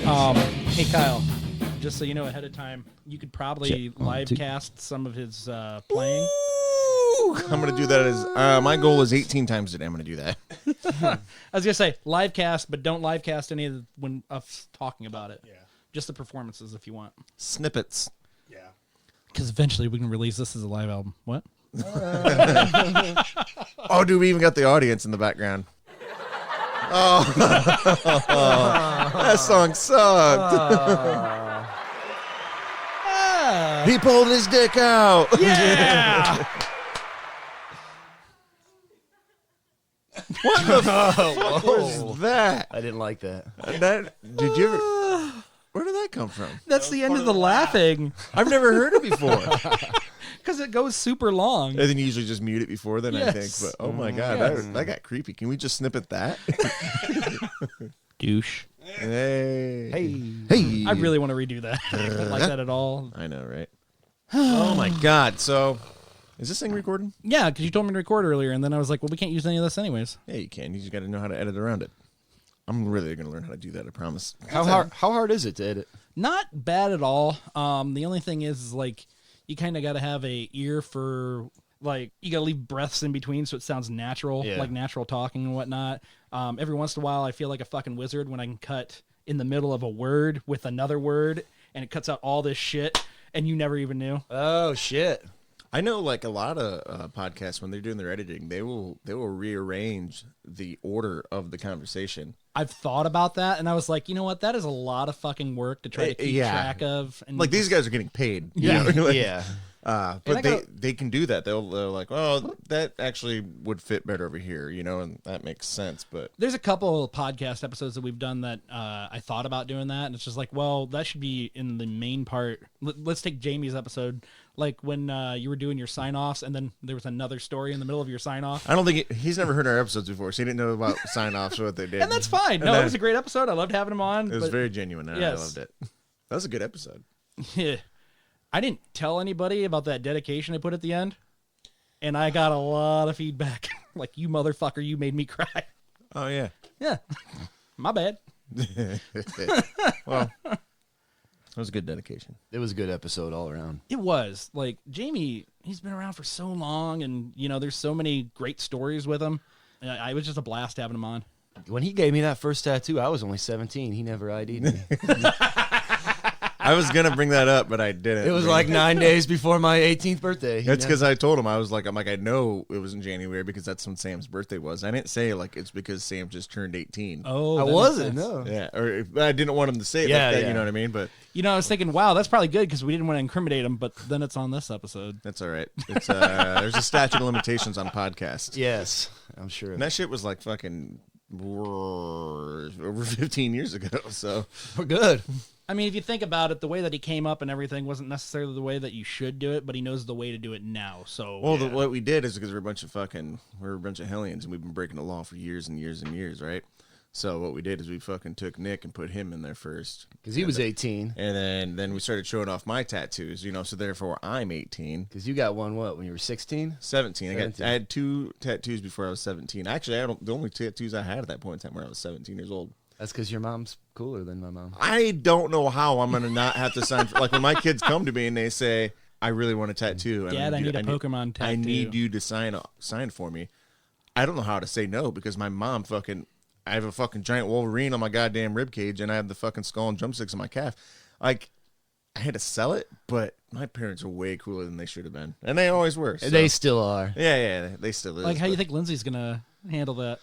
Hey, Kyle, just so you know ahead of time, you could probably live cast some of his playing. Ooh, I'm going to do that as my goal is 18 times a day. I'm going to do that. I was going to say live cast, but don't live cast any of the, when us talking about it. Yeah. Just the performances if you want. Snippets. Yeah. Because eventually we can release this as a live album. What? Oh, dude, we even got the audience in the background. Oh, that song sucked. He pulled his dick out. Yeah! What the fuck was that? I didn't like that. Did you ever... Where did that come from? That's the end of the laughing. I've never heard it before. Because it goes super long. And then you usually just mute it before then, I think. Yes. But oh my God, that got creepy. Can we just snippet that? Douche. Hey. Hey. I really want to redo that. I don't like that at all. I know, right? Oh my God. So, is this thing recording? Yeah, because you told me to record earlier, and then I was like, well, we can't use any of this anyways. Yeah, you can. You just got to know how to edit around it. I'm really going to learn how to do that, I promise. How hard is it to edit? Not bad at all. The only thing is like, you kind of got to have a ear for, like, you got to leave breaths in between so it sounds natural, like natural talking and whatnot. Every once in a while, I feel like a fucking wizard when I can cut in the middle of a word with another word, and it cuts out all this shit, and you never even knew. Oh, shit. I know, like, a lot of podcasts, when they're doing their editing, they will rearrange the order of the conversation. I've thought about that, and I was like, you know what? That is a lot of fucking work to try to keep track of. And like, these guys are getting paid. Yeah. You know? Like, Yeah. But they can do that. They're like, well, that actually would fit better over here, you know, and that makes sense. But there's a couple of podcast episodes that we've done that I thought about doing that, and it's just like, well, that should be in the main part. Let's take Jamie's episode, like when you were doing your sign-offs, and then there was another story in the middle of your sign-off. I don't think he's never heard our episodes before, so he didn't know about sign-offs or what they did. And that's fine. No, it was a great episode. I loved having him on. It was very genuine, and yes. I loved it. That was a good episode. Yeah. I didn't tell anybody about that dedication I put at the end, and I got a lot of feedback. Like, you motherfucker, you made me cry. Oh, yeah. Yeah. My bad. Well, that was a good dedication. It was a good episode all around. It was. Like, Jamie, he's been around for so long, and, you know, there's so many great stories with him. It was just a blast having him on. When he gave me that first tattoo, I was only 17. He never ID'd me. I was going to bring that up, but I didn't. It was like 9 days before my 18th birthday. That's because I told him, I was like, I know it was in January because that's when Sam's birthday was. I didn't say, like, it's because Sam just turned 18. Oh, I that wasn't, makes sense. no. Yeah, or I didn't want him to say it like that, you know what I mean? But You know, I was thinking, wow, that's probably good because we didn't want to incriminate him, but then it's on this episode. that's all right. It's there's a statute of limitations on podcasts. Yes, I'm sure. And that shit was like fucking over 15 years ago, so. We're good. I mean, if you think about it, the way that he came up and everything wasn't necessarily the way that you should do it, but he knows the way to do it now. So, Well, what we did is because we're a bunch of hellions, and we've been breaking the law for years and years and years, right? So what we did is we fucking took Nick and put him in there first. Because he was 18. And then we started showing off my tattoos, you know, so therefore I'm 18. Because you got one, when you were 16? 17. I had 2 tattoos before I was 17. Actually, the only tattoos I had at that point in time when I was 17 years old. That's because your mom's cooler than my mom. I don't know how I'm going to not have to sign. Like when my kids come to me and they say, I really want a tattoo. Dad, I need a Pokemon tattoo. I need you to sign for me. I don't know how to say no because my mom I have a fucking giant Wolverine on my goddamn rib cage and I have the fucking skull and drumsticks on my calf. Like, I had to sell it, but my parents are way cooler than they should have been. And they always were. So. They still are. Yeah, they still is. Like, how do you think Lindsay's going to handle that?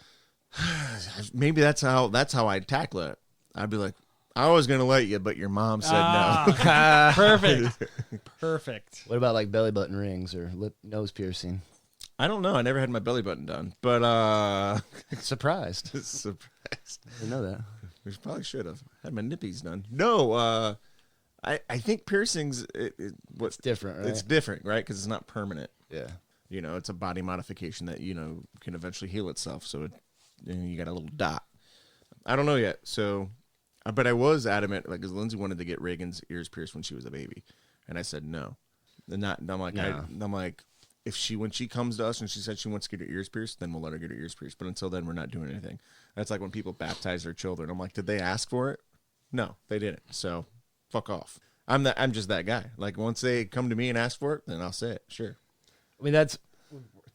Maybe that's how I'd tackle it. I'd be like, I was going to let you, but your mom said no. Perfect. What about like belly button rings or nose piercing? I don't know. I never had my belly button done, but Surprised. surprised. I didn't know that. We probably should have had my nippies done. No, I think piercings. It's different, right? It's different, right? Because it's not permanent. Yeah. You know, it's a body modification that can eventually heal itself. So you got a little dot. I don't know yet. So, but I was adamant, like, because Lindsay wanted to get Reagan's ears pierced when she was a baby, and I said no. I'm like, when she comes to us and she said she wants to get her ears pierced, then we'll let her get her ears pierced. But until then, we're not doing anything. That's like when people baptize their children. I'm like, did they ask for it? No, they didn't. So fuck off. I'm just that guy. Like once they come to me and ask for it, then I'll say it. Sure. I mean, that's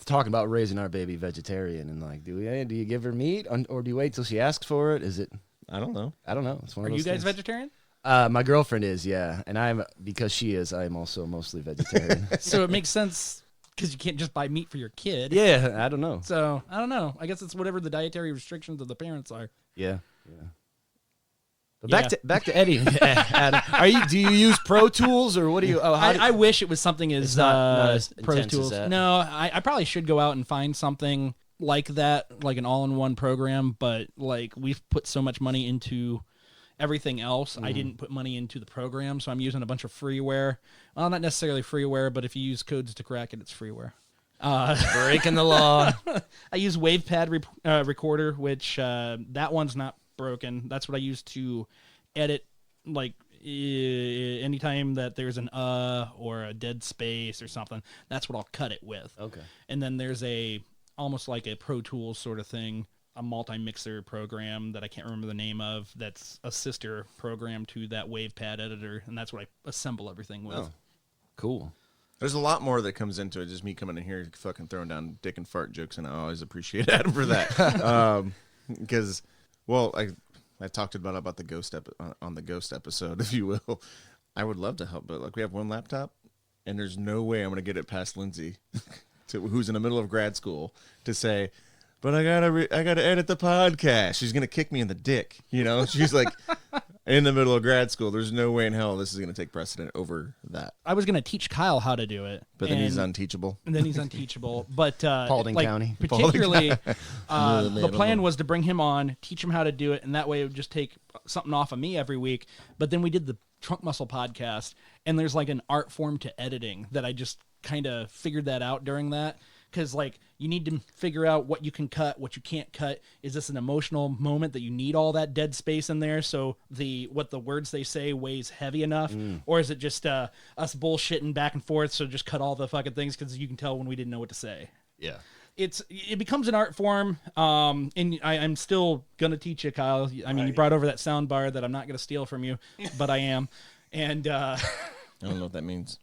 talking about raising our baby vegetarian, and like, do you give her meat, or do you wait till she asks for it? Is it? I don't know. It's one Are of those you guys things. vegetarian? My girlfriend is, yeah, and because she is, I'm also mostly vegetarian. So it makes sense because you can't just buy meat for your kid. Yeah, I don't know. So I don't know. I guess it's whatever the dietary restrictions of the parents are. Yeah. But back to Eddie. Adam, do you use Pro Tools or what do you? I wish it was something as not as Pro intense as Tools. that. No, I probably should go out and find something like that, like an all-in-one program. But like we've put so much money into everything else, I didn't put money into the program, so I'm using a bunch of freeware. Well, not necessarily freeware, but if you use codes to crack it, it's freeware. Breaking the law. I use WavePad recorder, which that one's not broken. That's what I use to edit, like anytime that there's an or a dead space or something. That's what I'll cut it with. Okay. And then there's almost like a Pro Tools sort of thing, a multi-mixer program that I can't remember the name of. That's a sister program to that WavePad editor, and that's what I assemble everything with. Oh, cool. There's a lot more that comes into it. Just me coming in here fucking throwing down dick and fart jokes, and I always appreciate Adam for that. Because, well, I talked about the ghost on the ghost episode, if you will. I would love to help, but like we have one laptop, and there's no way I'm going to get it past Lindsay, who's in the middle of grad school, to say, but I gotta edit the podcast. She's gonna kick me in the dick. You know, she's like in the middle of grad school. There's no way in hell this is gonna take precedent over that. I was gonna teach Kyle how to do it, but then he's unteachable. And then he's unteachable. But Paulding County, particularly, the plan was to bring him on, teach him how to do it, and that way it would just take something off of me every week. But then we did the Trunk Muscle podcast, and there's like an art form to editing that I just kind of figured that out during that. Because, like, you need to figure out what you can cut, what you can't cut. Is this an emotional moment that you need all that dead space in there so what the words they say weighs heavy enough? Or is it just us bullshitting back and forth, so just cut all the fucking things because you can tell when we didn't know what to say? Yeah. It becomes an art form, and I'm still going to teach you, Kyle. I mean, you brought over that sound bar that I'm not going to steal from you, but I am. And I don't know what that means.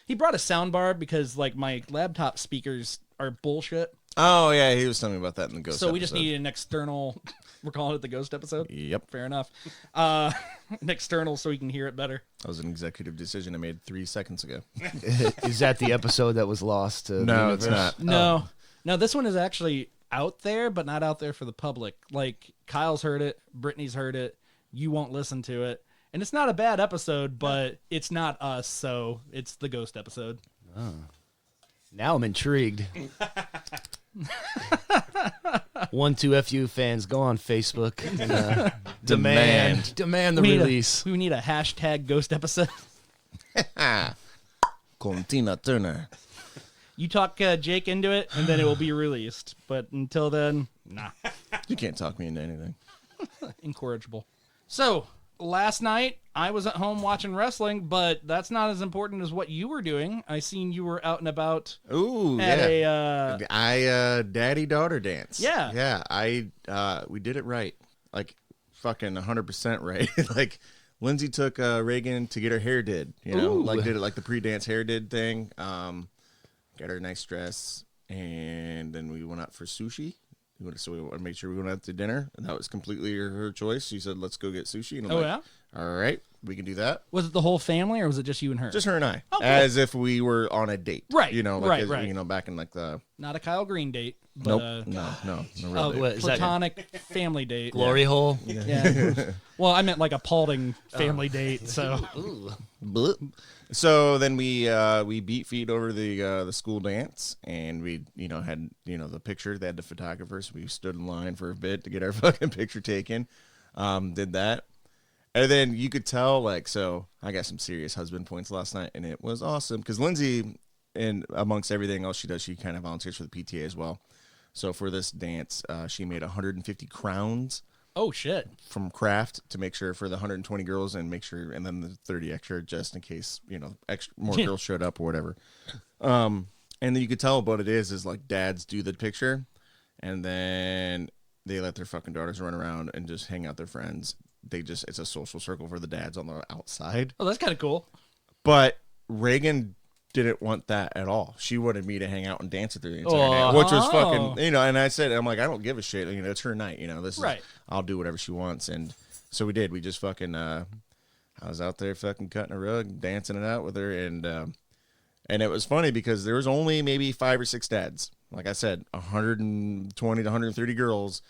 He brought a sound bar because, like, my laptop speakers are bullshit. Oh, yeah, he was telling me about that in the Ghost episode. So we just needed an external, we're calling it the Ghost episode? Yep. Fair enough. An external so we can hear it better. That was an executive decision I made 3 seconds ago. Is that the episode that was lost? No, it's not. No. No, this one is actually out there, but not out there for the public. Like, Kyle's heard it, Brittany's heard it, you won't listen to it. And it's not a bad episode, but it's not us, so it's the Ghost episode. Oh. Now I'm intrigued. 12FU fans, go on Facebook and demand the release. We need a hashtag Ghost episode. Contina Turner. You talk Jake into it, and then it will be released. But until then, nah. You can't talk me into anything. Incorrigible. So, last night, I was at home watching wrestling, but that's not as important as what you were doing. I seen you were out and about. Ooh, at yeah. Daddy-daughter dance. Yeah. Yeah, we did it right. Like, fucking 100% right. Like, Lindsay took Reagan to get her hair did. You know, like did it like the pre-dance hair did thing. Got her a nice dress, and then we went out for sushi. So we want to make sure we went out to dinner, and that was completely her choice. She said, "Let's go get sushi." And I'm yeah? All right, we can do that. Was it the whole family, or was it just you and her? Just her and I, oh, cool. As if we were on a date, right? You know, like right. You know, back in like the not a Kyle Green date. But, nope, no real date. Platonic family date. Glory hole. Yeah. Well, I meant like a Paulding family date. So. So then we beat feet over the school dance, and we had the picture. They had the photographer, so we stood in line for a bit to get our fucking picture taken. Did that, and then you could tell so I got some serious husband points last night, and it was awesome because Lindsay, and amongst everything else she does, she kind of volunteers for the PTA as well. So for this dance, she made 150 crowns. Oh shit! From craft to make sure for the 120 girls and then the 30 extra just in case more girls showed up or whatever. And then you could tell what it is like dads do the picture, and then they let their fucking daughters run around and just hang out with their friends. It's a social circle for the dads on the outside. Oh, that's kind of cool. But Reagan didn't want that at all. She wanted me to hang out and dance with her the entire night, which was fucking, and I said, I'm like, I don't give a shit. It's her night. This is, I'll do whatever she wants. And so we did. We just fucking, I was out there fucking cutting a rug, dancing it out with her. And it was funny because there was only maybe 5 or 6 dads. Like I said, 120 to 130 girls,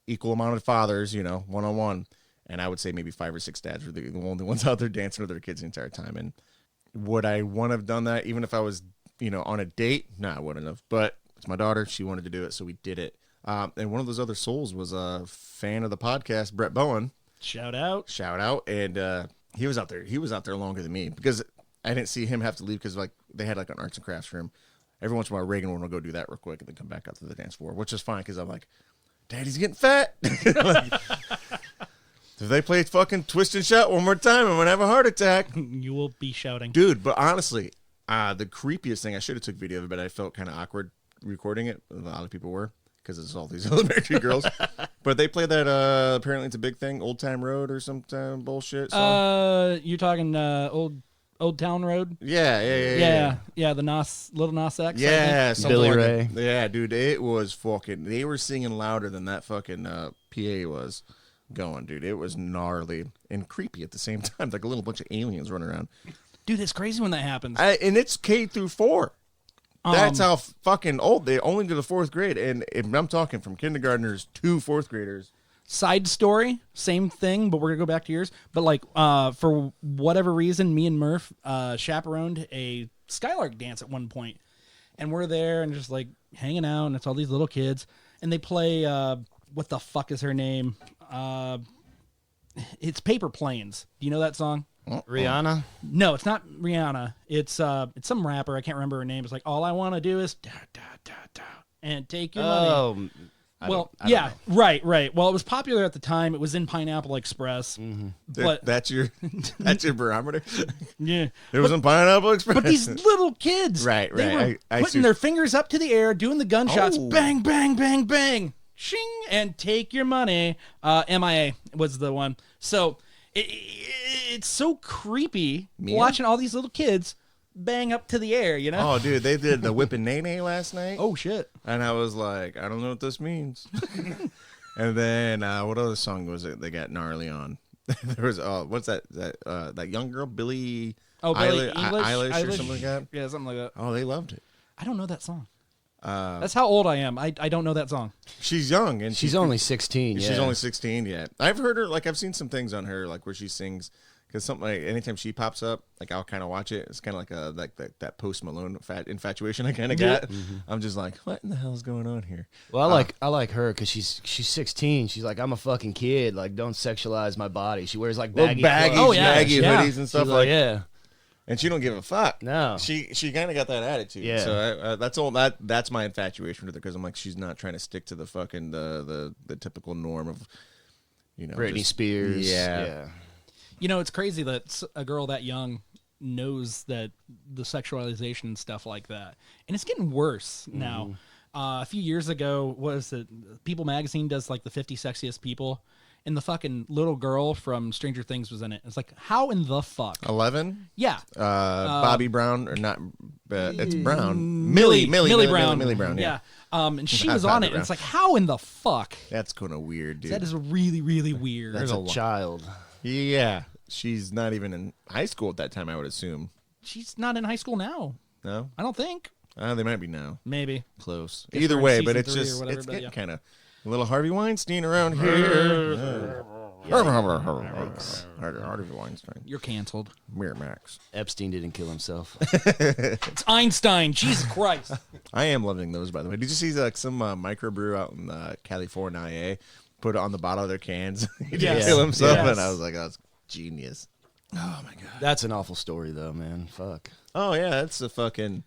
equal amount of fathers, one-on-one. And I would say maybe 5 or 6 dads were the only ones out there dancing with their kids the entire time. And would I want to have done that even if I was, on a date? No, I wouldn't have. But it's my daughter. She wanted to do it, so we did it. And one of those other souls was a fan of the podcast, Brett Bowen. Shout out. And he was out there. He was out there longer than me because I didn't see him have to leave because they had an arts and crafts room. Every once in a while, Reagan would go do that real quick and then come back out to the dance floor, which is fine because I'm like, Daddy's getting fat. If they play fucking Twist and Shout one more time, I'm going to have a heart attack. You will be shouting. Dude, but honestly, the creepiest thing, I should have took video of it, but I felt kind of awkward recording it. A lot of people were, because it's all these elementary girls. But they play that, apparently it's a big thing, Old Time Road or some bullshit song. You're talking Old Town Road? Yeah. The Little Nas X. Yeah, Billy Ray. Yeah, dude, it was fucking, they were singing louder than that fucking PA was going, dude. It was gnarly and creepy at the same time, like a little bunch of aliens running around. Dude, it's crazy when that happens. And it's K through 4. That's how fucking old. They only do the 4th grade, and I'm talking from kindergartners to 4th graders. Side story, same thing, but we're gonna go back to yours. But for whatever reason, me and Murph chaperoned a Skylark dance at one point, and we're there and just hanging out, and it's all these little kids, and they play what the fuck is her name? It's Paper Planes. Do you know that song? Rihanna? No, it's not Rihanna. It's some rapper. I can't remember her name. It's like, all I want to do is da da da da and take your money. Right. Well, it was popular at the time. It was in Pineapple Express. Mm-hmm. But that's your barometer. Yeah, it was in Pineapple Express. But these little kids, right, they were putting their fingers up to the air, doing the gunshots, bang, bang, bang, bang, shing, and take your money. MIA was the one. So it's so creepy watching all these little kids bang up to the air, Oh, dude, they did the Whippin' Nay last night. Oh, shit. And I was like, I don't know what this means. And then, what other song was it they got gnarly on? There was, what's that young girl, Billie Eilish or something like that? Yeah, something like that. Oh, they loved it. I don't know that song. That's how old I am. I don't know that song. She's young. And she's only 16, She's only 16, yeah. I've heard her, I've seen some things on her, where she sings. Because something anytime she pops up, I'll kind of watch it. It's kind of that Post Malone infatuation I kind of got. Mm-hmm. I'm just like, what in the hell is going on here? Well, I like her because she's 16. She's like, I'm a fucking kid. Don't sexualize my body. She wears baggy hoodies and stuff yeah. And she don't give a fuck. No, she kind of got that attitude. Yeah. So that's my infatuation with her because I'm like, she's not trying to stick to the fucking the typical norm of Britney Spears. Yeah. It's crazy that a girl that young knows that the sexualization and stuff like that. And it's getting worse now. A few years ago, People Magazine does the 50 sexiest people. And the fucking little girl from Stranger Things was in it. It's like, how in the fuck? 11? Yeah. Bobby Brown, or not, it's Brown. Millie Brown. Millie Brown, yeah. And she was on it, and it's like, how in the fuck? That's kind of weird, dude. That is really, really weird. That's a child. Yeah. She's not even in high school at that time, I would assume. She's not in high school now. No? I don't think. They might be now. Maybe. Close. Either way, but it's just, it's getting kind of a little Harvey Weinstein around here. Harvey Weinstein. You're canceled. Miramax. Epstein didn't kill himself. It's Einstein. Jesus Christ. I am loving those, by the way. Did you see some microbrew out in California? Put it on the bottle of their cans. He didn't kill himself, and I was like, oh, that's genius. Oh, my God. That's an awful story, though, man. Fuck. Oh, yeah, that's a fucking...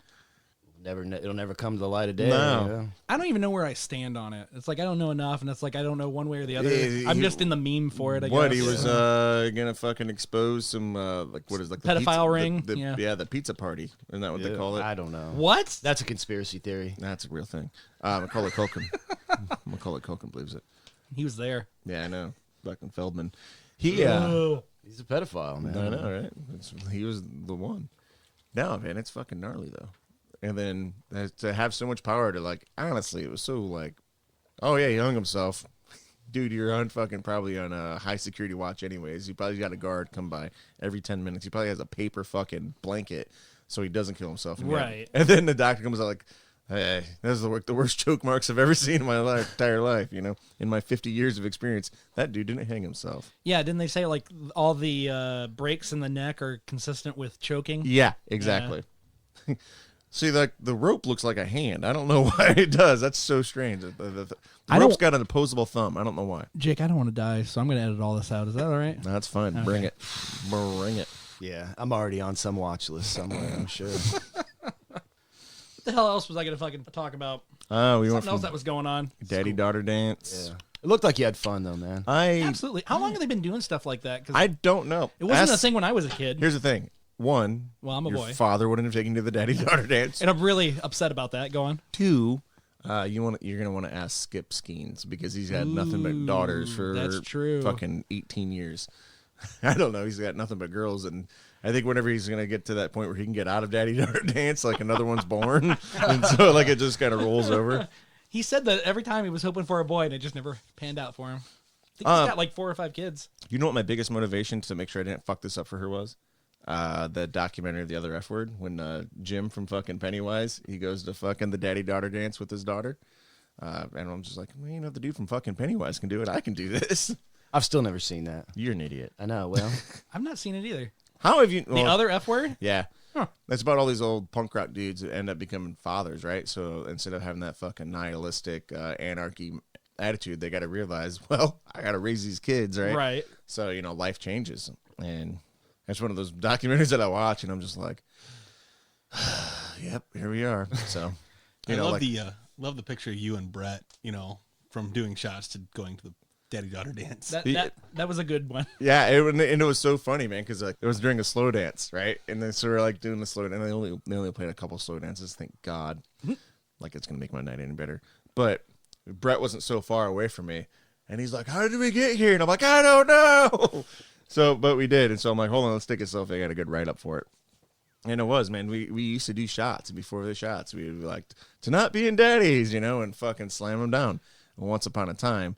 It'll never come to the light of day. No. You know? I don't even know where I stand on it. It's like I don't know enough, and it's like I don't know one way or the other. He- I'm just in the meme for it. I What guess. he was gonna fucking expose some like what is like the Pedophile pizza, ring? the pizza party. Isn't that what they call it? I don't know. What? That's a conspiracy theory. That's a real thing. Macaulay Culkin. Macaulay Culkin believes it. He was there. Yeah, I know. Fucking Feldman. He He's a pedophile, man. I know, right? He was the one. No, man, it's fucking gnarly though. And then to have so much power to like, honestly, it was so like, oh yeah, he hung himself. Dude, you're on fucking probably on a high security watch anyways. You probably got a guard come by every 10 minutes. He probably has a paper fucking blanket so he doesn't kill himself. Again. Right. And then the doctor comes out like, hey, this is the worst choke marks I've ever seen in my entire life, you know, in my 50 years of experience. That dude didn't hang himself. Yeah, didn't they say like all the breaks in the neck are consistent with choking? Yeah, exactly. Yeah. See, like the rope looks like a hand. I don't know why it does. That's so strange. The rope's got an opposable thumb. I don't know why. Jake, I don't want to die, so I'm going to edit all this out. Is that all right? That's fine. Okay. Bring it. Bring it. Yeah, I'm already on some watch list somewhere, I'm sure. What the hell else was I going to fucking talk about? Oh, we Something else that was going on. Daddy-daughter dance. Yeah. It looked like you had fun, though, man. Absolutely. How long have they been doing stuff like that? 'Cause I don't know. it wasn't a thing when I was a kid. Here's the thing. One, well, I'm a your boy. father wouldn't have taken you to the daddy-daughter dance. And I'm really upset about that. Go on. Two, you're gonna want to ask Skip Skeens because he's had nothing but daughters for that's true. fucking 18 years. I don't know. He's got nothing but girls, and I think whenever he's gonna get to that point where he can get out of daddy-daughter dance, like another one's born, and so like it just kind of rolls over. He said that every time he was hoping for a boy, and it just never panned out for him. I think he's got like 4 or 5 kids. You know what my biggest motivation to make sure I didn't fuck this up for her was? The documentary, The Other F Word, when Jim from fucking Pennywise, he goes to fucking the daddy-daughter dance with his daughter. And I'm just like, well, you know, the dude from fucking Pennywise can do it. I can do this. I've still never seen that. You're an idiot. I know, well. I've not seen it either. How have you... The Other F Word? Yeah. Huh. That's about all these old punk rock dudes that end up becoming fathers, right? So instead of having that fucking nihilistic anarchy attitude, they got to realize, well, I got to raise these kids, right? Right. So, you know, life changes. And it's one of those documentaries that I watch, and I'm just like, yep, here we are. So, you know, love the picture of you and Brett, you know, from doing shots to going to the daddy-daughter dance. That was a good one. Yeah, and it was so funny, man, because like it was during a slow dance, right? And then so we're like doing the slow dance, and they only played a couple slow dances. Thank God, like it's gonna make my night any better. But Brett wasn't so far away from me, and he's like, "How did we get here?" And I'm like, "I don't know." So, but we did, and so I'm like, "Hold on, let's take a selfie." I got a good write up for it. And it was, man. We used to do shots, and before the shots, we would be like, "To not being daddies," you know, and fucking slam them down. And once upon a time,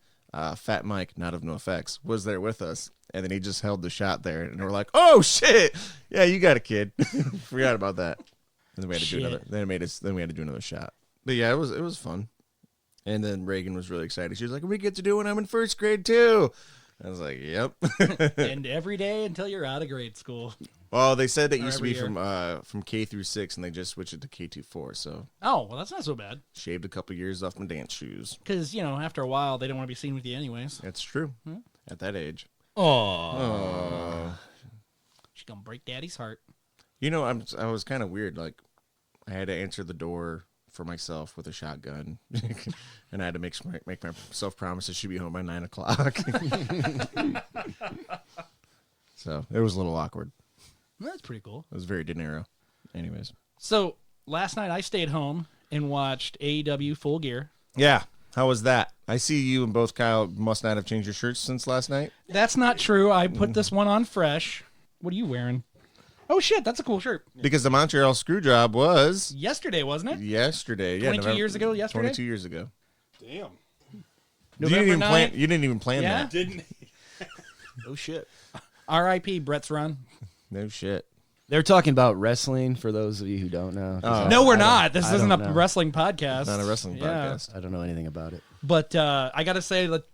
Fat Mike, not of NoFX, was there with us, and then he just held the shot there, and we're like, "Oh shit, yeah, you got a kid." Forgot about that. And then we had to do another. Then we had to do another shot. But yeah, it was fun. And then Reagan was really excited. She was like, "We get to do when I'm in first grade too." I was like, "Yep." And every day until you're out of grade school. Well, they said it used to be year. from K through 6, and they just switched it to K 4. So Oh, well, that's not so bad. shaved a couple years off my dance shoes. Because, you know, after a while, they don't want to be seen with you anyways. That's true. At that age. Oh, She's going to break daddy's heart. You know, I was kind of weird. Like, I had to answer the door for myself with a shotgun, and I had to make myself promise that she'd be home by 9 o'clock. So it was a little awkward. That's pretty cool. It was very De Niro. Anyways. So last night I stayed home and watched AEW Full Gear. Yeah. How was that? I see you and both Kyle must not have changed your shirts since last night. That's not true. I put this one on fresh. What are you wearing? Oh, shit. That's a cool shirt. Because the Montreal Screwjob was... Yesterday, wasn't it? Yesterday. 22 years ago yesterday? 22 years ago. damn. You didn't even plan Yeah? that. Didn't. Oh, shit. R.I.P. Brett's run. No shit. They're talking about wrestling, for those of you who don't know. No, we're not. This I isn't a don't know. wrestling podcast. Not a wrestling podcast. I don't know anything about it. But I got to say that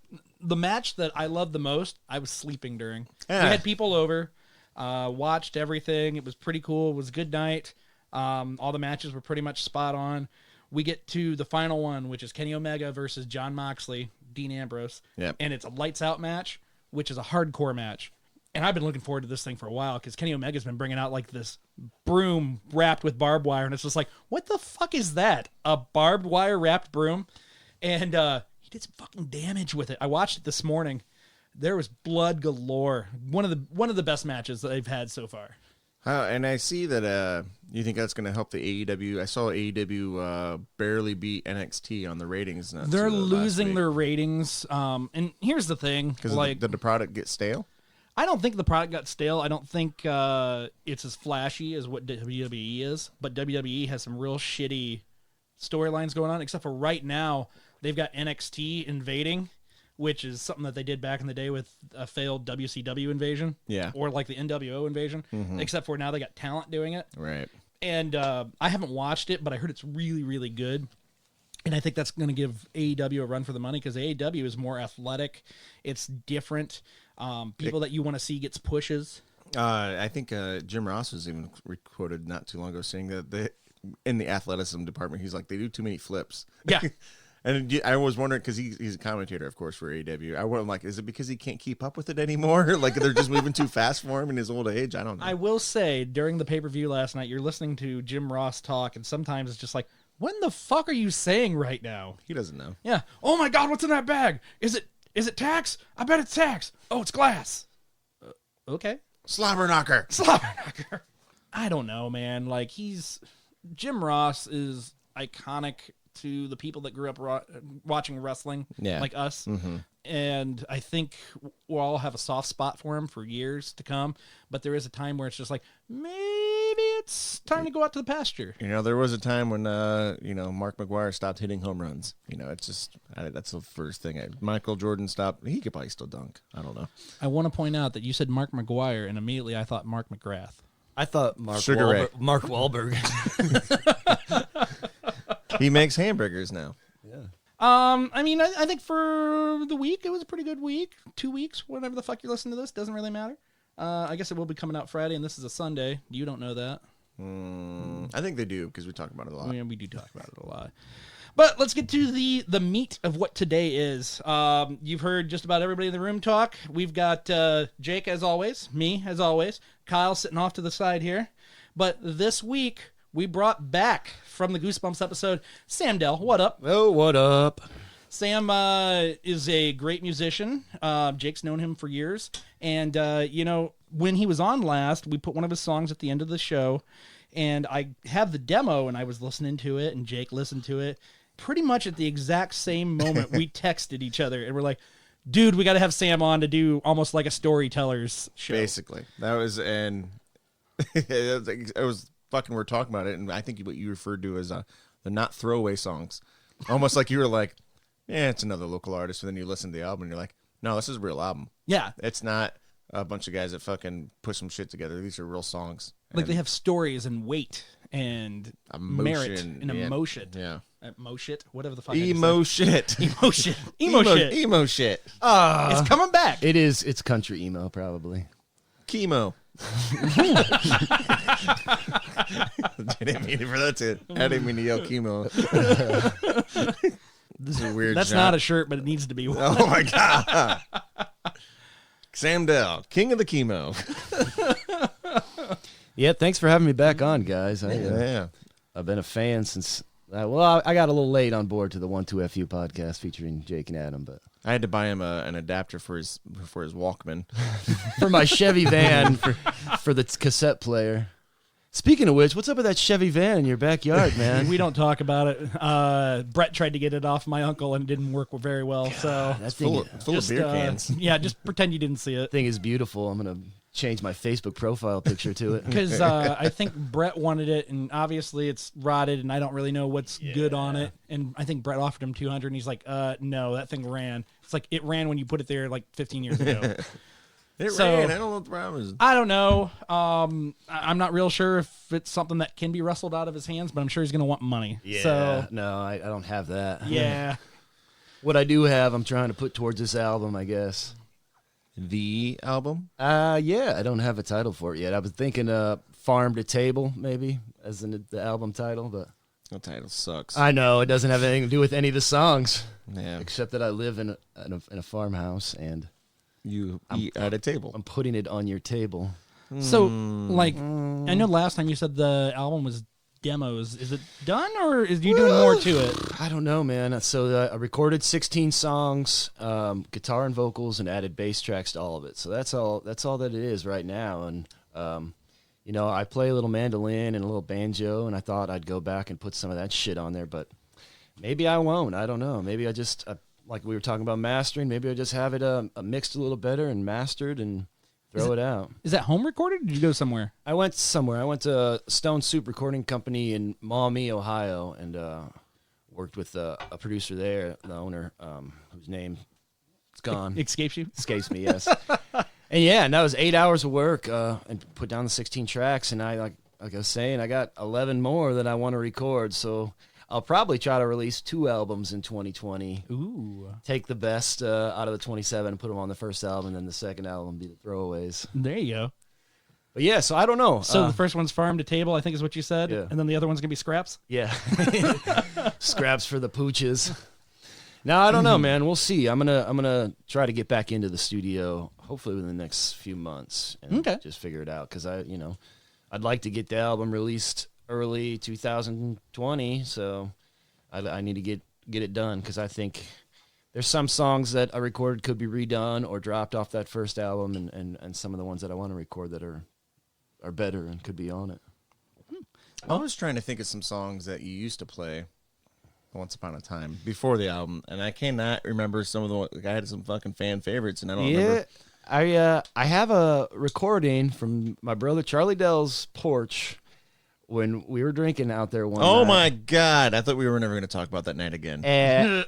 the match that I loved the most, I was sleeping during. Yeah. We had people over, watched everything. It was pretty cool. It was a good night. All the matches were pretty much spot on. We get to the final one, which is Kenny Omega versus Jon Moxley, Dean Ambrose. Yep. And it's a lights out match, which is a hardcore match. And I've been looking forward to this thing for a while because Kenny Omega's been bringing out like this broom wrapped with barbed wire, and it's just like, what the fuck is that? A barbed wire wrapped broom? And he did some fucking damage with it. I watched it this morning. There was blood galore. One of the best matches that they've had so far. And I see that you think that's going to help the AEW. I saw AEW barely beat NXT on the ratings. They're losing their ratings. And here's the thing. Because did the product get stale? I don't think the product got stale. I don't think it's as flashy as what WWE is. But WWE has some real shitty storylines going on, except for right now, they've got NXT invading, which is something that they did back in the day with a failed WCW invasion. Yeah. Or like the NWO invasion. Mm-hmm. Except for now they got talent doing it. Right. And I haven't watched it, but I heard it's really, really good. And I think that's going to give AEW a run for the money because AEW is more athletic. It's different. People that you want to see gets pushes. I think Jim Ross was even quoted not too long ago saying that in the athleticism department, he's like, they do too many flips. Yeah. And I was wondering, because he's a commentator, of course, for AEW. I'm like, is it because he can't keep up with it anymore? Like, they're just moving too fast for him in his old age? I don't know. I will say, during the pay-per-view last night, you're listening to Jim Ross talk, and sometimes it's just like, when the fuck are you saying right now? He doesn't know. Yeah. Oh, my God, what's in that bag? Is it tax? I bet it's tax. Oh, it's glass. Okay. Slobber knocker. Slobber knocker. I don't know, man. Like, Jim Ross is iconic to the people that grew up watching wrestling, like us. Mm-hmm. And I think we'll all have a soft spot for him for years to come. But there is a time where it's just like, maybe it's time to go out to the pasture. There was a time when, Mark McGwire stopped hitting home runs. It's just, that's the first thing. Michael Jordan stopped. He could probably still dunk. I don't know. I want to point out that you said Mark McGwire, and immediately I thought Mark McGrath. I thought Mark Wahlberg. He makes hamburgers now. Yeah. I think for the week, it was a pretty good week. 2 weeks, whenever the fuck you're listening to this, doesn't really matter. I guess it will be coming out Friday, and this is a Sunday. You don't know that. I think they do, because we talk about it a lot. Yeah, we do talk about it a lot. But let's get to the meat of what today is. You've heard just about everybody in the room talk. We've got Jake, as always, me, as always, Kyle sitting off to the side here. But this week, we brought back from the Goosebumps episode, Sam Dell. What up? Oh, what up? Sam is a great musician. Jake's known him for years. And, when he was on last, we put one of his songs at the end of the show. And I have the demo, and I was listening to it, and Jake listened to it. Pretty much at the exact same moment, we texted each other, and we're like, dude, we got to have Sam on to do almost like a storyteller's show. Basically. That was, and it was fucking, we're talking about it, and I think what you referred to as the not throwaway songs. Almost like you were like, yeah, it's another local artist, and then you listen to the album, and you're like, no, this is a real album. Yeah. It's not a bunch of guys that fucking put some shit together. These are real songs. Like they have stories and weight and merit and emotion. Yeah. Emo shit, whatever the fuck. Emo shit. Emo shit. Emo shit. Emo shit. It's coming back. It's country emo, probably. Chemo. I didn't mean for that to. I didn't mean to yell chemo. This is a weird. That's not a shirt, but it needs to be one. Oh my god. Sam Dell, king of the chemo. Yeah, thanks for having me back on, guys. I've been a fan since. I got a little late on board to the 12FU podcast featuring Jake and Adam, but I had to buy him an adapter for his Walkman for my Chevy van for the cassette player. Speaking of which, what's up with that Chevy van in your backyard, man? We don't talk about it. Brett tried to get it off my uncle and it didn't work very well. God, so that's full of beer cans. Yeah, just pretend you didn't see it. Thing is beautiful. I'm gonna change my Facebook profile picture to it because I think Brett wanted it, and obviously it's rotted, and I don't really know what's good on it. And I think Brett offered him $200, and he's like, "No, that thing ran. It's like it ran when you put it there like 15 years ago." It ran. I don't know what the problem is. I don't know. I'm not real sure if it's something that can be wrestled out of his hands, but I'm sure he's going to want money. Yeah. So, no, I don't have that. Yeah. What I do have, I'm trying to put towards this album, I guess. The album? Yeah, I don't have a title for it yet. I was thinking Farm to Table, maybe, as in the album title, but The title sucks. I know, it doesn't have anything to do with any of the songs. Yeah. Except that I live in a farmhouse, and you eat at a table. I'm putting it on your table. So, like, I know last time you said the album was demos. Is it done, or is you doing more to it? I don't know, man. So I recorded 16 songs, guitar and vocals, and added bass tracks to all of it. So that's all that it is right now. And I play a little mandolin and a little banjo, and I thought I'd go back and put some of that shit on there, but maybe I won't. I don't know. Maybe I just like we were talking about mastering. Maybe I just have it mixed a little better and mastered and throw it out. Is that home recorded? Or did you go somewhere? I went somewhere. I went to Stone Soup Recording Company in Maumee, Ohio, and worked with a producer there, the owner, whose name is gone. Escapes you? Escapes me, yes. And that was 8 hours of work and put down the 16 tracks. And like I was saying, I got 11 more that I want to record. So I'll probably try to release 2 albums in 2020. Ooh. Take the best out of the 27 and put them on the first album, and then the second album be the throwaways. There you go. But yeah, so I don't know. So the first one's farm to table, I think is what you said. Yeah. And then the other one's going to be scraps? Yeah. Scraps for the pooches. No, I don't know, man. We'll see. I'm gonna try to get back into the studio, hopefully within the next few months, and just figure it out. Because I'd like to get the album released early 2020, so I need to get it done, because I think there's some songs that I recorded could be redone or dropped off that first album, and some of the ones that I want to record that are better and could be on it. I was trying to think of some songs that you used to play once upon a time before the album, and I cannot remember some of the ones. I had some fucking fan favorites, and I don't remember. I have a recording from my brother Charlie Dell's porch when we were drinking out there one night. Oh my God. I thought we were never going to talk about that night again.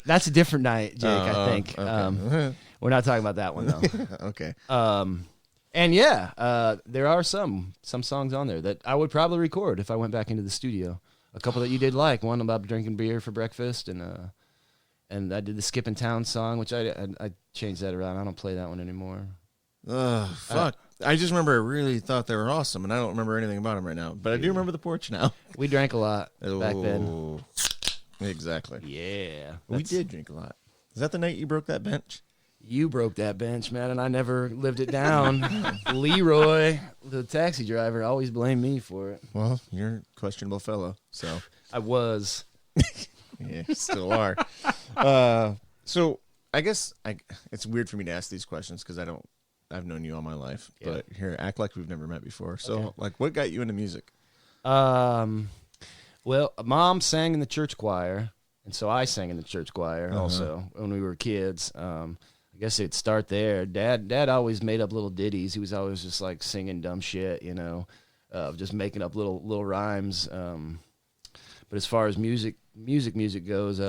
That's a different night, Jake, I think. Okay. We're not talking about that one, though. Okay. And there are some songs on there that I would probably record if I went back into the studio. A couple that you did like. One about drinking beer for breakfast, and I did the Skipping Town song, which I changed that around. I don't play that one anymore. Fuck. I just remember I really thought they were awesome, and I don't remember anything about them right now. But I do remember the porch now. We drank a lot back then. Exactly. Yeah. We did drink a lot. Is that the night you broke that bench? You broke that bench, man, and I never lived it down. Leroy, the taxi driver, always blamed me for it. Well, you're a questionable fellow, so. I was. Yeah, you still are. So I guess it's weird for me to ask these questions because I've known you all my life, but here, act like we've never met before. So, like, what got you into music? Well, Mom sang in the church choir, and so I sang in the church choir also when we were kids. I guess it'd start there. Dad always made up little ditties. He was always just like singing dumb shit, just making up little rhymes. But as far as music goes,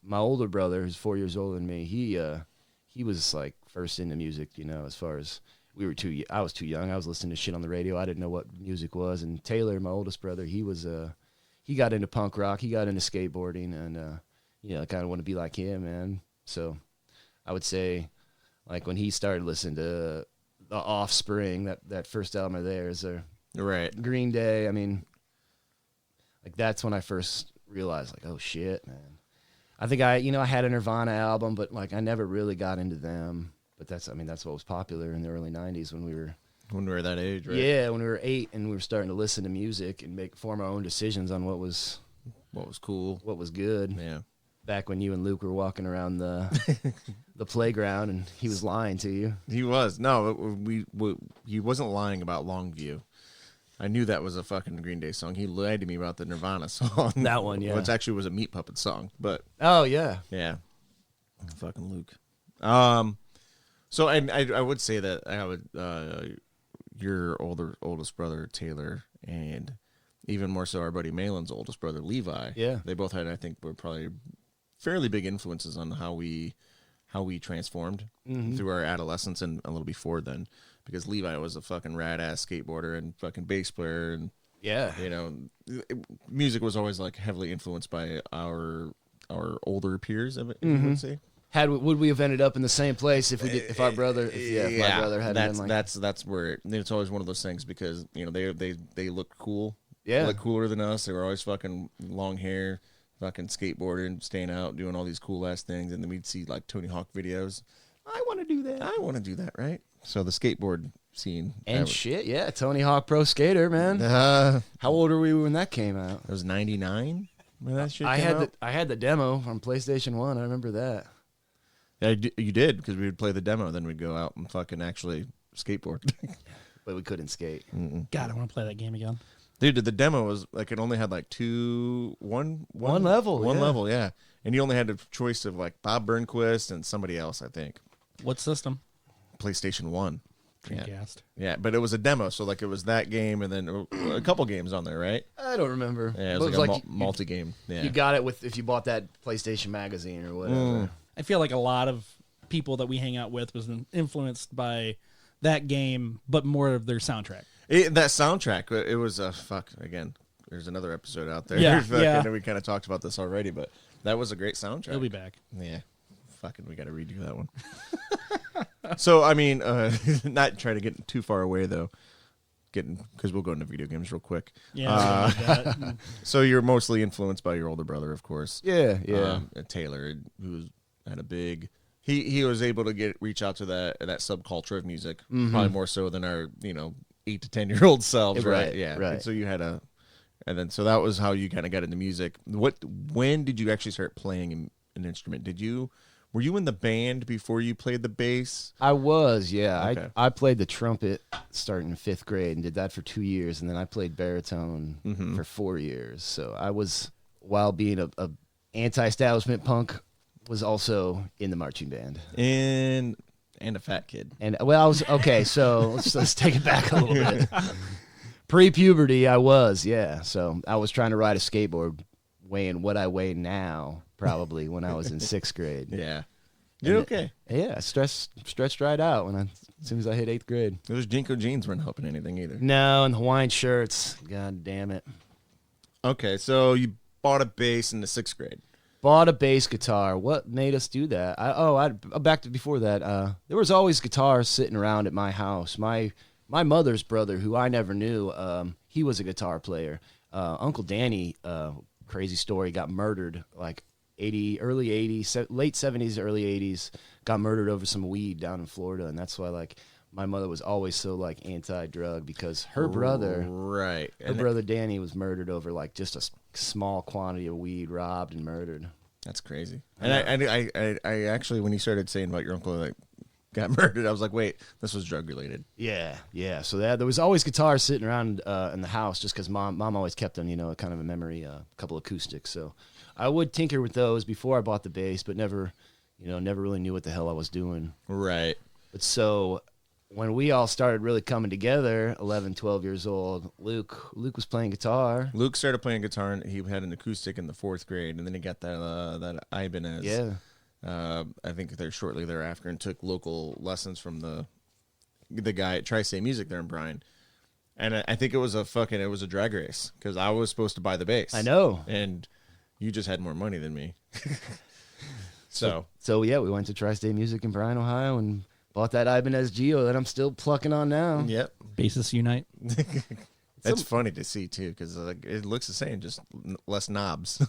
my older brother, who's 4 years older than me, he was like first into music. As far as I was too young. I was listening to shit on the radio. I didn't know what music was. And Taylor, my oldest brother, he got into punk rock. He got into skateboarding, and I kind of want to be like him, man. So I would say, like, when he started listening to The Offspring, that first album of theirs, or Green Day, I mean, like, that's when I first realized, like, oh shit, man. I think I had a Nirvana album, but like I never really got into them. But that's what was popular in the early '90s when we were that age, right? Yeah, when we were 8 and we were starting to listen to music and form our own decisions on what was cool, what was good. Yeah. Back when you and Luke were walking around the playground, and he was lying to you. He was. No, he wasn't lying about Longview. I knew that was a fucking Green Day song. He lied to me about the Nirvana song. That one, yeah. Which actually was a Meat Puppet song, but. Oh, yeah. Yeah. Fucking Luke. So I would say that I would, your oldest brother, Taylor, and even more so our buddy Malin's oldest brother, Levi. Yeah. They both had, I think, were probably fairly big influences on how we transformed through our adolescence and a little before then. Because Levi was a fucking rad-ass skateboarder and fucking bass player, and music was always like heavily influenced by our older peers. I would say. Would we have ended up in the same place if my brother had been like that's where it's always one of those things because they looked cool, they looked cooler than us. They were always fucking long hair, fucking skateboarding, staying out, doing all these cool ass things, and then we'd see like Tony Hawk videos. I want to do that. I want to do that, right? So the skateboard scene. And shit, yeah, Tony Hawk Pro Skater, man. How old were we when that came out? It was 99 when that shit I came out. I had the demo on PlayStation 1. I remember that. Yeah, you did, because we would play the demo, then we'd go out and fucking actually skateboard. But we couldn't skate. God, I want to play that game again. Dude, the demo was like, it only had like one level, One yeah. level, yeah. And you only had a choice of like Bob Burnquist and somebody else, I think. What system? PlayStation 1. Dreamcast. Yeah, but it was a demo, so like it was that game and then a couple games on there, right? I don't remember. Yeah, it was But like a multi-game. Yeah. You got it if you bought that PlayStation magazine or whatever. I feel like a lot of people that we hang out with was influenced by that game, but more of their soundtrack. That soundtrack, it was fuck again. There's another episode out there. Yeah, Fucking, yeah. We kind of talked about this already, but that was a great soundtrack. He'll be back. Yeah, fucking, we got to redo that one. So I mean, not trying to get too far away though. Because we'll go into video games real quick. Yeah. So you're mostly influenced by your older brother, of course. Yeah. Taylor, who had a big. He was able to reach out to that subculture of music, probably more so than our 8 to 10-year-old selves, right? Yeah, right. And so you had and then so that was how you kind of got into music. When did you actually start playing an instrument? Were you in the band before you played the bass? I was, yeah. Okay. I played the trumpet starting in 5th grade and did that for 2 years, and then I played baritone for 4 years. So I was, while being a anti-establishment punk, was also in the marching band. And a fat kid. And well, I was okay. So let's take it back a little bit. Pre-puberty, I was, yeah. So I was trying to ride a skateboard, weighing what I weigh now, probably when I was in 6th grade. Yeah. You're okay. Yeah, I stretched right out as soon as I hit 8th grade. Those Jinko jeans weren't helping anything either. No, and the Hawaiian shirts. God damn it. Okay, so you bought a bass in the 6th grade. Bought a bass guitar. What made us do that? Back to before that. There was always guitars sitting around at my house. My mother's brother, who I never knew, he was a guitar player. Uncle Danny, crazy story, got murdered like early 80s, late 70s, early 80s. Got murdered over some weed down in Florida, and that's why like my mother was always so like anti-drug, because her brother, brother Danny, was murdered over like just a small quantity of weed, robbed and murdered. That's crazy. And I actually, when you started saying about your uncle like got murdered, I was like, wait, this was drug related. Yeah. So there was always guitars sitting around in the house, just because mom always kept them, kind of a memory, a couple acoustics. So I would tinker with those before I bought the bass, but never really knew what the hell I was doing. Right. But so when we all started really coming together, 11, 12 years old, Luke was playing guitar. Luke started playing guitar, and he had an acoustic in the 4th grade, and then he got that Ibanez. Yeah. I think there shortly thereafter, and took local lessons from the guy at Tri-State Music there in Bryan. And I think it was a drag race, because I was supposed to buy the bass. I know. And you just had more money than me. So yeah, we went to Tri-State Music in Bryan, Ohio, and bought that Ibanez Geo that I'm still plucking on now. Yep. Basis unite. It's funny to see too, because it looks the same, just less knobs.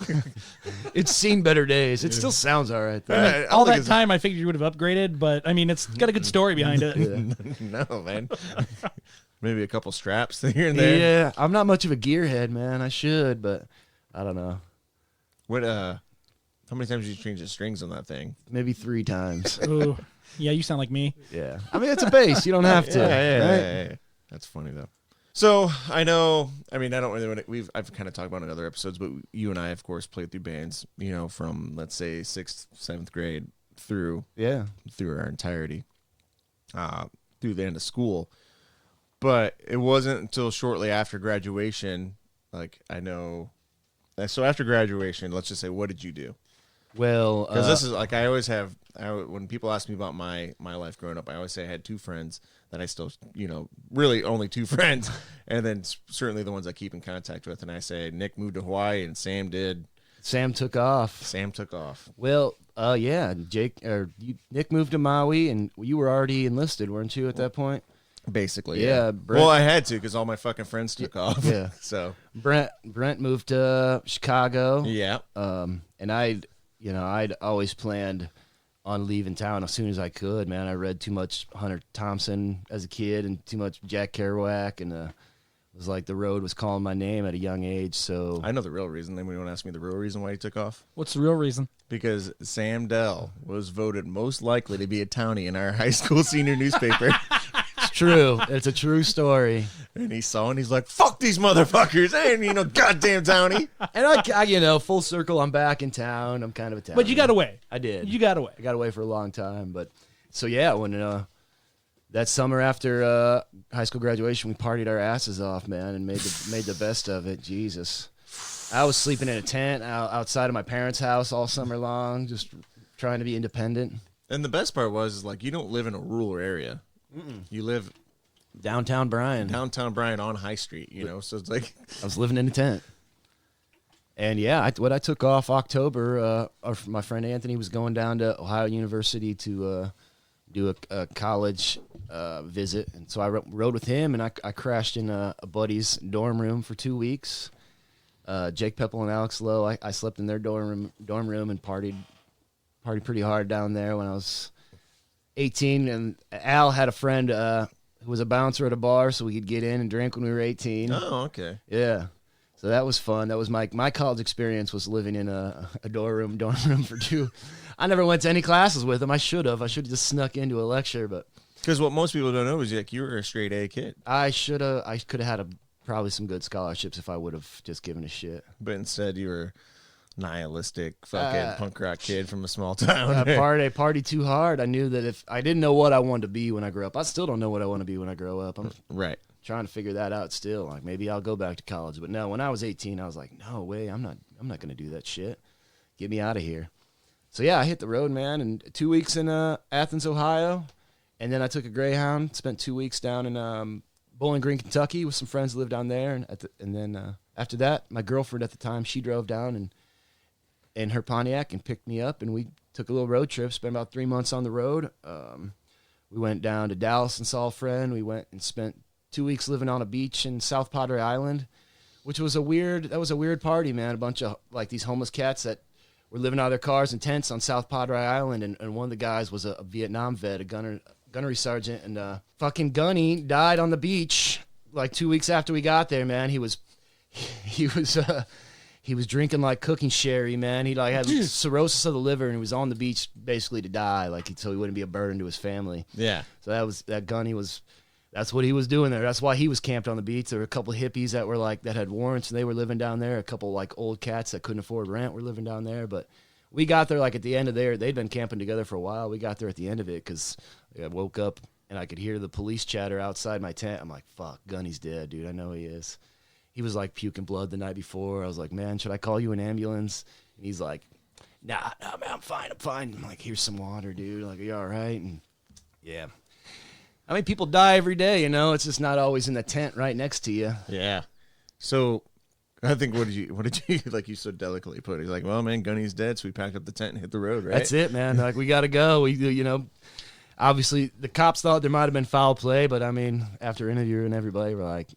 It's seen better days. It still sounds all right though. All that time, I figured you would have upgraded, but I mean, it's got a good story behind it. No, man. Maybe a couple straps here and there. Yeah, I'm not much of a gearhead, man. I should, but I don't know. What? How many times did you change the strings on that thing? Maybe 3 times. Ooh. Yeah, you sound like me. Yeah. I mean, it's a bass. You don't have to. Yeah. That's funny though. So I know. I mean, I don't really want to. I've kind of talked about it in other episodes, but you and I, of course, played through bands. From let's say 6th, 7th grade through our entirety, through the end of school. But it wasn't until shortly after graduation. Like I know. So after graduation, let's just say, what did you do? Well, because this is like I always have. When people ask me about my life growing up, I always say I had 2 friends that I still, really only 2 friends, and then certainly the ones I keep in contact with. And I say Nick moved to Hawaii, and Sam did. Sam took off. Well, yeah, Nick moved to Maui, and you were already enlisted, weren't you, at that point? Basically, yeah. Well, I had to, because all my fucking friends took off. Yeah. So Brent moved to Chicago. Yeah. And I'd always planned on leaving town as soon as I could, man. I read too much Hunter Thompson as a kid and too much Jack Kerouac, and it was like the road was calling my name at a young age. So I know the real reason. Then we want to ask me the real reason why he took off. What's the real reason? Because Sam Dell was voted most likely to be a townie in our high school senior newspaper. it's true. It's a true story. And he saw, and he's like, "Fuck these motherfuckers!" And goddamn townie. And I full circle. I'm back in town. I'm kind of a townie. But you got away. I did. You got away. I got away for a long time. But so yeah, when that summer after high school graduation, we partied our asses off, man, and made the best of it. Jesus, I was sleeping in a tent outside of my parents' house all summer long, just trying to be independent. And the best part was, you don't live in a rural area. You live downtown Bryan on High Street. So it's like I was living in a tent. And yeah, I took off October. My friend Anthony was going down to Ohio University to do a college visit, and so I rode with him, and I crashed in a buddy's dorm room for 2 weeks. Jake Peppel and Alex Lowe, I slept in their dorm room and partied pretty hard down there when I was 18. And Al had a friend who was a bouncer at a bar, so we could get in and drink when we were 18. Oh, okay. Yeah. So that was fun. That was my college experience, was living in a dorm room for 2. I never went to any classes with him. I should have just snuck into a lecture, but because what most people don't know is you were a straight A kid. I could have had probably some good scholarships if I would have just given a shit. But instead, you were nihilistic fucking punk rock kid from a small town. I partied too hard. I knew that if I didn't know what I wanted to be when I grew up, I still don't know what I want to be when I grow up. I'm right. Trying to figure that out still. Like, maybe I'll go back to college, but no. When I was 18, I was like, no way, I'm not going to do that shit. Get me out of here. So yeah, I hit the road, man, and 2 weeks in Athens, Ohio, and then I took a Greyhound. Spent 2 weeks down in Bowling Green, Kentucky, with some friends who lived down there, and then after that, my girlfriend at the time, she drove down in her Pontiac and picked me up, and we took a little road trip. Spent about 3 months on the road. We went down to Dallas and saw a friend. We went and spent 2 weeks living on a beach in South Padre Island, which was a weird party, man. A bunch of these homeless cats that were living out of their cars and tents on South Padre Island, and one of the guys was a Vietnam vet, a gunnery sergeant, and fucking Gunny died on the beach 2 weeks after we got there, man. He was drinking cooking sherry, man. He had cirrhosis of the liver, and he was on the beach basically to die, so he wouldn't be a burden to his family. Yeah. So that's what he was doing there. That's why he was camped on the beach. There were a couple of hippies that had warrants, and they were living down there. A couple old cats that couldn't afford rent were living down there. But we got there at the end of there. They'd been camping together for a while. We got there at the end of it because I woke up and I could hear the police chatter outside my tent. I'm like, fuck, Gunny's dead, dude. I know he is. He was puking blood the night before. I was like, man, should I call you an ambulance? And he's like, nah, man, I'm fine. I'm like, here's some water, dude. Are you all right? And yeah. I mean, people die every day, It's just not always in the tent right next to you. Yeah. So, I think what did you you so delicately put? He's like, well, man, Gunny's dead, so we packed up the tent and hit the road, right? That's it, man. We got to go. Obviously the cops thought there might have been foul play, but I mean, after interviewing everybody, we're like,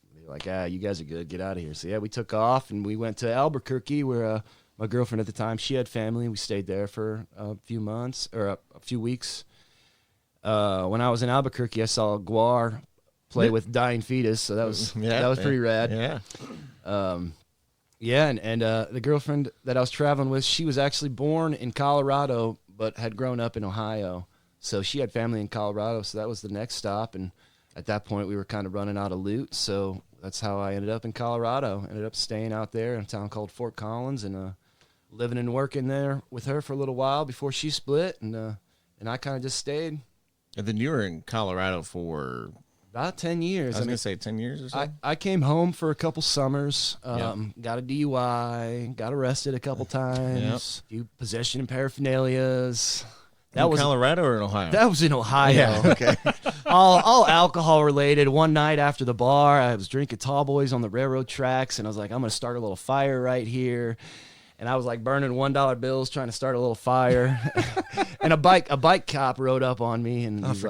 you guys are good. Get out of here. So yeah, we took off and we went to Albuquerque, where my girlfriend at the time, she had family. We stayed there for a few months or a few weeks. When I was in Albuquerque, I saw Guar play with dying fetus, so that was pretty rad. Yeah. And the girlfriend that I was traveling with, she was actually born in Colorado, but had grown up in Ohio. So she had family in Colorado, so that was the next stop. And at that point, we were kind of running out of loot, so that's how I ended up in Colorado. Ended up staying out there in a town called Fort Collins, and living and working there with her for a little while before she split, and I kind of just stayed. And then you were in Colorado for about 10 years. I was going to say 10 years or so. I came home for a couple summers, Yep. got a DUI, got arrested a couple times, few possession and paraphernalias. That was Colorado or in Ohio? That was in Ohio. Yeah, okay. all alcohol related. One night after the bar, I was drinking tall boys on the railroad tracks, and I was like, I'm going to start a little fire right here. And I was burning $1 bills trying to start a little fire. And a bike cop rode up on me, and he's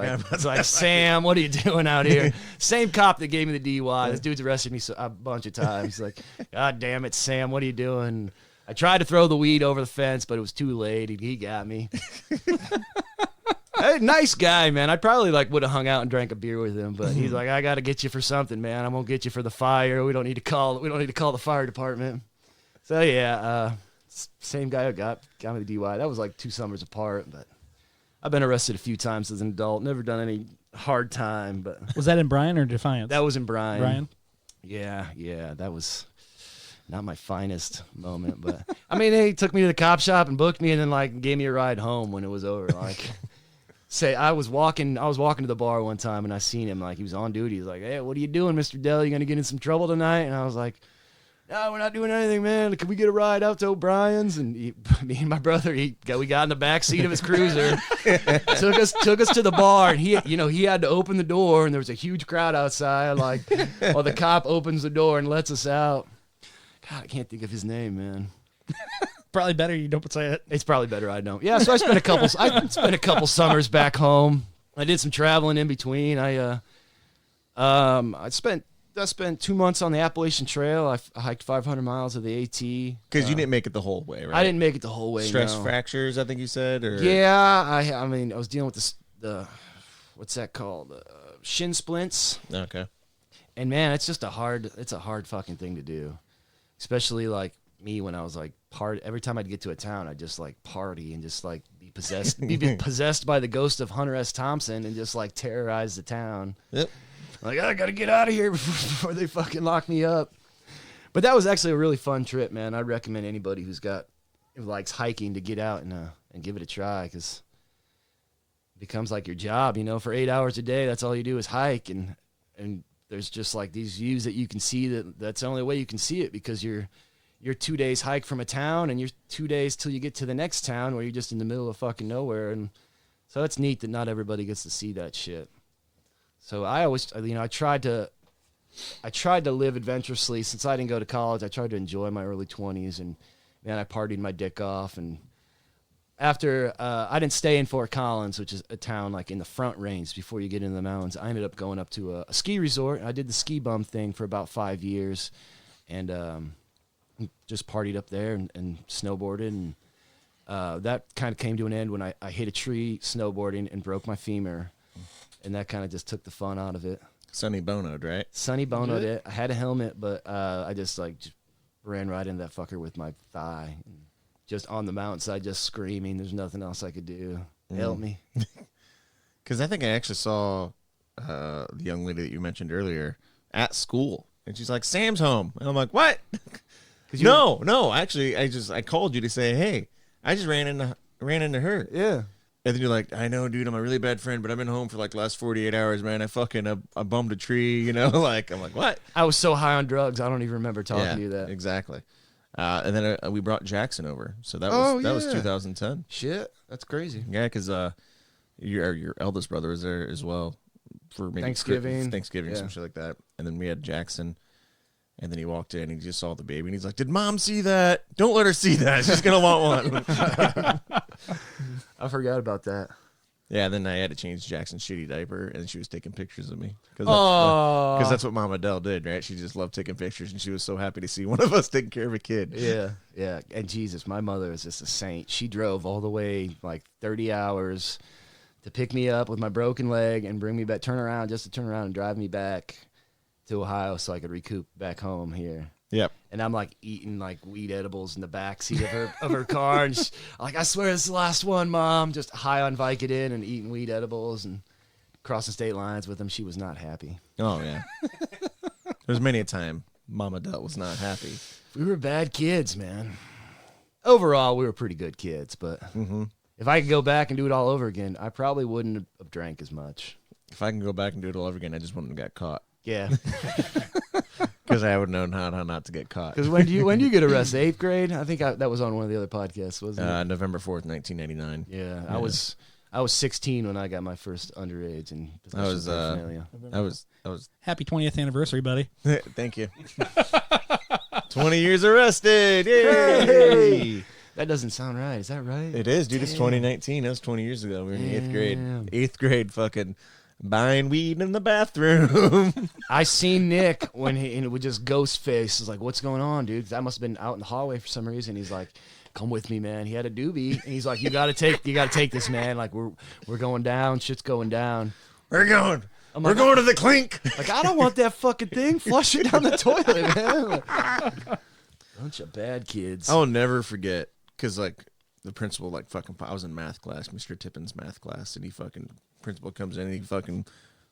like, Sam, what are you doing out here? Same cop that gave me the DUI. This dude's arrested me a bunch of times. He's like, God damn it, Sam, what are you doing? I tried to throw the weed over the fence, but it was too late. He got me. Hey, nice guy, man. I probably would have hung out and drank a beer with him, but he's like, I got to get you for something, man. I'm gonna get you for the fire. We don't need to call the fire department. So yeah, same guy who got me the DUI. That was like 2 summers apart, but I've been arrested a few times as an adult. Never done any hard time, but was that in Bryan or Defiance? That was in Bryan. Bryan? Yeah, that was not my finest moment, but I mean, he took me to the cop shop and booked me, and then gave me a ride home when it was over. Say I was walking to the bar one time, and I seen him he was on duty. He's like, "Hey, what are you doing, Mr. Dell? You gonna get in some trouble tonight?" And I was like, "No, we're not doing anything, man. Can we get a ride out to O'Brien's?" And me and my brother, we got in the back seat of his cruiser, took us to the bar, and he had to open the door, and there was a huge crowd outside. While the cop opens the door and lets us out. God, I can't think of his name, man. Probably better you don't say it. It's probably better I don't. Yeah, so I spent a couple summers back home. I did some traveling in between. I spent 2 months on the Appalachian Trail. I hiked 500 miles of the AT. Because you didn't make it the whole way, right? I didn't make it the whole way. Stress no. fractures, I think you said, or yeah. I mean, I was dealing with the what's that called? Shin splints. Okay. And man, it's a hard fucking thing to do, especially me when I was every time I'd get to a town, I'd just party and just be possessed by the ghost of Hunter S. Thompson and just terrorize the town. Yep. I gotta get out of here before they fucking lock me up. But that was actually a really fun trip, man. I'd recommend anybody who likes hiking to get out and give it a try, because it becomes your job, for 8 hours a day. That's all you do is hike, and there's just these views that you can see. That's the only way you can see it, because you're 2 days hike from a town, and you're 2 days till you get to the next town where you're just in the middle of fucking nowhere. And so it's neat that not everybody gets to see that shit. So I always, I tried to live adventurously. Since I didn't go to college, I tried to enjoy my early 20s, and man, I partied my dick off. And after I didn't stay in Fort Collins, which is a town in the Front Range before you get into the mountains, I ended up going up to a ski resort. I did the ski bum thing for about 5 years, and just partied up there and snowboarded, and that kind of came to an end when I hit a tree snowboarding and broke my femur, and that kind of just took the fun out of it. Sonny Bono'd, right? Sonny Bono'd it. I had a helmet, but I just ran right into that fucker with my thigh, just on the mountainside, just screaming. There's nothing else I could do. Help me. Because I think I actually saw the young lady that you mentioned earlier at school, and she's like, "Sam's home," and I'm like, "What?" No. Actually, I called you to say, hey, I just ran into her. Yeah. And then you're like, I know, dude, I'm a really bad friend, but I've been home for the last 48 hours, man. I bummed a tree, I'm like, what? I was so high on drugs, I don't even remember talking to you that. Exactly. And then we brought Jackson over, so that was 2010. Shit, that's crazy. Yeah, because your eldest brother was there as well for maybe Thanksgiving, some shit like that. And then we had Jackson. And then he walked in and he just saw the baby and he's like, "Did Mom see that? Don't let her see that. She's going to want one." I forgot about that. Yeah, then I had to change Jackson's shitty diaper and she was taking pictures of me. Because that's what Mama Dell did, right? She just loved taking pictures and she was so happy to see one of us taking care of a kid. Yeah. And Jesus, my mother is just a saint. She drove all the way 30 hours to pick me up with my broken leg and bring me back, turn around and drive me back to Ohio so I could recoup back home here. Yep. And I'm eating weed edibles in the back seat of her car, and I swear this is the last one, Mom. Just high on Vicodin and eating weed edibles and crossing state lines with them. She was not happy. Oh yeah. There's many a time Mama Dell was not happy. We were bad kids, man. Overall, we were pretty good kids, but if I could go back and do it all over again, I probably wouldn't have drank as much. If I can go back and do it all over again, I just wouldn't have got caught. Yeah. Because I would have known how not to get caught. Because when do you get arrested? 8th grade? I think that was on one of the other podcasts, wasn't it? November 4th, 1999. Yeah, I was 16 when I got my first underage and I was Happy 20th anniversary, buddy. Thank you. 20 years arrested. Yay! Hey! That doesn't sound right. Is that right? It is, dude. It's 2019. That was 20 years ago. We were in the 8th grade. 8th grade fucking buying weed in the bathroom. I seen Nick when he with just ghost face. I was like, "What's going on, dude?" 'Cause I must have been out in the hallway for some reason. He's like, "Come with me, man." He had a doobie, and he's like, "You gotta take this, man. Like we're going down. Shit's going down." We're going. I'm We're like, going to the clink. Like, I don't want that fucking thing. Flush it down the toilet, man. Like, bunch of bad kids. I'll never forget because like the principal like fucking. I was in math class, Mr. Tippin's math class, and he fucking principal comes in and he fucking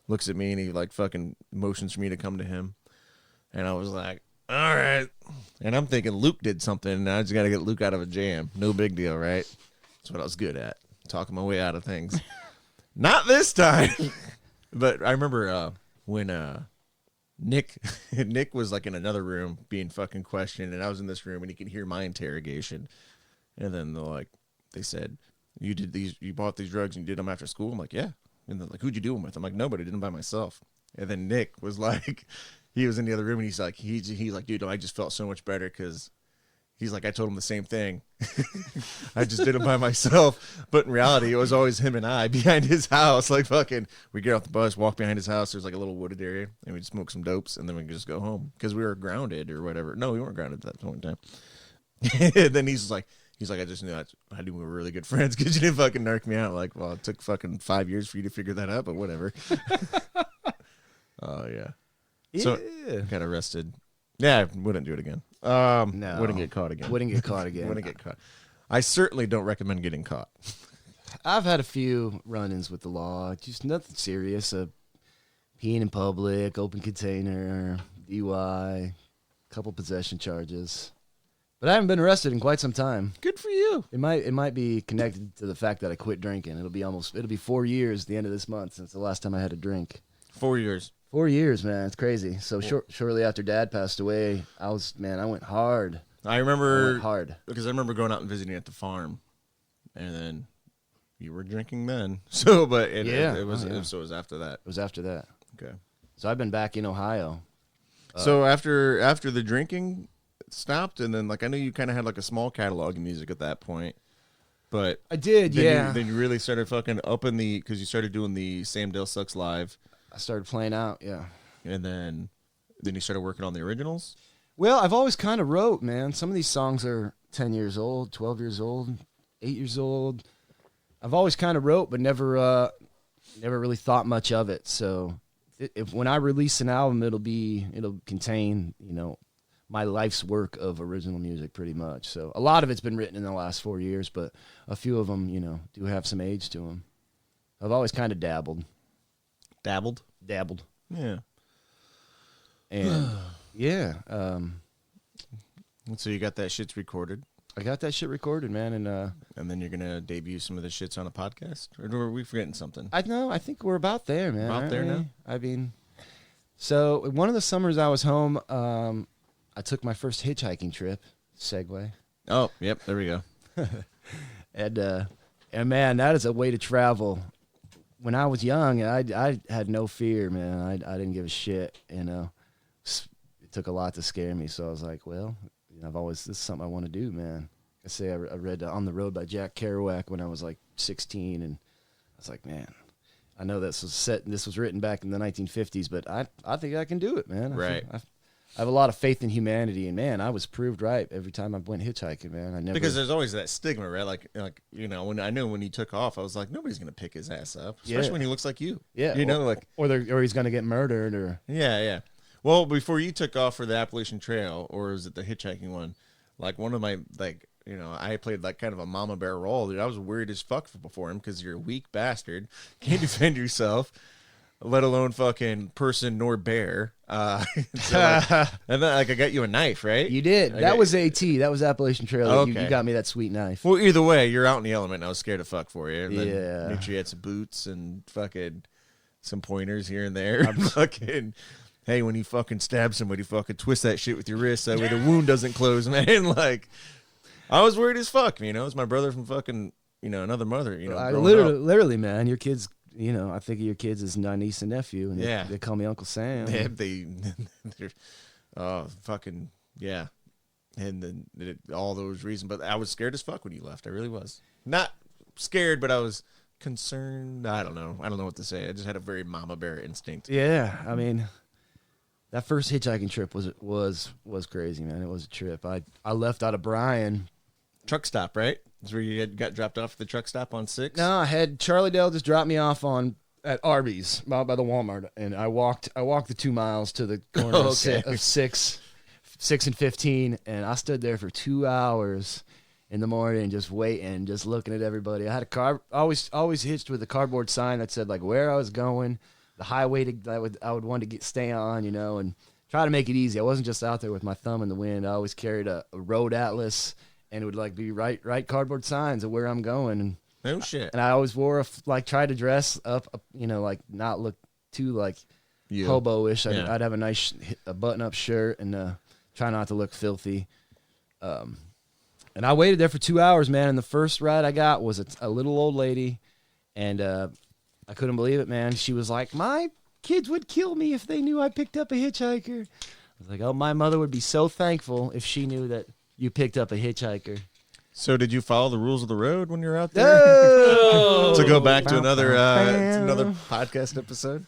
looks at me and he like fucking motions for me to come to him, and I was like, all right. And I'm thinking Luke did something, and I just got to get Luke out of a jam. No big deal, right? That's what I was good at, talking my way out of things. Not this time. But I remember when Nick was like in another room being fucking questioned, and I was in this room, and he could hear my interrogation. And then they said, you bought these drugs and you did them after school? I'm like, yeah. And they're like, who'd you do them with? I'm like, nobody, did them by myself. And then Nick was like, he was in the other room, and he's like, dude, I just felt so much better because he's like, I told him the same thing. I just did it by myself. But in reality, it was always him and I behind his house. Like fucking, we get off the bus, walk behind his house. There's like a little wooded area, and we'd smoke some dopes, and then we could just go home because we were grounded or whatever. No, we weren't grounded at that point in time. And then he's like, I just knew I knew we were really good friends because you didn't fucking narc me out. Like, well, it took fucking 5 years for you to figure that out, but whatever. Oh yeah. So got arrested. Yeah, I wouldn't do it again. No. Wouldn't get caught again. Wouldn't get caught again. Wouldn't get caught. I certainly don't recommend getting caught. I've had a few run-ins with the law. Just nothing serious. Peeing in public, open container, DUI, couple possession charges. But I haven't been arrested in quite some time. Good for you. It might be connected to the fact that I quit drinking. It'll be 4 years at the end of this month since the last time I had a drink. 4 years. 4 years, man. It's crazy. So shortly after Dad passed away, I went hard. I remember hard because I remember going out and visiting at the farm, and then you were drinking then. So, but it was after that. It was after that. Okay. So I've been back in Ohio. So after the drinking stopped, and then like I know you kind of had like a small catalog of music at that point, but I did, yeah. Then you really started fucking upping because you started doing the Sam Dell Sucks live. I started playing out, yeah. And then you started working on the originals? Well, I've always kind of wrote, man. Some of these songs are 10 years old, 12 years old, 8 years old. I've always kind of wrote, but never really thought much of it. So when I release an album, it'll contain, my life's work of original music pretty much. So a lot of it's been written in the last 4 years, but a few of them, do have some age to them. I've always kind of dabbled. Dabbled? Yeah. And yeah. So you got that shit's recorded? I got that shit recorded, man. And then you're going to debut some of the shits on a podcast? Or are we forgetting something? I think we're about there, man. About there now? I mean, so one of the summers I was home, I took my first hitchhiking trip. Segue. Oh, yep. There we go. And man, that is a way to travel. When I was young, I had no fear, man. I didn't give a shit, It took a lot to scare me, so I was like, well, this is something I want to do, man. I read On the Road by Jack Kerouac when I was like 16, and I was like, man, I know this was written back in the 1950s, but I think I can do it, man. Right. I have a lot of faith in humanity, and man, I was proved right every time I went hitchhiking, man. Because there's always that stigma, right? Like when he took off, I was like, nobody's gonna pick his ass up, especially when he looks like you. Yeah, or he's gonna get murdered, or yeah. Well, before you took off for the Appalachian Trail, or is it the hitchhiking one? Like one of my I played like kind of a mama bear role, dude. I was worried as fuck before him because you're a weak bastard, can't defend yourself. Let alone fucking person nor bear. And then I got you a knife, right? You did. That was AT. That was Appalachian Trail. Okay. You got me that sweet knife. Well, either way, you're out in the element, and I was scared to fuck for you. And then yeah. Make sure you had some boots and fucking some pointers here and there. Fucking, hey, when you fucking stab somebody, fucking twist that shit with your wrist so that way the wound doesn't close, man. Like, I was worried as fuck. It's my brother from fucking, another mother. Literally, man. Your kids. I think of your kids as my niece and nephew, and they call me Uncle Sam. They're fucking, yeah. And then all those reasons. But I was scared as fuck when you left. I really was. Not scared, but I was concerned. I don't know what to say. I just had a very mama bear instinct. Yeah, I mean, that first hitchhiking trip was crazy, man. It was a trip. I left out of Bryan. Truck stop, right? That's where you got dropped off at the truck stop on 6? No, I had Charlie Dell just drop me off at Arby's by the Walmart, and I walked the 2 miles to the corner of 6 and 15, and I stood there for 2 hours in the morning just waiting, just looking at everybody. I had a car always hitched with a cardboard sign that said like where I was going, the highway I would want to stay on, and try to make it easy. I wasn't just out there with my thumb in the wind. I always carried a road atlas, and it would like be right cardboard signs of where I'm going. And no shit. And I always wore tried to dress up, like not look too like hobo-ish. I'd have a nice button-up shirt and try not to look filthy. And I waited there for 2 hours, man. And the first ride I got was a little old lady, and I couldn't believe it, man. She was like, "My kids would kill me if they knew I picked up a hitchhiker." I was like, "Oh, my mother would be so thankful if she knew that you picked up a hitchhiker." So did you follow the rules of the road when you were out there? No! To go back to another podcast episode?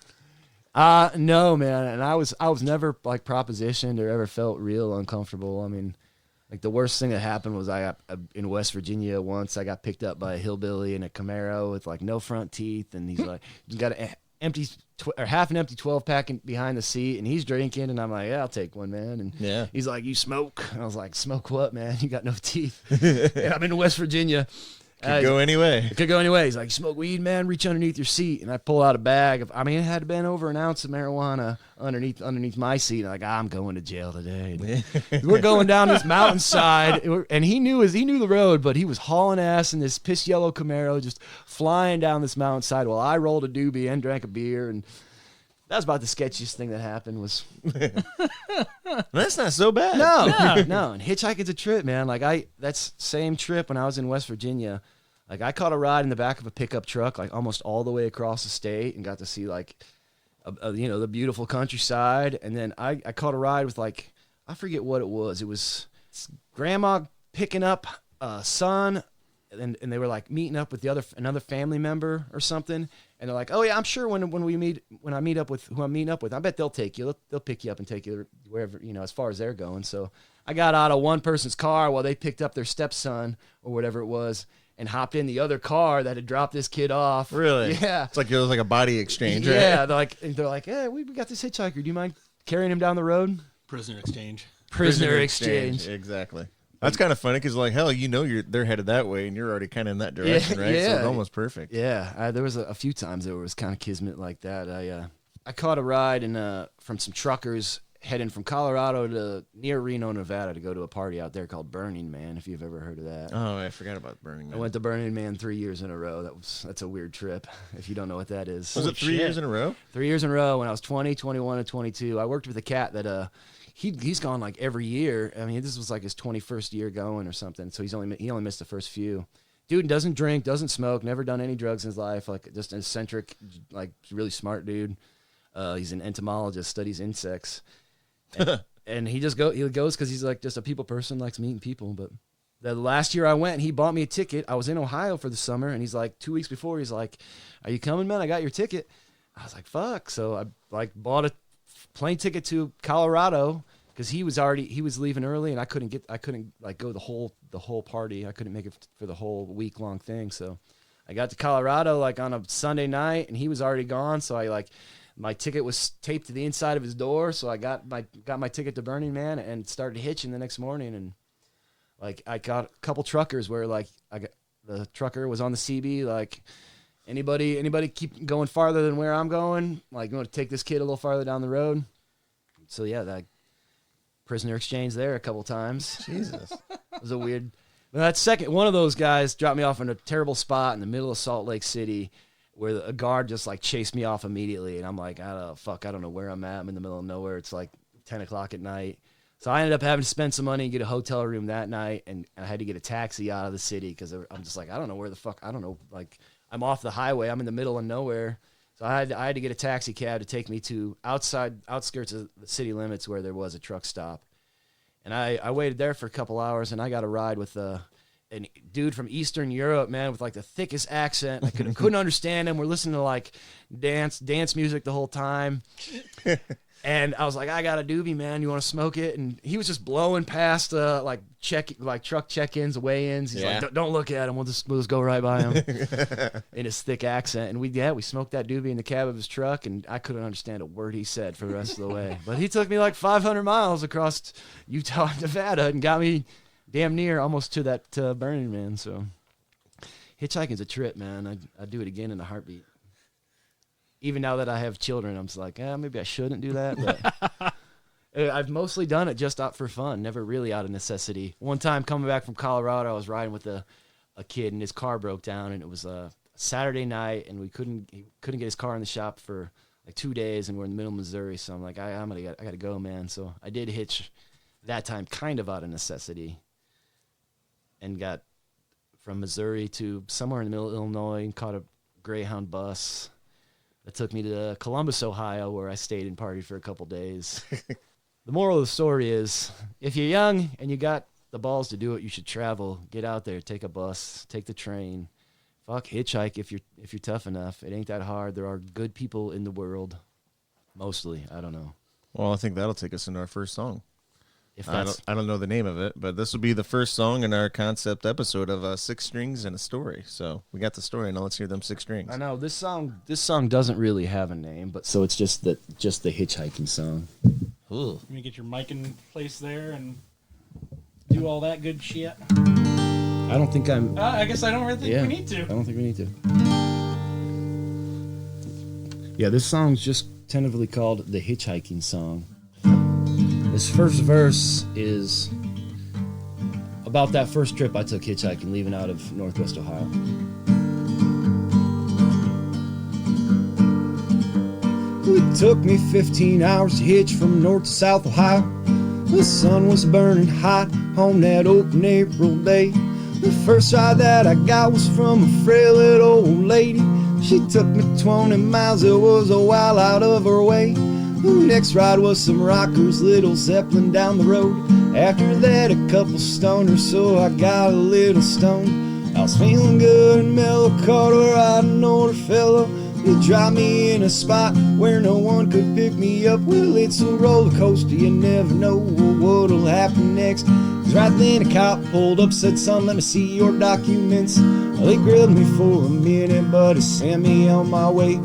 No, man. And I was never like propositioned or ever felt real uncomfortable. I mean, like the worst thing that happened was I got in West Virginia once. I got picked up by a hillbilly in a Camaro with like no front teeth, and he's like, "You got an empty half an empty 12-pack behind the seat," and he's drinking, and I'm like, "Yeah, I'll take one, man." And he's like, "You smoke?" And I was like, "Smoke what, man? You got no teeth." And I'm in West Virginia. Could go anyway. It could go anyway. He's like, "You smoke weed, man? Reach underneath your seat." And I pull out a bag of, it had been over an ounce of marijuana underneath my seat. And I'm going to jail today. We're going down this mountainside, and he knew the road, but he was hauling ass in this piss yellow Camaro, just flying down this mountainside while I rolled a doobie and drank a beer. And that was about the sketchiest thing that happened. Was that's not so bad. No. And hitchhiking's a trip, man. Like that's same trip when I was in West Virginia. Like I caught a ride in the back of a pickup truck, like almost all the way across the state, and got to see like, the beautiful countryside. And then I caught a ride with like, I forget what it was. It was grandma picking up a son, and they were like meeting up with another family member or something. And they're like, "Oh yeah, I'm sure when I meet up with who I'm meeting up with, I bet they'll take you. They'll pick you up and take you wherever, as far as they're going." So I got out of one person's car while they picked up their stepson or whatever it was, and hopped in the other car that had dropped this kid off. Really? Yeah. It was like a body exchange, right? Yeah. They're like, "Hey, we got this hitchhiker. Do you mind carrying him down the road?" Prisoner exchange. Prisoner exchange. Exactly. That's kind of funny because, like, hell, they're headed that way, and you're already kind of in that direction, right? Yeah. So it's almost perfect. Yeah, there was a few times there was kind of kismet like that. I caught a ride from some truckers heading from Colorado to near Reno, Nevada, to go to a party out there called Burning Man. If you've ever heard of that. Oh, I forgot about Burning Man. I went to Burning Man 3 years in a row. That's a weird trip. If you don't know what that is. Was it 3 years in a row? 3 years in a row when I was 20, 21, and 22. I worked with a cat that he's gone like every year. I mean, this was like his 21st year going or something. So he only missed the first few. Dude doesn't drink, doesn't smoke, never done any drugs in his life. Like just an eccentric, like really smart dude. He's an entomologist, studies insects, and he goes because he's like just a people person, likes meeting people. But the last year I went, he bought me a ticket. I was in Ohio for the summer, and he's like 2 weeks before, he's like, "Are you coming, man? I got your ticket." I was like, "Fuck!" So I like bought a plane ticket to Colorado because he was leaving early, and I couldn't like go the whole party. I couldn't make it for the whole week-long thing. So I got to Colorado like on a Sunday night, and he was already gone. So my ticket was taped to the inside of his door. So I got my ticket to Burning Man and started hitching the next morning. And like I got a couple truckers where like the trucker was on the CB like, Anybody keep going farther than where I'm going? Like, you want to take this kid a little farther down the road? So yeah, that prisoner exchange there a couple times. Jesus, it was a weird. That second one of those guys dropped me off in a terrible spot in the middle of Salt Lake City, where a guard just like chased me off immediately, and I'm like, I don't know where I'm at. I'm in the middle of nowhere. It's like 10 o'clock at night. So I ended up having to spend some money and get a hotel room that night, and I had to get a taxi out of the city because I'm just like, I don't know where the fuck. I don't know, like. I'm off the highway. I'm in the middle of nowhere. So I had to get a taxi cab to take me to outskirts of the city limits where there was a truck stop. And I waited there for a couple hours, and I got a ride with a dude from Eastern Europe, man, with like the thickest accent. I couldn't understand him. We're listening to like dance music the whole time. And I was like, I got a doobie, man. You want to smoke it? And he was just blowing past truck check-ins, weigh-ins. He's like, don't look at him. We'll just go right by him in his thick accent. And we smoked that doobie in the cab of his truck, and I couldn't understand a word he said for the rest of the way. But he took me like 500 miles across Utah and Nevada and got me damn near almost to that Burning Man. So hitchhiking's a trip, man. I'd do it again in a heartbeat. Even now that I have children, I'm just like, maybe I shouldn't do that. But I've mostly done it just out for fun, never really out of necessity. One time coming back from Colorado, I was riding with a kid, and his car broke down, and it was a Saturday night, and he couldn't get his car in the shop for like 2 days, and we're in the middle of Missouri. So I'm like, I got to go, man. So I did hitch that time, kind of out of necessity, and got from Missouri to somewhere in the middle of Illinois and caught a Greyhound bus that took me to Columbus, Ohio, where I stayed and partied for a couple days. The moral of the story is, if you're young and you got the balls to do it, you should travel. Get out there, take a bus, take the train. Fuck, hitchhike if you're tough enough. It ain't that hard. There are good people in the world. Mostly, I don't know. Well, I think that'll take us into our first song. If I don't know the name of it, but this will be the first song in our concept episode of 6 Strings and a Story. So we got the story, now let's hear them 6 strings. I know this song doesn't really have a name, but so it's just the hitchhiking song. Ooh. Let me get your mic in place there and do all that good shit. I don't think I'm. I guess I don't really think we need to. I don't think we need to. Yeah, this song's just tentatively called the Hitchhiking Song. This first verse is about that first trip I took hitchhiking, leaving out of Northwest Ohio. It took me 15 hours to hitch from North to South Ohio. The sun was burning hot on that open April day. The first ride that I got was from a frail little old lady. She took me 20 miles, it was a while out of her way. The next ride was some rockers, little Zeppelin down the road. After that, a couple stoners, so I got a little stoned. I was feeling good and mellow, caught a ride, an older fellow. He dropped me in a spot where no one could pick me up. Well, it's a roller coaster, you never know what'll happen next. 'Cause right then a cop pulled up, said, son, let me see your documents. Well, they grilled me for a minute, but he sent me on my way.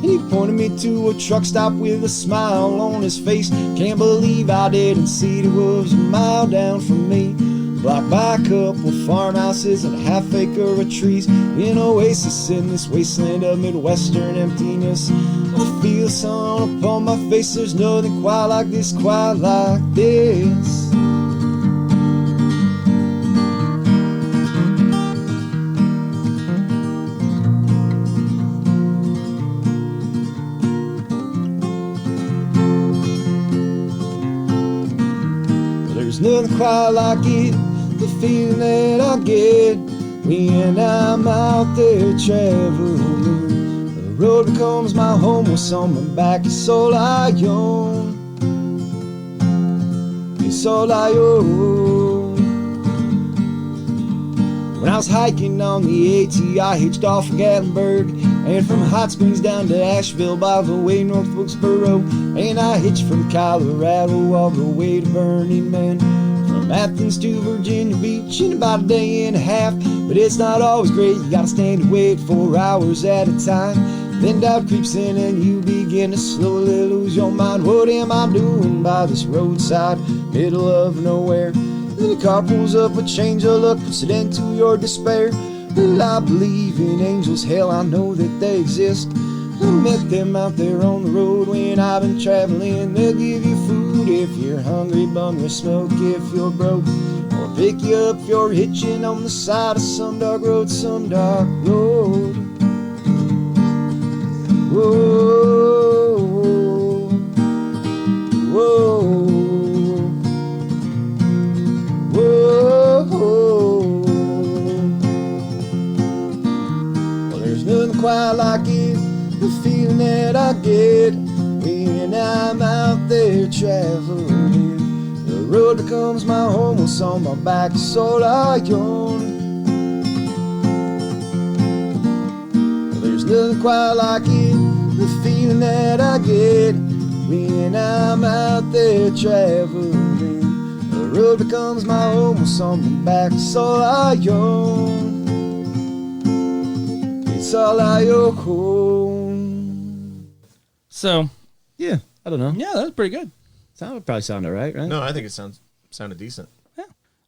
He pointed me to a truck stop with a smile on his face. Can't believe I didn't see it was a mile down from me. Blocked by a couple farmhouses and a half acre of trees. An oasis in this wasteland of Midwestern emptiness. I feel the sun upon my face. There's nothing quite like this, quite like this. There's nothing quite like it, the feeling that I get when I'm out there traveling. The road becomes my home, what's on my back is all I own. It's all I own. When I was hiking on the AT, I hitched off from Gatlinburg, and from Hot Springs down to Asheville, by the way north Wilkesboro. And I hitched from Colorado all the way to Burning Man. From Athens to Virginia Beach in about a day and a half. But it's not always great, you gotta stand and wait 4 hours at a time. Then doubt creeps in and you begin to slowly lose your mind. What am I doing by this roadside, middle of nowhere? Then the car pulls up a change of luck, puts it into your despair. Well, I believe in angels, hell, I know that they exist. I met them out there on the road when I've been traveling. They'll give you food if you're hungry, bum your smoke if you're broke, or pick you up if you're hitching on the side of some dark road, some dark road. Whoa, whoa, whoa. Well, there's nothing quite like it, the feeling that I get when I'm out there traveling. The road becomes my home, what's on my back is all I own. nothing quite like it, the feeling that I get when I'm out there traveling. The road becomes my home with someone back. It's all I own. It's all I own. So, Yeah, I don't know. yeah, that was pretty good. Probably sounded right? No, I think it sounded decent.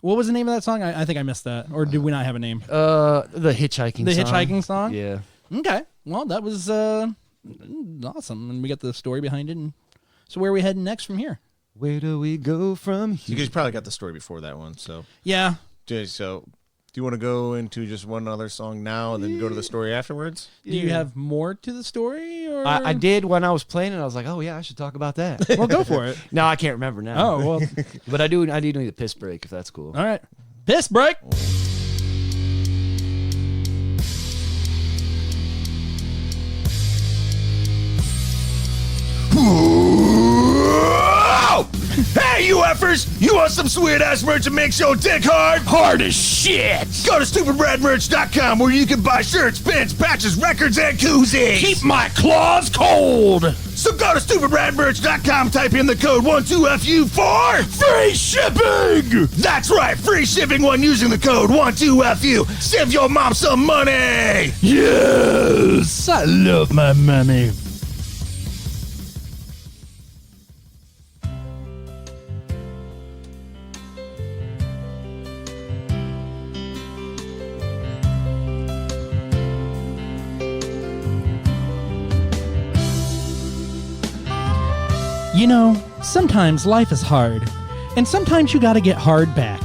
What was the name of that song? I think I missed that. Or did we not have a name? The hitchhiking The song. Hitchhiking song? Yeah. Okay. Well, that was awesome. And we got the story behind it. And so where are we heading next from here? Where do we go from You here? guys probably got the story before that one, so. Yeah. Okay, so do you want to go into just one other song now and then go to the story afterwards? Do you have more to the story? Or I did when I was playing it. I was like, oh, yeah, I should talk about that. Well, go for it. No, I can't remember now. Oh, well. But I do need a piss break if that's cool. All right. Piss break. Hey, you effers! You want some sweet-ass merch that makes your dick hard? Hard as shit! Go to stupidbradmerch.com where you can buy shirts, pins, patches, records, and koozies! Keep my claws cold! So go to stupidbradmerch.com, type in the code 12FU for free shipping! That's right, free shipping when using the code 12FU. Save your mom some money! Yes! I love my money. You know, sometimes life is hard. And sometimes you gotta get hard back.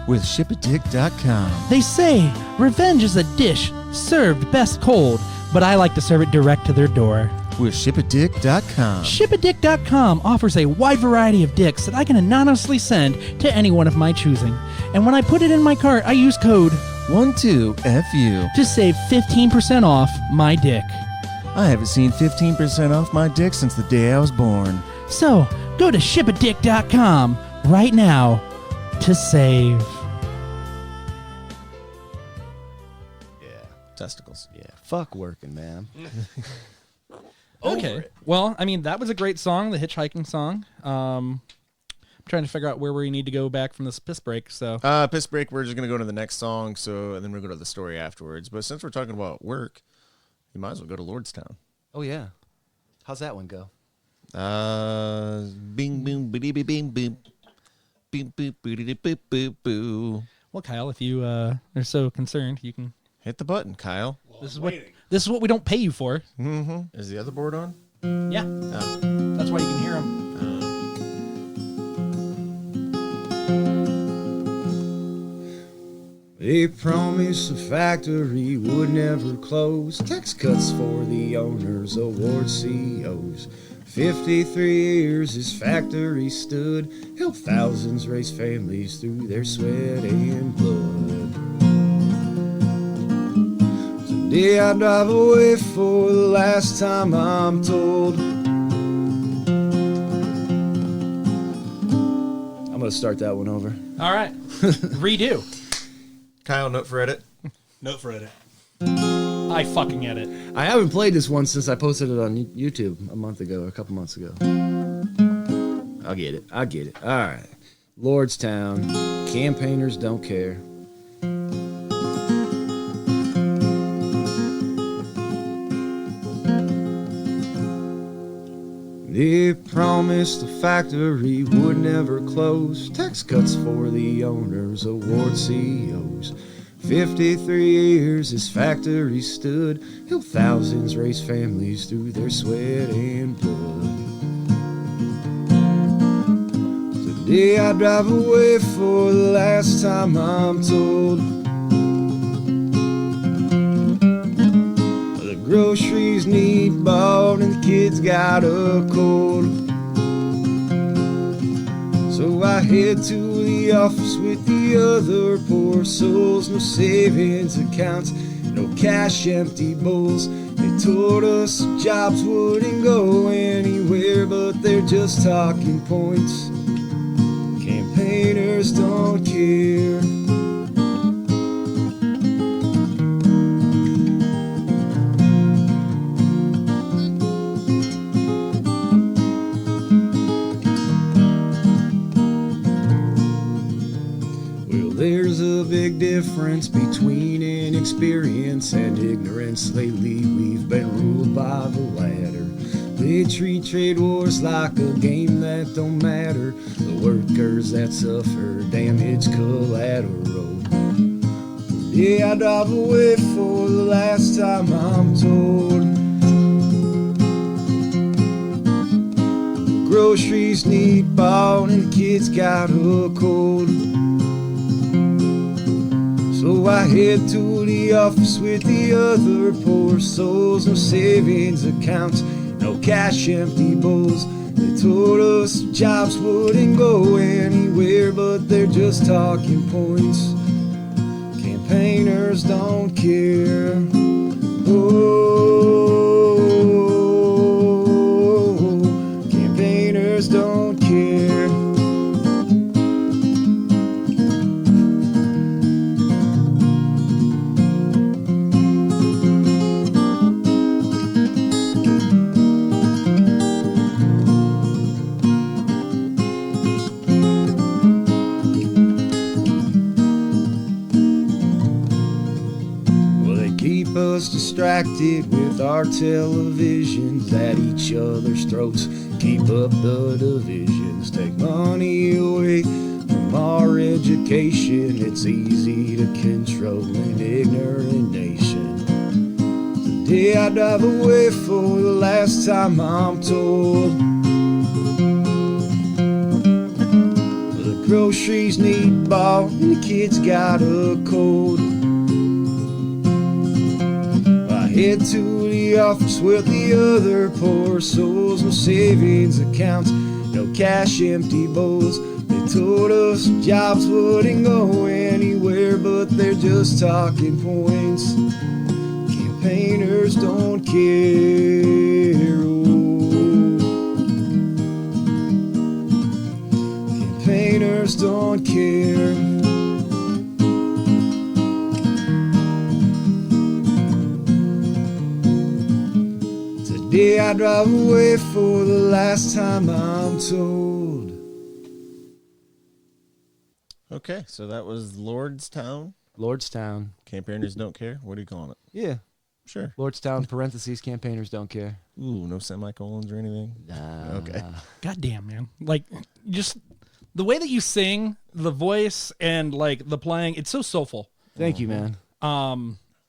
With shipadick.com. They say revenge is a dish served best cold, but I like to serve it direct to their door. With shipadick.com. Shipadick.com offers a wide variety of dicks that I can anonymously send to anyone of my choosing. And when I put it in my cart, I use code 12FU. to save 15% off my dick. I haven't seen 15% off my dick since the day I was born. So, go to shipadick.com right now to save. Testicles. Yeah, fuck working, man. Okay. Well, I mean, that was a great song, the Hitchhiking song. I'm trying to figure out where we need to go back from this piss break. So, Piss break, we're just going to go to the next song, and then we'll go to the story afterwards. But since we're talking about work, you might as well go to Lordstown. Oh, yeah. How's that one go? Bing, boom, biddy, bing, boom. Beep, boop, boop, boop, boop, boo. well, Kyle, if you are so concerned, you can. Hit the button, Kyle. This is what we don't pay you for. Mm-hmm. Is the other board on? Yeah. Oh. That's why you can hear them. They promised the factory would never close. Tax cuts for the owners, award CEOs. 53 years this factory stood, helped thousands raise families through their sweat and blood. Today I drive away for the last time, I'm told. I'm gonna start that one over. All right. Redo. Kyle, note for edit. Note for edit. I fucking edit. I haven't played this one since I posted it on YouTube a month ago, or a couple months ago. I'll get it. All right. Lordstown. Campaigners don't care. They promised the factory would never close. Tax cuts for the owners, award CEOs. 53 years this factory stood, helped thousands raise families through their sweat and blood. Today I drive away for the last time, I'm told. The groceries need bought and the kids got a cold. So I head to the office with the other poor souls. No savings accounts, no cash, empty bowls. They told us jobs wouldn't go anywhere, but they're just talking points. Campaigners don't care. difference between inexperience and ignorance. Lately we've been ruled by the latter. They treat trade wars like a game that don't matter. The workers that suffer damage collateral. Yeah, I drive away for the last time, I'm told. The groceries need bought and the kids got a cold. So I head to the office with the other poor souls. No savings accounts, no cash, empty bowls. They told us jobs wouldn't go anywhere, but they're just talking points. Campaigners don't care. Oh, campaigners don't care. Us distracted with our televisions at each other's throats. Keep up the divisions, take money away from our education. It's easy to control an ignorant nation. Today I drive away for the last time, I'm told. The groceries need bought and the kids got a cold. Head to the office with the other poor souls. No savings accounts, no cash, empty bowls. They told us jobs wouldn't go anywhere, but they're just talking points. Campaigners don't care. Oh. Campaigners don't care. Yeah, I drive away for the last time, I'm told. Okay, so that was Lordstown. Lordstown. Campaigners don't care. What are you calling it? Yeah. Sure. Lordstown, parentheses, campaigners don't care. Ooh, no semicolons or anything? Nah. Okay. Goddamn, man. Like, just the way that you sing, the voice, and, like, the playing, it's so soulful. Thank you, man.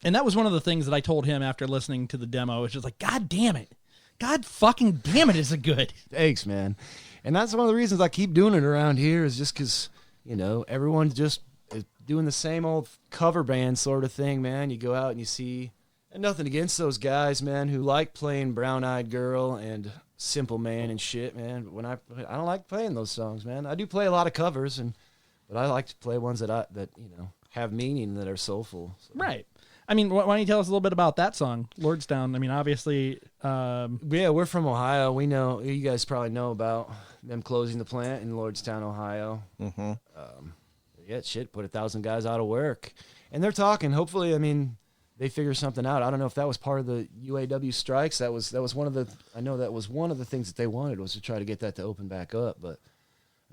And that was one of the things that I told him after listening to the demo. It's just like, God damn it. God fucking damn it, is it good? Thanks, man. And that's one of the reasons I keep doing it around here is just because, you know, everyone's just doing the same old cover band sort of thing, man. You go out and you see, and nothing against those guys, man, who like playing Brown Eyed Girl and Simple Man and shit, man. But when I don't like playing those songs, man. I do play a lot of covers, but I like to play ones that you know, have meaning, that are soulful. So. Right. I mean, why don't you tell us a little bit about that song, Lordstown? I mean, obviously... yeah, we're from Ohio. We know, you guys probably know about them closing the plant in Lordstown, Ohio. Mm-hmm. Yeah, shit, put 1,000 guys out of work. And they're talking, hopefully, I mean, they figure something out. I don't know if that was part of the UAW strikes. That was one of the, I know that was one of the things that they wanted, was to try to get that to open back up, but...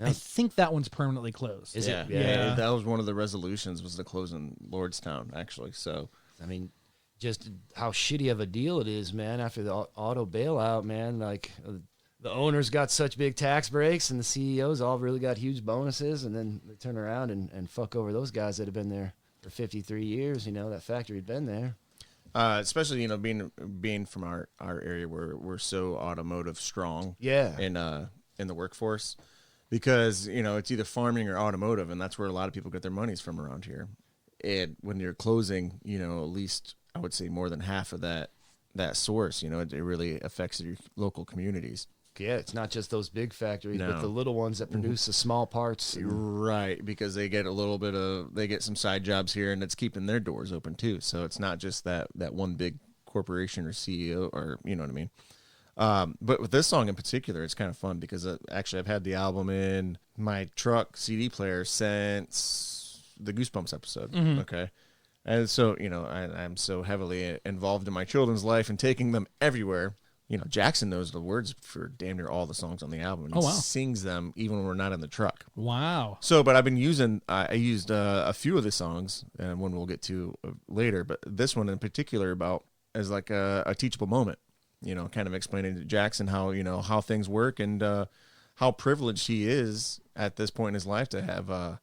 I think that one's permanently closed. Is it? Yeah. That was one of the resolutions, was to close in Lordstown, actually. So, I mean, just how shitty of a deal it is, man, after the auto bailout, man. Like, the owners got such big tax breaks and the CEOs all really got huge bonuses, and then they turn around and fuck over those guys that have been there for 53 years, you know, that factory had been there. especially, you know, being from our area where we're so automotive strong in the workforce. Because, you know, it's either farming or automotive, and that's where a lot of people get their monies from around here. And when you're closing, you know, at least I would say more than half of that source, you know, it really affects your local communities. Yeah, it's not just those big factories, but the little ones that produce the small parts. Right, because they get they get some side jobs here, and it's keeping their doors open too. So it's not just that one big corporation or CEO, or, you know what I mean? But with this song in particular, it's kind of fun because actually I've had the album in my truck CD player since the Goosebumps episode. Mm-hmm. Okay. And so, you know, I'm so heavily involved in my children's life and taking them everywhere. Jackson knows the words for damn near all the songs on the album. And Oh, he wow. sings them even when we're not in the truck. Wow. So, but I've been using, I used a few of the songs, and one we'll get to later, but this one in particular as like a teachable moment, kind of explaining to Jackson how, how things work and how privileged he is at this point in his life to have,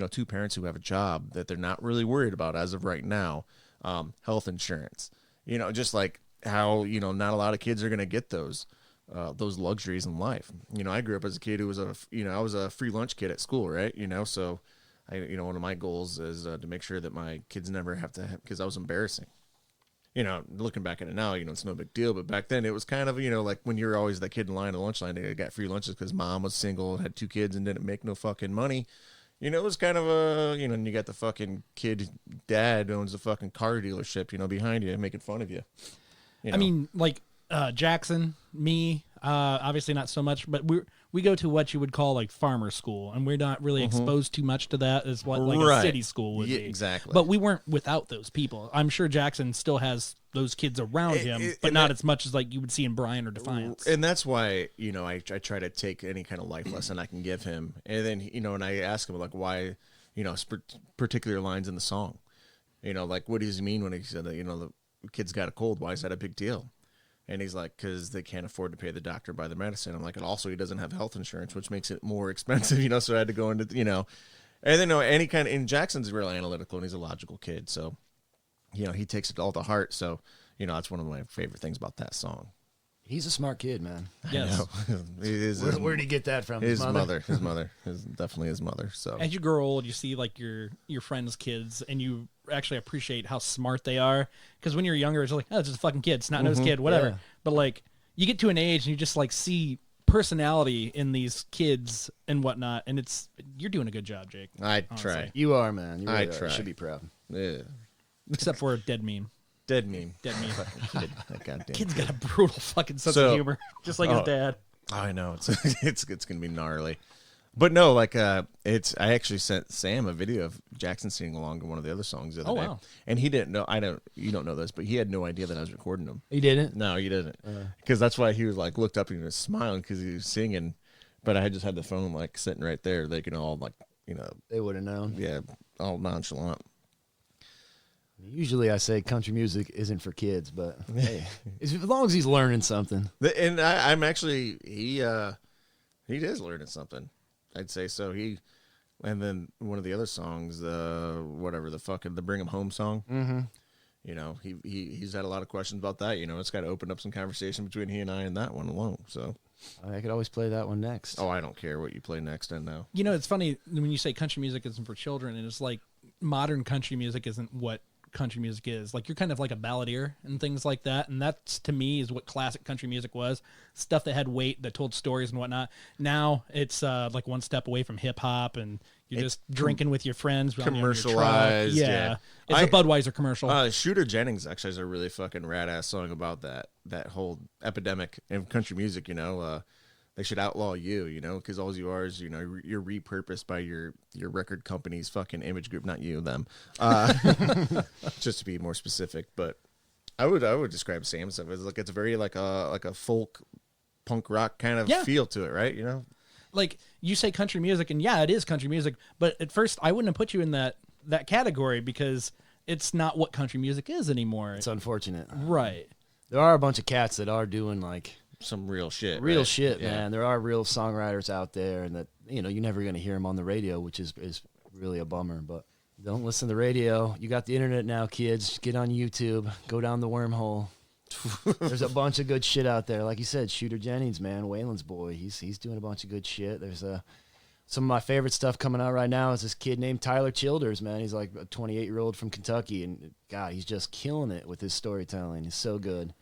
two parents who have a job that they're not really worried about as of right now, health insurance, just like how, not a lot of kids are going to get those luxuries in life. I grew up as a kid who was I was a free lunch kid at school, right? So one of my goals is to make sure that my kids never have to because I was embarrassing. Looking back at it now, it's no big deal. But back then it was kind of, like when you're always that kid in line at the lunch line, they got free lunches because mom was single, had 2 kids and didn't make no fucking money. It was kind of and you got the fucking kid dad owns a fucking car dealership, behind you making fun of you. I mean, like Jackson, me, obviously not so much, but we go to what you would call like farmer school, and we're not really exposed too much to that as what like a city school would be. Exactly. But we weren't without those people. I'm sure Jackson still has those kids around him, but not as much as like you would see in Brian or Defiance. And that's why, I try to take any kind of life lesson I can give him. And then, and I ask him like why, particular lines in the song, like what does he mean when he said that, the kid's got a cold? Why is that a big deal? And he's like, because they can't afford to pay the doctor by the medicine. I'm like, and also he doesn't have health insurance, which makes it more expensive, so I had to go into, and then and Jackson's real analytical and he's a logical kid. So, he takes it all to heart. So, that's one of my favorite things about that song. He's a smart kid, man. Yes. Where did he get that from? His mother. Definitely his mother. So as you grow old, you see like your friends' kids, and you actually appreciate how smart they are. Because when you're younger, it's like, oh, it's just a fucking kid, snot-nosed kid, whatever. Yeah. But like you get to an age, and you just like see personality in these kids and whatnot, and you're doing a good job, Jake. I try. You are, man. You really try. You should be proud. Yeah. Except for a dead meme. Dead meme. Fucking kid. That goddamn kid's got a brutal fucking sense of humor, just like his dad. I know it's gonna be gnarly, but no, like I actually sent Sam a video of Jackson singing along to one of the other songs the other day, wow. and he didn't know. You don't know this, but he had no idea that I was recording him. He didn't? No, he didn't, because that's why he was like looked up and he was smiling because he was singing, but I had just had the phone like sitting right there. They can all like they would have known. Yeah, all nonchalant. Usually I say country music isn't for kids, but hey, as long as he's learning something. And I'm actually, he is learning something. I'd say so. And then one of the other songs, the Bring 'Em Home song. Mm-hmm. He's had a lot of questions about that. It's got to open up some conversation between he and I and that one alone. So I could always play that one next. Oh, I don't care what you play next and now. It's funny when you say country music isn't for children, and it's like modern country music isn't what country music is. Like you're kind of like a balladeer and things like that, and that's to me is what classic country music was. Stuff that had weight, that told stories and whatnot. Now it's like one step away from hip hop, and you're just drinking with your friends, commercialized. Yeah, it's a Budweiser commercial. Shooter Jennings actually has a really fucking rad ass song about that whole epidemic in country music. They should outlaw you, because all you are is, you're repurposed by your record company's fucking image group, not you, them. Just to be more specific, but I would describe Sam's stuff as like it's very like a folk punk rock kind of feel to it, right? Like you say country music, and yeah, it is country music, but at first I wouldn't have put you in that category because it's not what country music is anymore. It's unfortunate, right? There are a bunch of cats that are doing like some real shit, man. There are real songwriters out there, and that you're never going to hear them on the radio, which is really a bummer. But don't listen to the radio. You got the internet now, kids. Get on YouTube. Go down the wormhole. There's a bunch of good shit out there. Like you said, Shooter Jennings, man, Waylon's boy. He's doing a bunch of good shit. There's some of my favorite stuff coming out right now is this kid named Tyler Childers, man. He's like a 28-year-old from Kentucky, and God, he's just killing it with his storytelling. He's so good.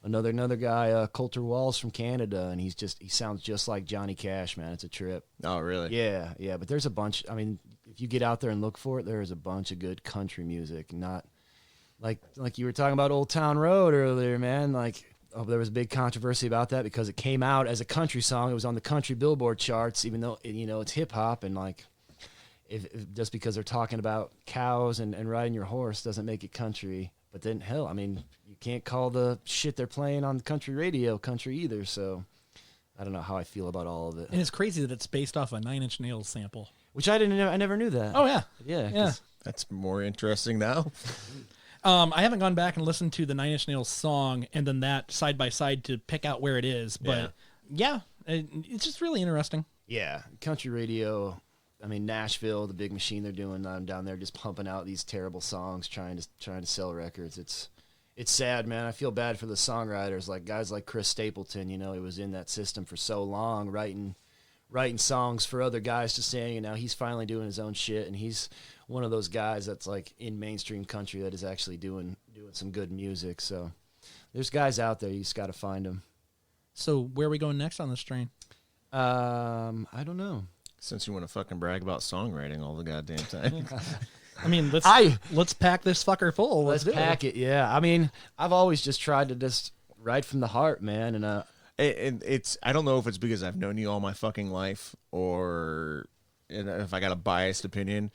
Another guy, Coulter Walls from Canada, and he sounds just like Johnny Cash, man. It's a trip. Oh, really? Yeah. But there's a bunch. I mean, if you get out there and look for it, there is a bunch of good country music. Not like you were talking about Old Town Road earlier, man. Like, there was a big controversy about that because it came out as a country song. It was on the country Billboard charts, even though it's hip hop, and like, if just because they're talking about cows and riding your horse doesn't make it country. But then, hell, I mean, you can't call the shit they're playing on country radio country either. So I don't know how I feel about all of it. And it's crazy that it's based off a Nine Inch Nails sample. Which I never knew that. Oh, yeah. Yeah. Yeah. That's more interesting now. I haven't gone back and listened to the Nine Inch Nails song and then that side by side to pick out where it is. But yeah, it's just really interesting. Yeah. Country radio. I mean, Nashville, the big machine they're doing down there, just pumping out these terrible songs, trying to sell records. It's sad, man. I feel bad for the songwriters, like guys like Chris Stapleton. You know, he was in that system for so long, writing songs for other guys to sing, and now he's finally doing his own shit. And he's one of those guys that's like in mainstream country that is actually doing some good music. So there's guys out there. You just got to find them. So where are we going next on this train? I don't know. Since you want to fucking brag about songwriting all the goddamn time. I mean, let's pack this fucker full. Let's pack it. Yeah. I mean, I've always just tried to just write from the heart, man. And it's I don't know if it's because I've known you all my fucking life or if I got a biased opinion,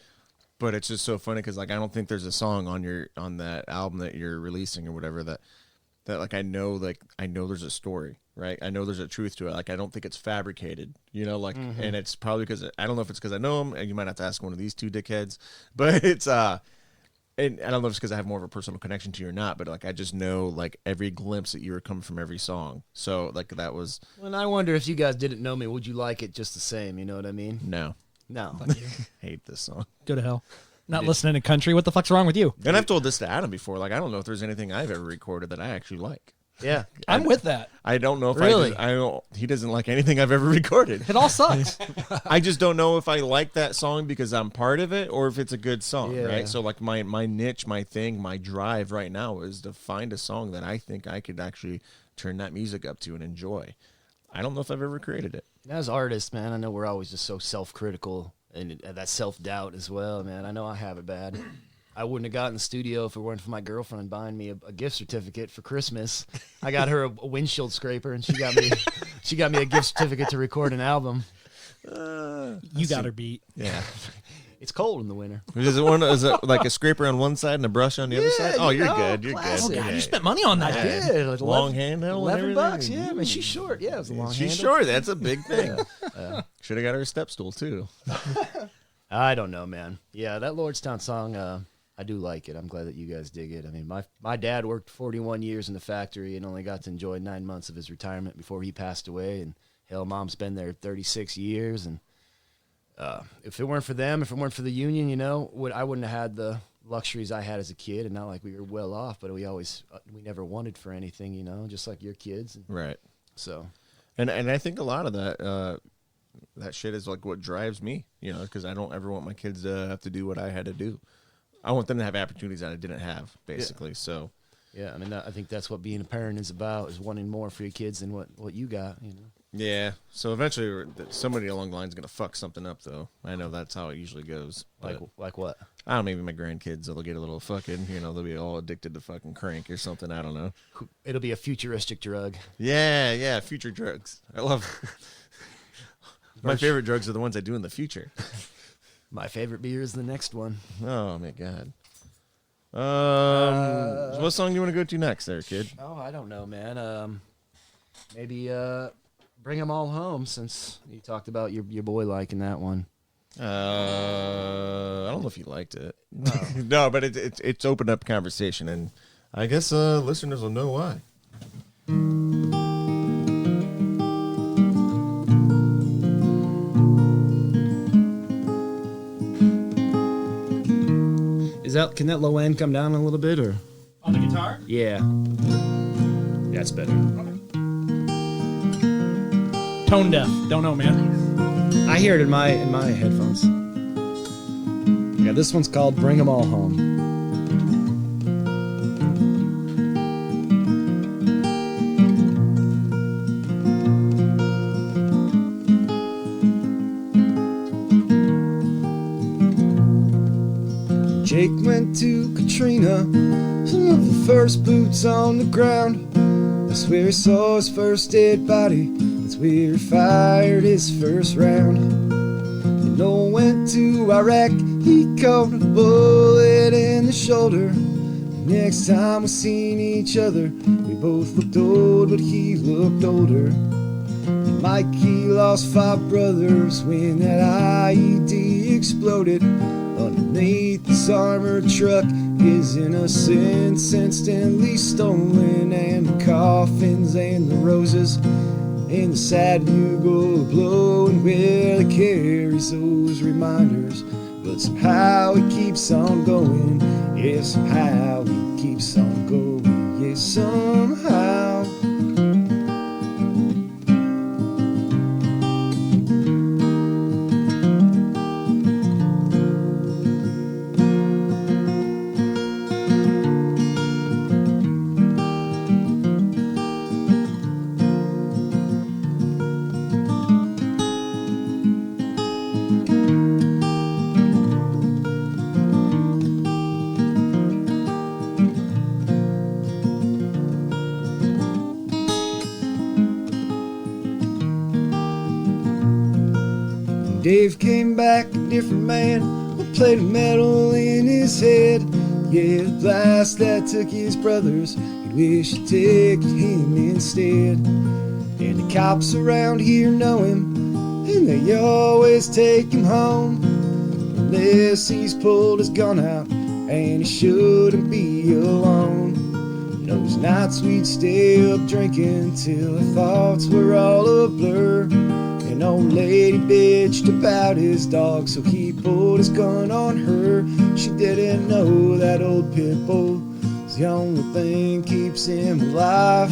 but it's just so funny because like I don't think there's a song on that album that you're releasing or whatever that like I know there's a story, right? I know there's a truth to it. Like I don't think it's fabricated, you know, like and it's probably because I don't know if it's because I know him, and you might have to ask one of these two dickheads, but it's and I don't know if it's because I have more of a personal connection to you or not, but like I just know like every glimpse that you were coming from every song. So like that was. Well, and I wonder if you guys didn't know me, would you like it just the same? You know what I mean? No. Hate this song. Go to hell. Not listening to country. What the fuck's wrong with you? And I've told this to Adam before. Like I don't know if there's anything I've ever recorded that I actually like. Yeah, I'm with that. I don't know if really? I don't. He doesn't like anything I've ever recorded. It all sucks. I just don't know if I like that song because I'm part of it or if it's a good song, Yeah. right? So like my niche, my thing, my drive right now is to find a song that I think I could actually turn that music up to and enjoy. I don't know if I've ever created it. As artists, man, I know we're always just so self-critical and that self-doubt as well, man. I know I have it bad. I wouldn't have gotten in the studio if it weren't for my girlfriend buying me a gift certificate for Christmas. I got her a windshield scraper, and she got me a gift certificate to record an album. You got her beat. Yeah. It's cold in the winter. Is it like a scraper on one side and a brush on the other side? Oh, you're good. You're classic. good. Oh, God, Yeah. you spent money on that. I did. Like Long handle and everything? $11. Yeah, I mean, she's short. Yeah, it was a long She's handle. short. That's a big thing. Should have got her a step stool too. I don't know, man. Yeah, that Lordstown song, I do like it. I'm glad that you guys dig it. I mean, my dad worked 41 years in the factory and only got to enjoy 9 months of his retirement before he passed away. And hell, Mom's been there 36 years. And if it weren't for them, if it weren't for the union, you know, I wouldn't have had the luxuries I had as a kid. And not like we were well off, but we never wanted for anything, you know, just like your kids. Right. So, and I think a lot of that shit is like what drives me, you know, because I don't ever want my kids to have to do what I had to do. I want them to have opportunities that I didn't have, basically. Yeah. So, yeah, I mean, I think that's what being a parent is about, is wanting more for your kids than what you got, you know. Yeah. So eventually, somebody along the line is gonna fuck something up, though. I know that's how it usually goes. Like what? I don't know, maybe my grandkids, they'll get a little fucking, you know, they'll be all addicted to fucking crank or something. I don't know. It'll be a futuristic drug. Yeah, future drugs. I love. My favorite drugs are the ones I do in the future. My favorite beer is the next one. Oh my god. What song do you want to go to next, there, kid? Oh, I don't know, man. Maybe Bring 'Em All Home, since you talked about your boy liking that one. I don't know if you liked it. No, but it's opened up conversation, and I guess listeners will know why. Can that low end come down a little bit, or? On the guitar? Yeah. That's better. Tone deaf. Don't know, man. I hear it in my headphones. Yeah, this one's called Bring 'Em All Home. Jake went to Katrina, some of the first boots on the ground. That's where he saw his first dead body. That's where he fired his first round. And Noel went to Iraq. He caught a bullet in the shoulder. And Next time we seen each other, we both looked old, but he looked older. And Mike, he lost 5 brothers when that IED exploded. Underneath this armored truck, his innocence instantly stolen. And the coffins and the roses and the sad bugle blowing, well, it carries those reminders. But somehow he keeps on going. Yeah, somehow he keeps on going. Yeah, somehow. Dave came back a different man, with a plate of metal in his head. Yeah, the blast that took his brothers, he'd wish he'd taken him instead. And the cops around here know him, and they always take him home, unless he's pulled his gun out, and he shouldn't be alone. And those nights we'd stay up drinking till our thoughts were all a blur. An old lady bitched about his dog, so he pulled his gun on her. She didn't know that old pit bull is the only thing keeps him alive,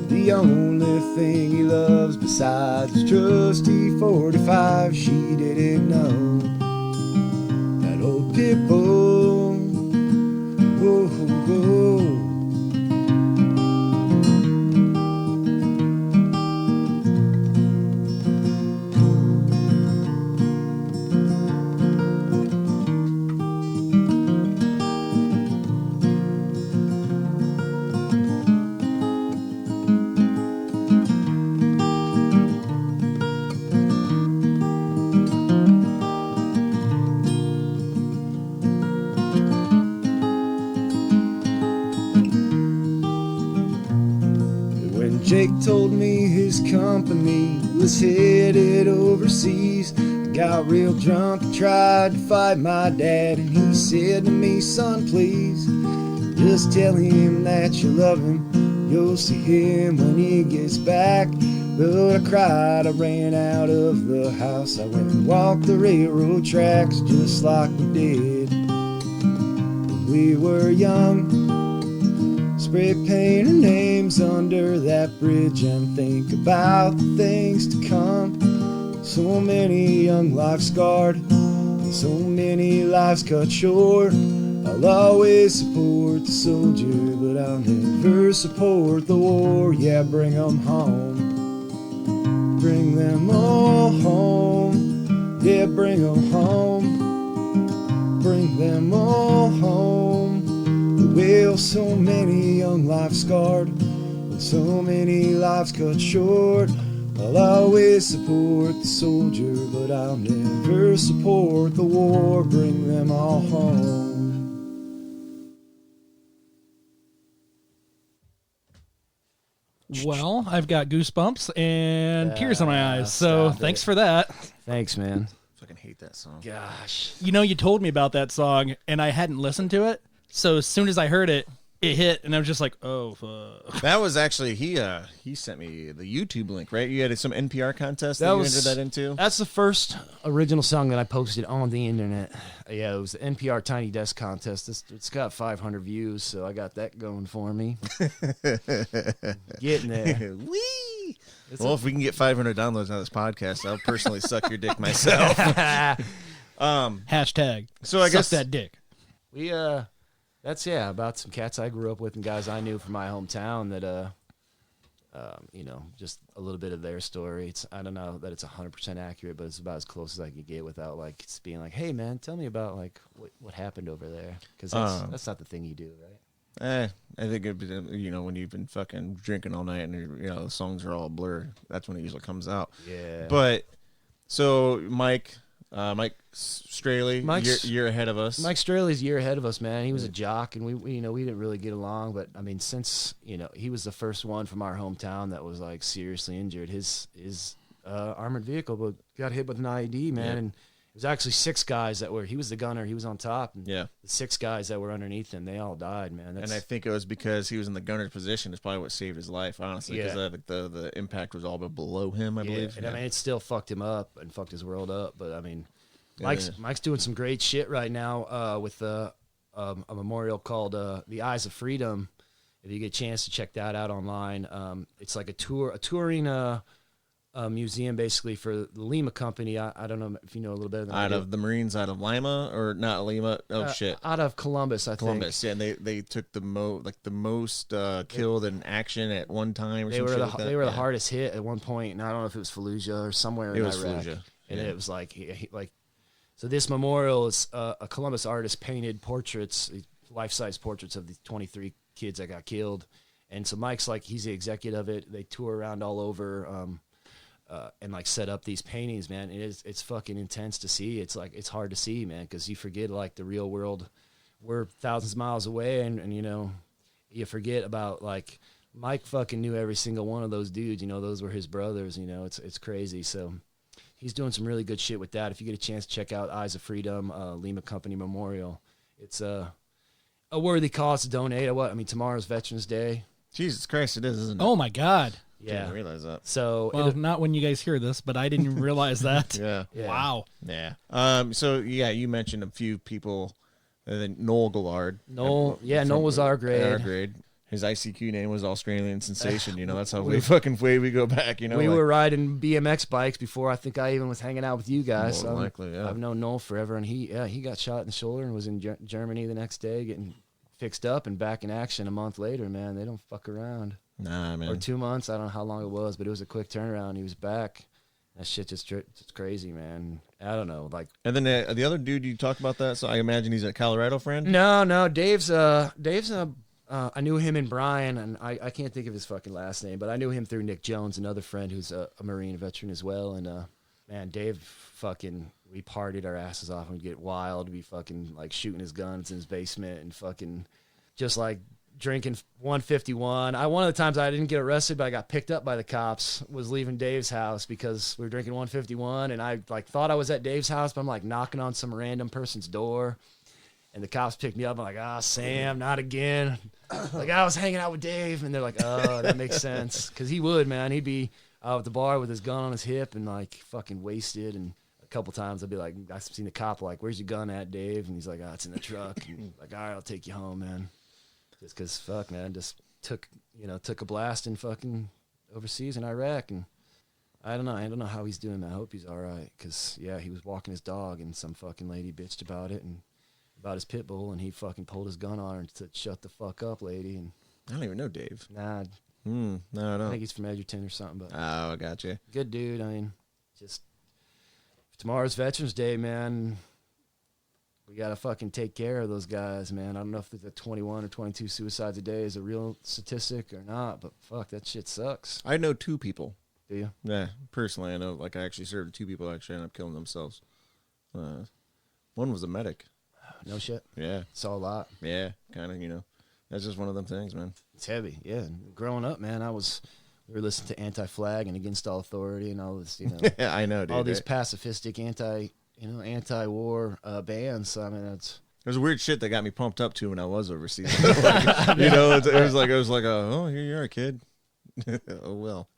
the only thing he loves besides his trusty 45. She didn't know that old pit bull. Whoa, whoa. Jake told me his company was headed overseas. I got real drunk and tried to fight my dad, and he said to me, son, please, just tell him that you love him. You'll see him when he gets back. But I cried, I ran out of the house. I went and walked the railroad tracks just like we did when we were young. Spray paint our names under that bridge and think about the things to come. So many young lives scarred, and so many lives cut short. I'll always support the soldier, but I'll never support the war. Yeah, bring 'em home. Bring them all home. Yeah, bring 'em home. Bring them all home. Well, so many young lives scarred, and so many lives cut short. I'll always support the soldier, but I'll never support the war. Bring them all home. Well, I've got goosebumps and tears in my eyes, so thanks for that. Thanks, man. Fucking hate that song. Gosh. You know, you told me about that song, and I hadn't listened to it. So as soon as I heard it, it hit, and I was just like, "Oh, fuck." That was actually he sent me the YouTube link, right? You had some NPR contest that you entered that into. That's the first original song that I posted on the internet. Yeah, it was the NPR Tiny Desk contest. It's got 500 views, so I got that going for me. Getting there. Whee! Well, if we can get 500 downloads on this podcast, I'll personally suck your dick myself. Hashtag. So I guess that dick. We That's about some cats I grew up with and guys I knew from my hometown that just a little bit of their story. I don't know that it's 100% accurate, but it's about as close as I could get without like just being like, "Hey man, tell me about like what happened over there," because that's not the thing you do, right? I think when you've been fucking drinking all night and the songs are all a blur, that's when it usually comes out. Yeah. But so Mike, Mike Straley, year ahead of us. Mike Straley's a year ahead of us, man. He was a jock, and we didn't really get along. But I mean, since he was the first one from our hometown that was like seriously injured. His armored vehicle got hit with an IED, man, and it was actually 6 guys that were. He was the gunner. He was on top. And the 6 guys that were underneath him, they all died, man. And I think it was because he was in the gunner's position. It's probably what saved his life, honestly, because the impact was all but below him, I believe. And I mean, it still fucked him up and fucked his world up. But I mean, Mike's doing some great shit right now with a memorial called the Eyes of Freedom. If you get a chance to check that out online, it's like a touring museum basically for the Lima company. I don't know if you know a little bit than out of the Marines out of Lima or not Lima. Out of Columbus, I think. Columbus, yeah. And they took the most killed in action at one time. Or they were the hardest hit at one point, and I don't know if it was Fallujah or somewhere in Iraq. Fallujah, and it was like so. This memorial is a Columbus artist painted portraits, life-size portraits of the 23 kids that got killed, and so Mike's like he's the executive of it. They tour around all over. And like set up these paintings, man. It's fucking intense to see. It's like it's hard to see, man, because you forget like the real world. We're thousands of miles away, and you forget about like Mike fucking knew every single one of those dudes. Those were his brothers. It's crazy. So he's doing some really good shit with that. If you get a chance to check out Eyes of Freedom, Lima Company Memorial, it's a worthy cause to donate. I mean, tomorrow's Veterans Day. Jesus Christ, it is, isn't it? Oh my God. Yeah, didn't realize that. So, not when you guys hear this, but I didn't realize that. Yeah. Wow. Yeah. So you mentioned a few people. Noel Gillard. Noel was our grade. Our grade. His ICQ name was Australian Sensation. That's how way we go back. We were riding BMX bikes before I think I even was hanging out with you guys. More likely, yeah. I've known Noel forever, and he got shot in the shoulder and was in Germany the next day getting fixed up and back in action a month later. Man, they don't fuck around. Nah, man. Or 2 months. I don't know how long it was, but it was a quick turnaround. He was back. That shit just crazy, man. I don't know. Like, and then the other dude you talked about that, so I imagine he's a Colorado friend? No. Dave's I knew him and Brian, and I can't think of his fucking last name, but I knew him through Nick Jones, another friend who's a Marine veteran as well. And, man, Dave we partied our asses off and we'd get wild. We'd be fucking, like, shooting his guns in his basement and fucking just, like, drinking 151. One of the times I didn't get arrested, but I got picked up by the cops, was leaving Dave's house because we were drinking 151, and I like thought I was at Dave's house, but I'm like knocking on some random person's door, and the cops picked me up. I'm like, Sam, not again. Like, I was hanging out with Dave, and they're like, oh, that makes sense, because he would, man. He'd be out at the bar with his gun on his hip and like fucking wasted. And a couple times I'd be like, I've seen the cop like, where's your gun at, Dave? And he's like, it's in the truck. And like, all right, I'll take you home, man. Just because, fuck, man, just took a blast in fucking overseas in Iraq, and I don't know how he's doing, man. I hope he's all right, because, he was walking his dog, and some fucking lady bitched about it, and about his pit bull, and he fucking pulled his gun on her and said, shut the fuck up, lady. And I don't even know Dave. Nah. No, I don't. I think he's from Edgerton or something, but. Oh, I gotcha. Good dude. I mean, just, tomorrow's Veterans Day, man. We got to fucking take care of those guys, man. I don't know if the 21 or 22 suicides a day is a real statistic or not, but fuck, that shit sucks. I know 2 people. Do you? Yeah, personally, I know. Like, I actually served 2 people that actually ended up killing themselves. One was a medic. No shit? Yeah. Saw a lot. Yeah, kind of, That's just one of them things, man. It's heavy, yeah. Growing up, man, we were listening to Anti-Flag and Against All Authority and all this, Yeah, I know, dude. All these pacifistic anti-war bands. So I mean, there's weird shit that got me pumped up too when I was overseas. It was like, oh, here you are, kid. Oh well.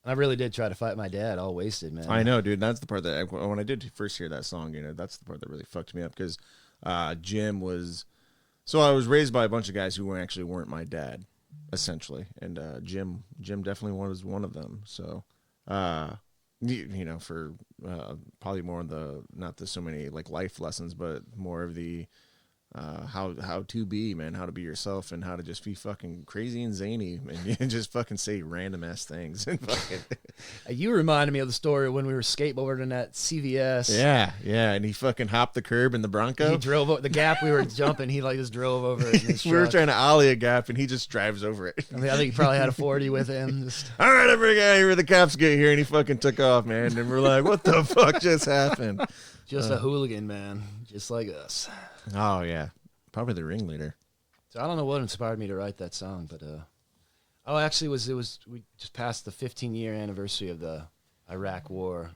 I really did try to fight my dad, all wasted, man. I know, dude. That's the part that when I did first hear that song, that's the part that really fucked me up, because Jim was. So I was raised by a bunch of guys who weren't my dad, essentially, and Jim definitely was one of them. So. For probably more of the not so many like life lessons, but more of the how to be, man, how to be yourself, and how to just be fucking crazy and zany, and just fucking say random ass things. And fucking You reminded me of the story when we were skateboarding at CVS. yeah, and he fucking hopped the curb in the Bronco. He drove over the gap we were jumping. He like just drove over it in his We were truck. trying to ollie a gap, and he just drives over it. I think he probably had a 40 with him. Just... All right, everybody get out here. The cops get here, and he fucking took off, man. And we're like, what the fuck just happened? Just a hooligan, man, just like us. Oh yeah, probably the ringleader. So I don't know what inspired me to write that song, but actually, we just passed the 15-year anniversary of the Iraq War.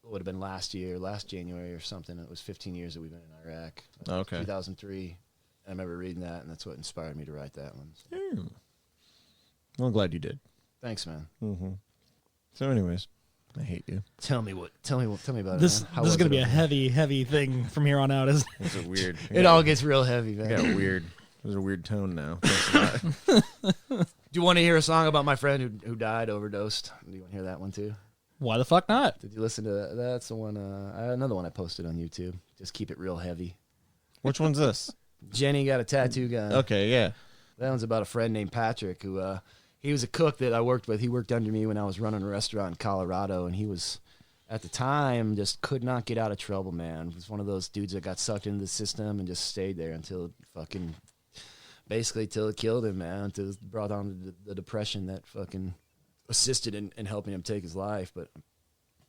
It would have been last January or something. It was 15 years that we've been in Iraq. Okay. 2003. I remember reading that, and that's what inspired me to write that one. So. Well, I'm glad you did. Thanks, man. Mm-hmm. So, anyways, I hate you. Tell me about it. This Man. How this is was gonna it be a over heavy thing from here on out, isn't it? It's a weird. there? It all gets real heavy, man. got weird. There's a weird tone now. Do you want to hear a song about my friend who died overdosed? Do you want to hear that one too? Why the fuck not? Did you listen to that? That's the one. Another one I posted on YouTube. Just keep it real heavy. Which one's this? Jenny got a tattoo gun. Okay, yeah. That one's about a friend named Patrick who he was a cook that I worked with. He worked under me when I was running a restaurant in Colorado, and he was at the time just could not get out of trouble, man. He was one of those dudes that got sucked into the system and just stayed there until till it killed him, man. Until it brought on the depression that fucking assisted in helping him take his life. But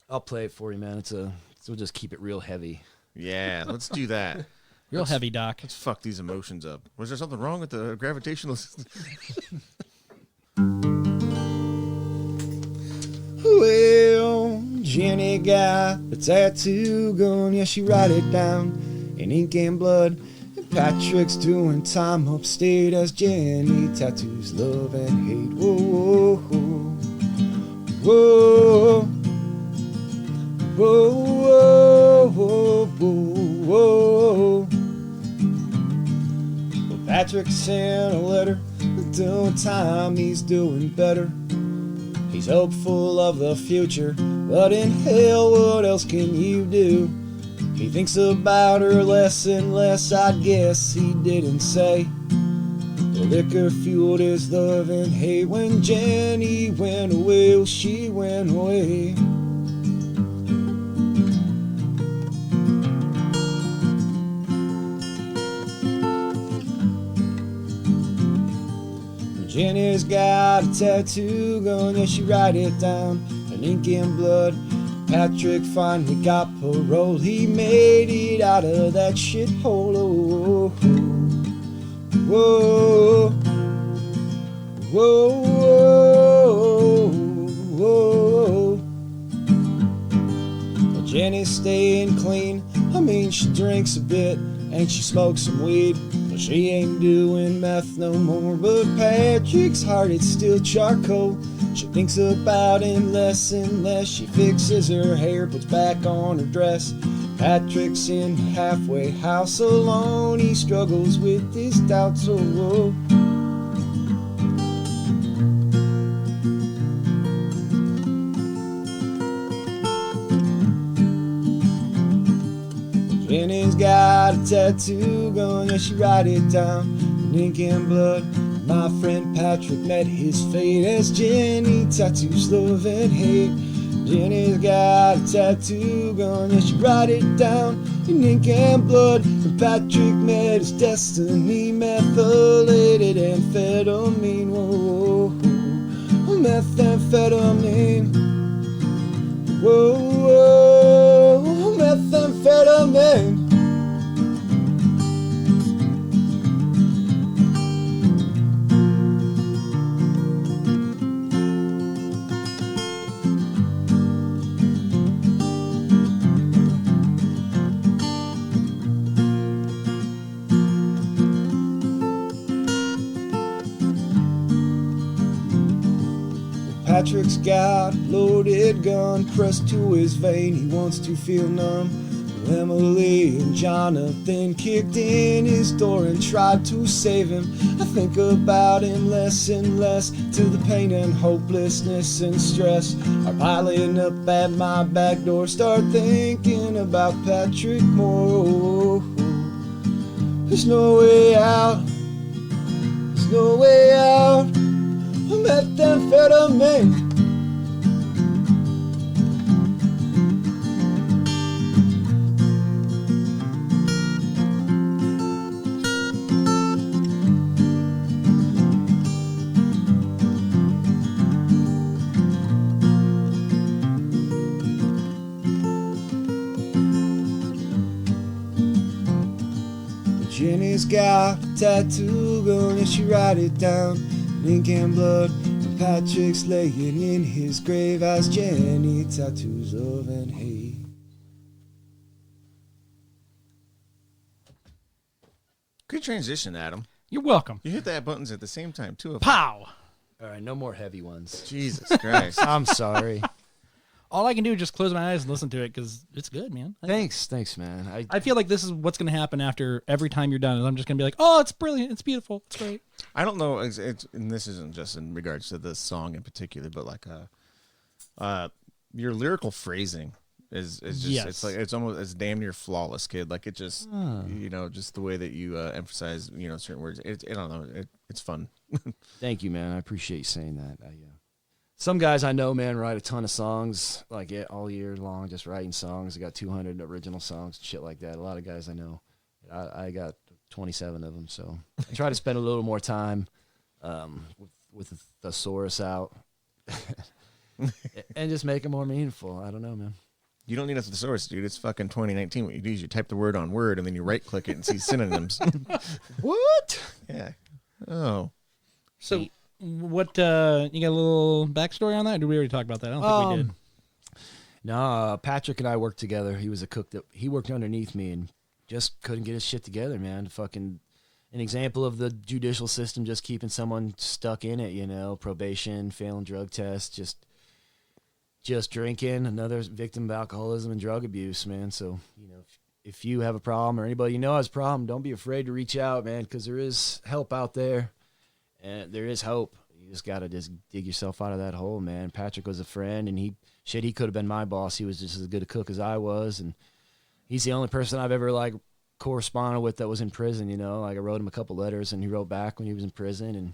I'll play it for you, man. So we'll just keep it real heavy. Yeah, let's do that. Real heavy, Doc. Let's fuck these emotions up. Was there something wrong with the gravitational system? Well, Jenny got a tattoo gun, yeah, she write it down in ink and blood. And Patrick's doing time upstate as Jenny tattoos love and hate. Whoa, whoa, whoa, whoa, whoa, whoa, whoa. Well, Patrick sent a letter, doing time, he's doing better. He's hopeful of the future, but in hell, what else can you do? He thinks about her less and less, I guess he didn't say. The liquor fueled his love and hate. When Jenny went away, well, she went away. Jenny's got a tattoo gun, yeah, she write it down in ink and blood. Patrick finally got parole, he made it out of that shithole. Oh, whoa, whoa, whoa, whoa. Well, Jenny's staying clean, I mean she drinks a bit and she smokes some weed. She ain't doing meth no more, but Patrick's heart, it's still charcoal. She thinks about him less and less. She fixes her hair, puts back on her dress. Patrick's in the halfway house alone. He struggles with his doubts. Oh, Jenny's got a tattoo gun, yeah, she write it down in ink and blood. My friend Patrick met his fate as Jenny tattoos love and hate. Jenny's got a tattoo gun, yeah, she write it down in ink and blood. When Patrick met his destiny, methylated amphetamine. Whoa, whoa, methamphetamine. Whoa, whoa, methamphetamine. Patrick's got a loaded gun pressed to his vein, he wants to feel numb. Emily and Jonathan kicked in his door and tried to save him. I think about him less and less, till the pain and hopelessness and stress are piling up at my back door. Start thinking about Patrick more. There's no way out. There's no way out. Methamphetamine. Jenny's got a tattoo going, and she write it down in ink and blood. And Patrick's laying in his grave as Jenny tattoos of and hay. Good transition, Adam. You're welcome. You hit that buttons at the same time, too. Pow! All right, no more heavy ones. Jesus Christ. I'm sorry. All I can do is just close my eyes and listen to it because it's good, man. Thanks, man. I feel like this is what's going to happen after every time you're done. I'm just going to be like, oh, it's brilliant. It's beautiful. It's great. I don't know, and this isn't just in regards to this song in particular, but like your lyrical phrasing is just Yes. it's damn near flawless, kid. Like it just just the way that you emphasize certain words. I don't know. It's fun. Thank you, man. I appreciate you saying that. Some guys I know, man, write a ton of songs like all year long, just writing songs. I got 200 original songs, shit like that. A lot of guys I know. I got 27 of them, so I try to spend a little more time with the thesaurus out and just make it more meaningful. I don't know, man. You don't need a thesaurus, dude. It's fucking 2019. What you do is you type the word on Word and then you right click it and see synonyms. What? Yeah. Oh. So, what, you got a little backstory on that? Or did we already talk about that? I don't think we did. No, Patrick and I worked together. He was a cook he worked underneath me and just couldn't get his shit together, man. Fucking an example of the judicial system just keeping someone stuck in it, probation, failing drug tests, just drinking, another victim of alcoholism and drug abuse, man. So, if you have a problem or anybody has a problem, don't be afraid to reach out, man, because there is help out there and there is hope. You just got to just dig yourself out of that hole, man. Patrick was a friend, and he could have been my boss. He was just as good a cook as I was, and he's the only person I've ever, corresponded with that was in prison, I wrote him a couple letters, and he wrote back when he was in prison, and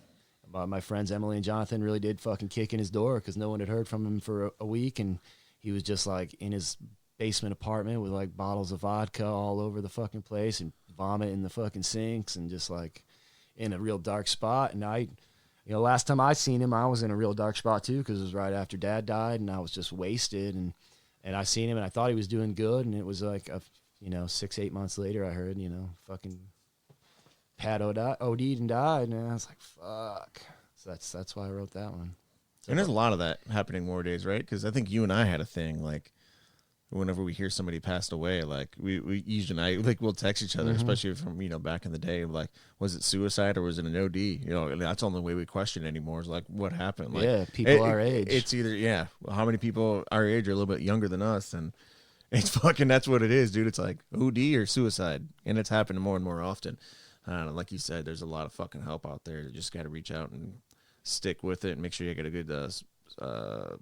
my friends Emily and Jonathan really did fucking kick in his door because no one had heard from him for a week, and he was just, in his basement apartment with, bottles of vodka all over the fucking place and vomit in the fucking sinks and just, in a real dark spot. And last time I seen him, I was in a real dark spot too, because it was right after Dad died, and I was just wasted. And I seen him, and I thought he was doing good, and it was 6-8 months later, I heard, fucking Pat OD'd and died, and I was like, fuck. So that's why I wrote that one. And there's a lot of that happening nowadays, right? Because I think you and I had a thing, whenever we hear somebody passed away, we usually we'll text each other, especially from back in the day, was it suicide or was it an OD? That's the only way we question anymore is what happened. People our age. It's either how many people our age are a little bit younger than us, and it's fucking that's what it is, dude. It's OD or suicide, and it's happening more and more often. I don't know, like you said, there's a lot of fucking help out there. You just got to reach out and stick with it and make sure you get a good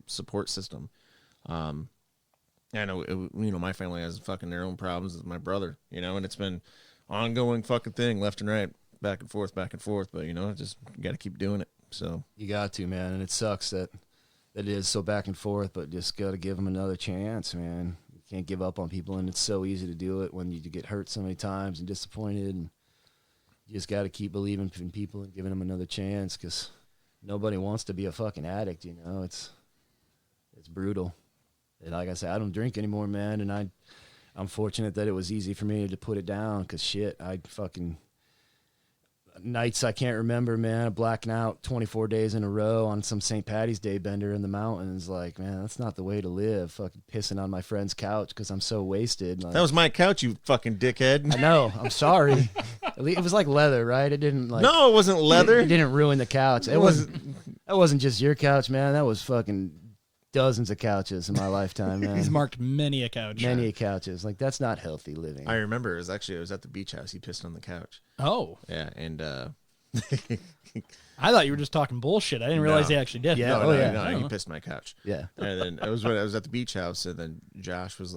support system. I know, my family has fucking their own problems with my brother, and it's been ongoing fucking thing, left and right, back and forth, but, just got to keep doing it, so. You got to, man, and it sucks that it is so back and forth, but just got to give them another chance, man. You can't give up on people, and it's so easy to do it when you get hurt so many times and disappointed, and you just got to keep believing in people and giving them another chance, because nobody wants to be a fucking addict, it's brutal. And like I said, I don't drink anymore, man, and I'm fortunate that it was easy for me to put it down, because shit, I fucking nights I can't remember, man, blacking out 24 days in a row on some St. Patty's Day bender in the mountains. Man, that's not the way to live, fucking pissing on my friend's couch because I'm so wasted. That was my couch, you fucking dickhead. I know, I'm sorry. It was leather, right? It didn't No, it wasn't leather. It didn't ruin the couch. That wasn't just your couch, man. That was fucking dozens of couches in my lifetime, man. He's marked many a couch. Many couches. That's not healthy living. I remember it was at the beach house. He pissed on the couch. Oh. Yeah, and I thought you were just talking bullshit. I didn't realize he actually did. Yeah. No, he pissed my couch. Yeah. And then I was at the beach house, and then Josh was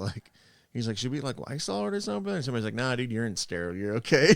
he's like, should we Lysol it or something? And somebody's like, nah, dude, you're in sterile. You're okay.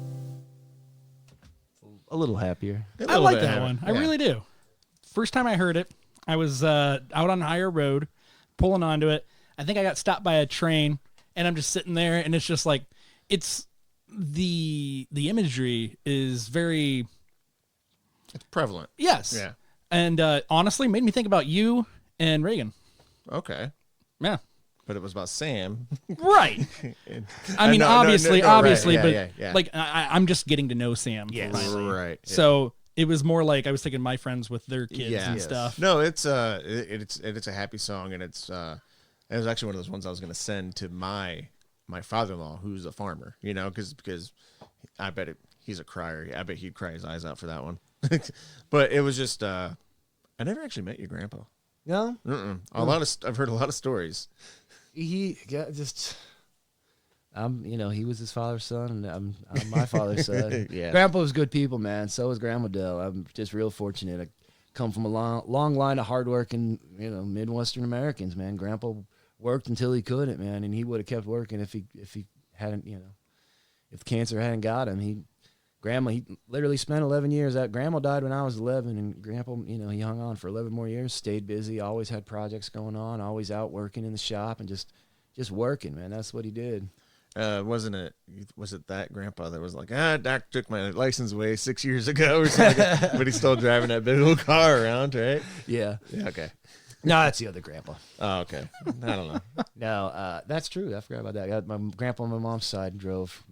little happier. I like that one. I really do. First time I heard it, I was out on Higher Road, pulling onto it. I think I got stopped by a train, and I'm just sitting there, and it's just like, it's the imagery is very... It's prevalent. Yes. Yeah. And honestly, made me think about you and Reagan. Okay. Yeah. But it was about Sam. Right. I mean, no, obviously, right. but Yeah. like I'm just getting to know Sam. Yes. Finally. Right. Yeah. So it was more like I was taking my friends with their kids and stuff. No, it's a happy song, and it was actually one of those ones I was going to send to my father-in-law, who's a farmer. You know, because I bet he's a crier. I bet he'd cry his eyes out for that one. But it was just I never actually met your grandpa. No, I've heard a lot of stories. he he was his father's son, and I'm my father's son. Yeah. Grandpa was good people, man. So was Grandma Dell. I'm just real fortunate. I come from a long line of hardworking, Midwestern Americans, man. Grandpa worked until he couldn't, man, and he would have kept working if he hadn't, if cancer hadn't got him. He literally spent 11 years. Grandma died when I was 11, and Grandpa, he hung on for 11 more years, stayed busy, always had projects going on, always out working in the shop and just working, man. That's what he did. Was it that grandpa that was like, Doc took my license away 6 years ago or something, but he's still driving that big old car around, right? Yeah. Okay. No, that's the other grandpa. Oh, okay. I don't know. No, that's true. I forgot about that. My grandpa on my mom's side drove.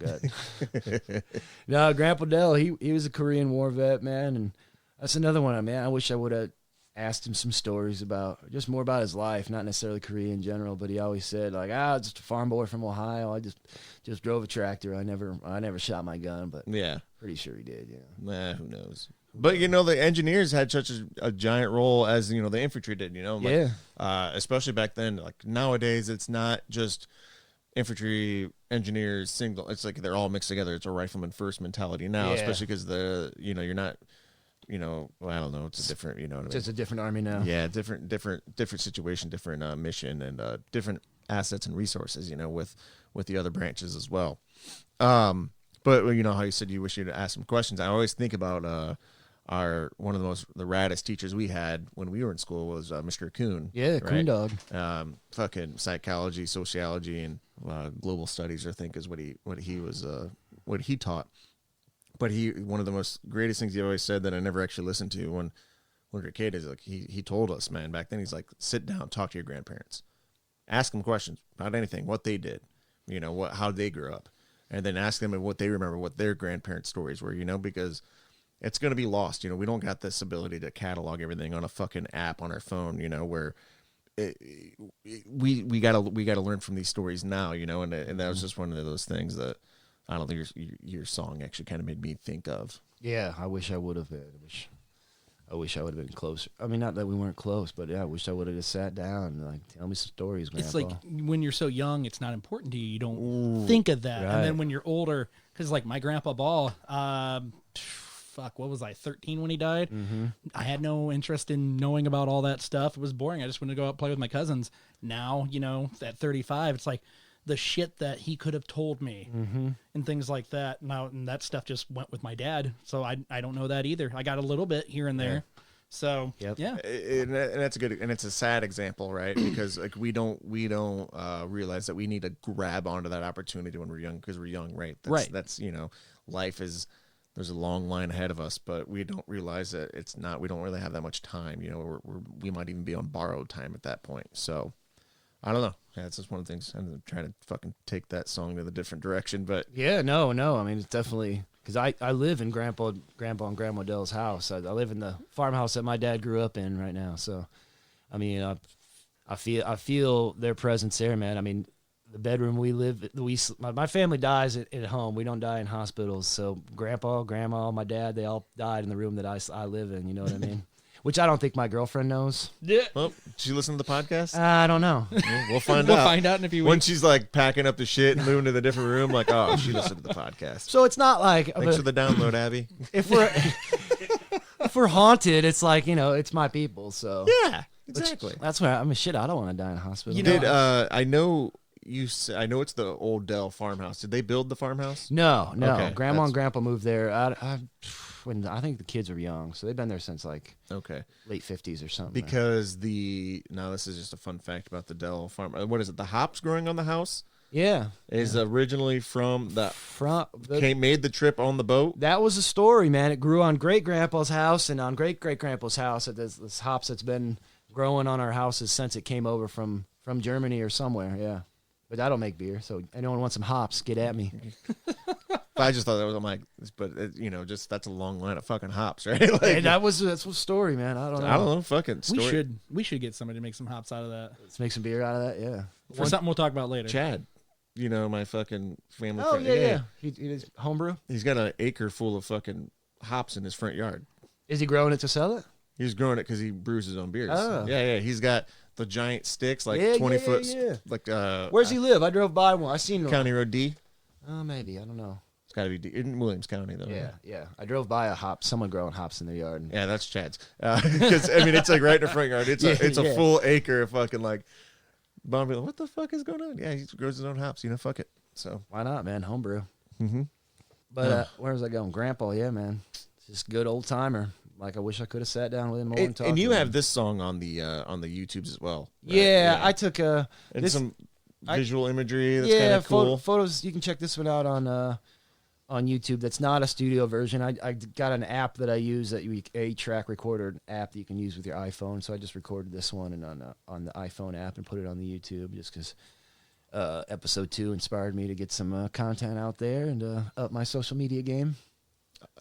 No, Grandpa Dell, he was a Korean War vet, man, and that's another one. Man, I wish I would have asked him some stories just more about his life, not necessarily Korea in general, but he always said like, just a farm boy from Ohio. I just drove a tractor. I never shot my gun, but Yeah. pretty sure he did. Yeah. Who knows? But the engineers had such a giant role as the infantry did. Especially back then. Like nowadays, it's not just infantry engineers single. It's like they're all mixed together. It's a rifleman first mentality now, especially because you're not. Well, I don't know. It's a different. You know what I mean? It's a different army now. Yeah, different situation, different mission, and different assets and resources. With the other branches as well. But how you said you wish you'd ask some questions. I always think about one of the raddest teachers we had when we were in school was Mr. Kuhn. Yeah, right? Coon Dog. Fucking psychology, sociology, and global studies. I think is what he taught. But one of the most greatest things he always said that I never actually listened to when we were a kid is like he told us, man, back then he's like, sit down, talk to your grandparents, ask them questions about anything, what they did, how they grew up. And then ask them what they remember, what their grandparents' stories were, because it's going to be lost. We don't got this ability to catalog everything on a fucking app on our phone, where we got to learn from these stories now, and that was just one of those things that I don't think your song actually kind of made me think of. Yeah, I wish I would have been. I wish I would have been closer. I mean, not that we weren't close, but yeah, I wish I would have just sat down and like tell me some stories, Grandpa. It's like when you're so young, it's not important to you. You don't think of that. Right. And then when you're older, because like my grandpa Ball, what was I, 13 when he died? Mm-hmm. I had no interest in knowing about all that stuff. It was boring. I just wanted to go out and play with my cousins. Now, at 35, it's like the shit that he could have told me and things like that. Now, and that stuff just went with my dad. So I don't know that either. I got a little bit here and there. Yeah. So, yeah. And that's a good, and it's a sad example, right? Because like we don't realize that we need to grab onto that opportunity when we're young, because we're young, right? That's life is, there's a long line ahead of us, but we don't realize that we don't really have that much time. We might even be on borrowed time at that point. So I don't know. Yeah, it's just one of the things. I'm trying to fucking take that song to the different direction, but yeah, no. I mean, it's definitely because I live in Grandpa and Grandma Dell's house. I live in the farmhouse that my dad grew up in right now. So, I mean, I feel their presence there, man. I mean, the bedroom we live, my family dies at home. We don't die in hospitals. So, Grandpa, Grandma, my dad, they all died in the room that I live in. You know what I mean? Which I don't think my girlfriend knows. Yeah. Well, did she listen to the podcast? I don't know. We'll find out. We'll find out in a few weeks. When she's like packing up the shit and moving to the different room, like, oh, she listened to the podcast. So it's not like Thanks for the download, Abby. If we're haunted, it's like it's my people. So yeah, exactly. That's why I mean, shit. I don't want to die in a hospital. I know I know it's the old Dell farmhouse. Did they build the farmhouse? No. Okay, Grandma and Grandpa moved there. when I think the kids were young, so they've been there since like Okay. late 50s or something. Because now this is just a fun fact about the Dell farm. What is it? The hops growing on the house is originally from made the trip on the boat. That was a story, man. It grew on great grandpa's house and on great grandpa's house. This hops that's been growing on our houses since it came over from Germany or somewhere. Yeah, but I don't make beer, so anyone wants some hops, get at me. I just thought that was, I'm like, but just that's a long line of fucking hops, right? Like, Hey, that's a story, man. I don't know. Fucking story. We should get somebody to make some hops out of that. Let's make some beer out of that. Yeah, For something we'll talk about later. Chad, my fucking family Oh friend. yeah. He does homebrew. He's got an acre full of fucking hops in his front yard. Is he growing it to sell it? He's growing it because he brews his own beers. Oh. Yeah. He's got the giant sticks, like Yeah, 20 yeah, foot. yeah. Like Where's he live? I drove by one. I seen him. County Road D. Oh, maybe. I don't know. It's got to be in Williams County though. Yeah. I drove by someone growing hops in their yard. Yeah, that's Chad's. Because it's like right in the front yard. It's a full acre of fucking like. Bob be like, what the fuck is going on? Yeah, he grows his own hops. Fuck it. So Why not, man? Homebrew. Mm-hmm. But where was I going? Grandpa, yeah, man. Just good old timer. Like I wish I could have sat down with him more and talked. And you to have him. this song on the YouTubes as well. Right? Yeah, I took and some visual imagery. That's kind of cool. Photos. You can check this one out on YouTube. That's not a studio version. I got an app that I use a track recorder app that you can use with your iPhone. So I just recorded this one and on the iPhone app and put it on the YouTube just because episode 2 inspired me to get some content out there and up my social media game.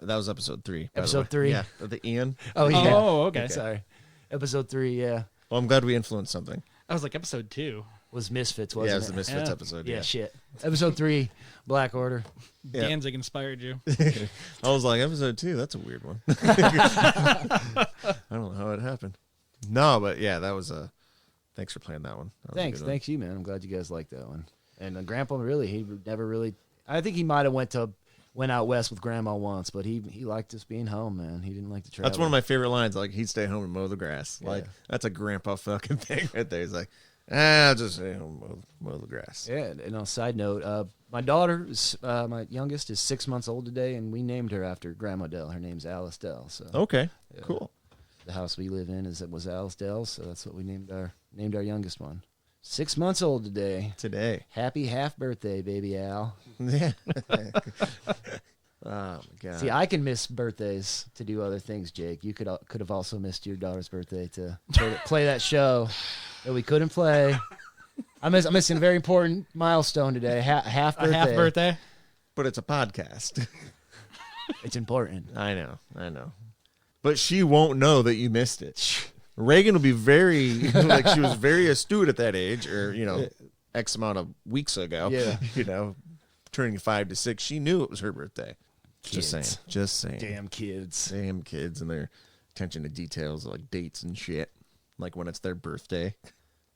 That was episode 3. Episode 3. Yeah, the Ian. Oh yeah. Oh, okay. Sorry. Episode 3. Yeah. Well, I'm glad we influenced something. I was like episode 2. Was Misfits, Yeah, wasn't it was the Misfits Yeah. episode. Yeah, shit. Episode 3, Black Order. Yeah. Danzig inspired you. I was like, episode 2, that's a weird one. I don't know how it happened. No, but yeah, that was thanks for playing that one. That was a good one. Thanks you, man. I'm glad you guys liked that one. And Grandpa, he never really. I think he might have went out west with Grandma once, but he liked just being home, man. He didn't like to travel. That's one of my favorite lines. Like, he'd stay home and mow the grass. Yeah. Like, that's a grandpa fucking thing right there. He's like, I'll just stay home and mow the grass. Yeah, and on a side note, my daughter, my youngest, is 6 months old today, and we named her after Grandma Dell. Her name's Alice Dell. So Okay, yeah. cool. The house we live in was Alice Dell, so that's what we named our youngest one. 6 months old today. Happy half birthday, baby Al. Yeah. Oh my god. See, I can miss birthdays to do other things, Jake. You could have also missed your daughter's birthday to play that show that we couldn't play. I'm missing a very important milestone today. Half birthday. A half birthday. But it's a podcast. It's important. I know. But she won't know that you missed it. Reagan will be very like she was very astute at that age, or X amount of weeks ago. Yeah. Turning 5 to 6, she knew it was her birthday. Kids. Just saying. Damn kids. Damn kids and their attention to details like dates and shit. Like when it's their birthday.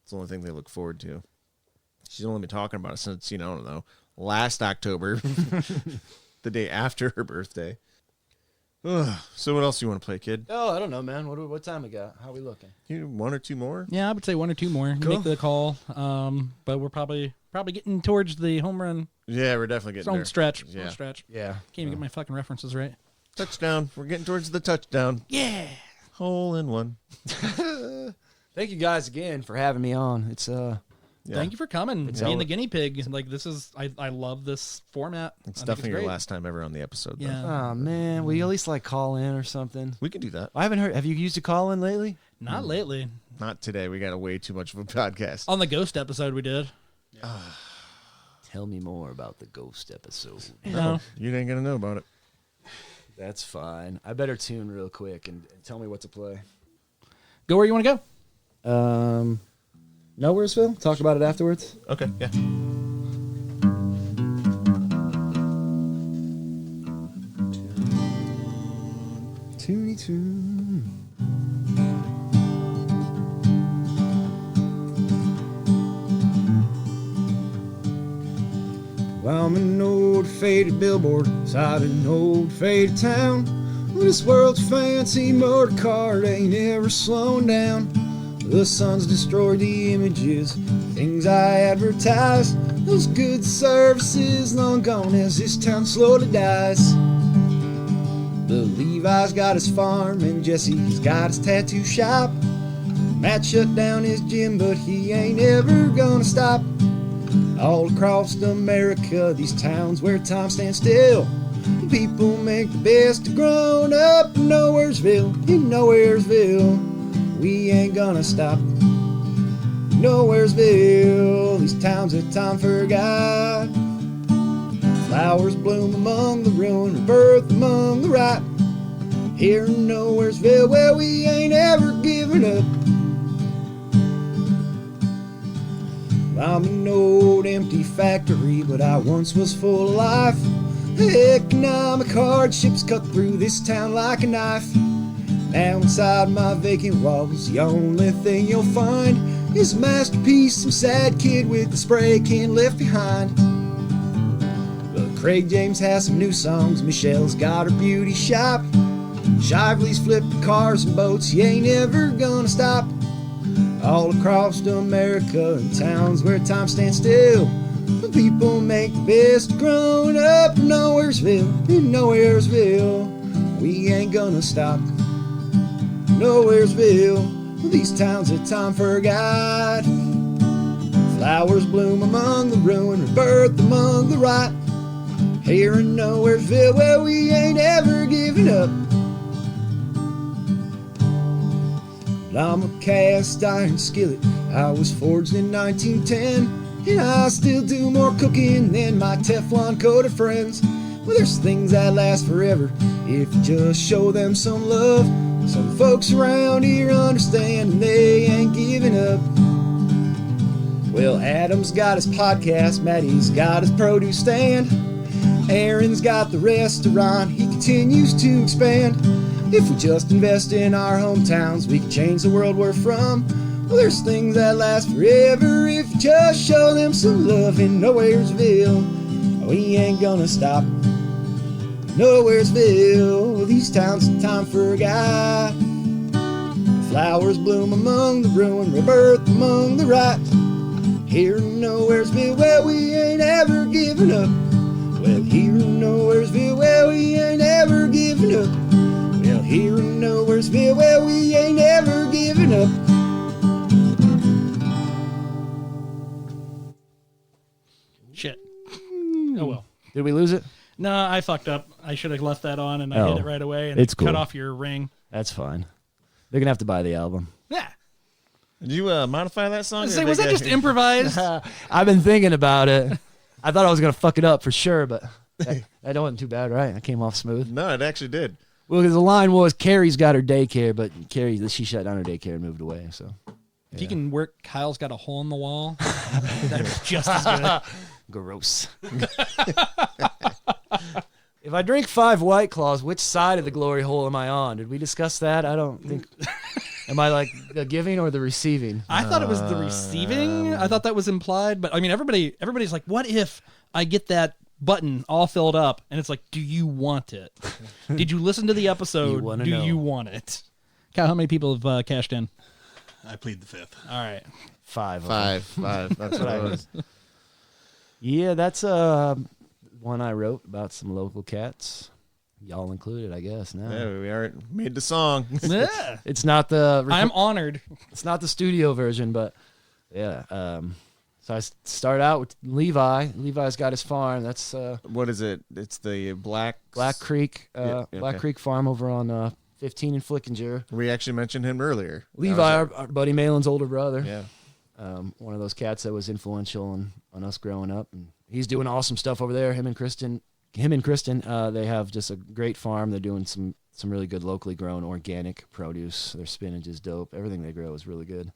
It's the only thing they look forward to. She's only been talking about it since, I don't know, last October. The day after her birthday. Ugh. So what else do you want to play, kid? Oh, I don't know, man. What time we got? How we looking? You 1 or 2 more? Yeah, I would say 1 or 2 more. Cool. Make the call. But we're probably getting towards the home run Yeah, we're definitely getting zone there. stretch. Yeah. Zone stretch. Yeah. Can't even get my fucking references right. Touchdown. We're getting towards the touchdown. Yeah. Hole in one. Thank you guys again for having me on. It's Yeah. Thank you for coming. It's Being all- the guinea pig. Like this is I love this format. It's I think definitely your great. last time ever on the episode. Though. Yeah. oh man, will you at least call in or something? We can do that. I haven't heard. Have you used a call in lately? Not lately. Not today. We got way too much of a podcast. On the ghost episode we did. Tell me more about the ghost episode. No. You ain't gonna know about it. That's fine. I better tune real quick and tell me what to play. Go where you want to go. Nowheresville. Talk about it afterwards. Okay. Yeah. Toony Toon. Well, I'm an old faded billboard inside an old faded town. Well, this world's fancy motor car ain't ever slowing down. The sun's destroyed the images, things I advertised. Those good services long gone as this town slowly dies. But Levi's got his farm and Jesse's got his tattoo shop. Matt shut down his gym, but he ain't ever gonna stop. All across America, these towns where time stands still, people make the best of grown up in Nowheresville. In Nowheresville, we ain't gonna stop. Nowheresville, these towns that time forgot. Flowers bloom among the ruin, rebirth among the right. Here in Nowheresville, where we ain't ever giving up. I'm an old empty factory, but I once was full of life. Economic hardships cut through this town like a knife. Now inside my vacant walls, the only thing you'll find is a masterpiece, some sad kid with a spray can left behind. But Craig James has some new songs, Michelle's got her beauty shop. Shively's flipping cars and boats, you ain't ever gonna stop. All across America, in towns where time stands still, people make the best grown up in Nowheresville. In Nowheresville, we ain't gonna stop. Nowheresville, these towns that time forgot. Flowers bloom among the ruin, rebirth among the right. Here in Nowheresville, where we ain't ever giving up. I'm a cast iron skillet, I was forged in 1910, and I still do more cooking than my Teflon coated friends. Well, there's things that last forever if you just show them some love. Some folks around here understand and they ain't giving up. Well, Adam's got his podcast, Maddie's got his produce stand, Aaron's got the restaurant, he continues to expand. If we just invest in our hometowns, we can change the world we're from. Well, there's things that last forever if you just show them some love. In Nowheresville, we ain't gonna stop. Nowheresville, these towns that time forgot. Flowers bloom among the ruin, rebirth among the right. Here in Nowheresville, where we ain't ever giving up. Well, here in Nowheresville, where we ain't ever giving up. Well, here in Nowheresville, where we ain't ever giving up. Shit. Oh well. Did we lose it? No, I fucked up. I should have left that on, and I hit it right away. And it's cut cool. off your ring. That's fine. They're gonna have to buy the album. Yeah. Did you modify that song? Was that just improvised? I've been thinking about it. I thought I was gonna fuck it up for sure, but that wasn't too bad, right? I came off smooth. No, it actually did. Well, because the line was Carrie's got her daycare, but she shut down her daycare and moved away. So If you can work Kyle's got a hole in the wall, that's just as good. Gross. If I drink 5 White Claws, which side of the glory hole am I on? Did we discuss that? I don't think. Am I like the giving or the receiving? I thought it was the receiving. I thought that was implied, but I mean, everybody's like, what if I get that button all filled up? And it's like, do you want it? Did you listen to the episode? You want it? Kyle, how many people have cashed in? I plead the fifth. All right. 5. Five. That's what I was. Yeah, that's one I wrote about some local cats. Y'all included, I guess. Now Yeah, we aren't made the song. Yeah. it's not the. I'm honored. It's not the studio version, but yeah. So I start out with Levi. Levi's got his farm. That's What is it? It's the Black Creek. Yeah, okay. Black Creek Farm over on 15 in Flickinger. We actually mentioned him earlier. Levi, our buddy Malin's older brother. Yeah. One of those cats that was influential on us growing up, and he's doing awesome stuff over there. Him and Kristen, they have just a great farm. They're doing some really good locally grown organic produce. Their spinach is dope. Everything they grow is really good.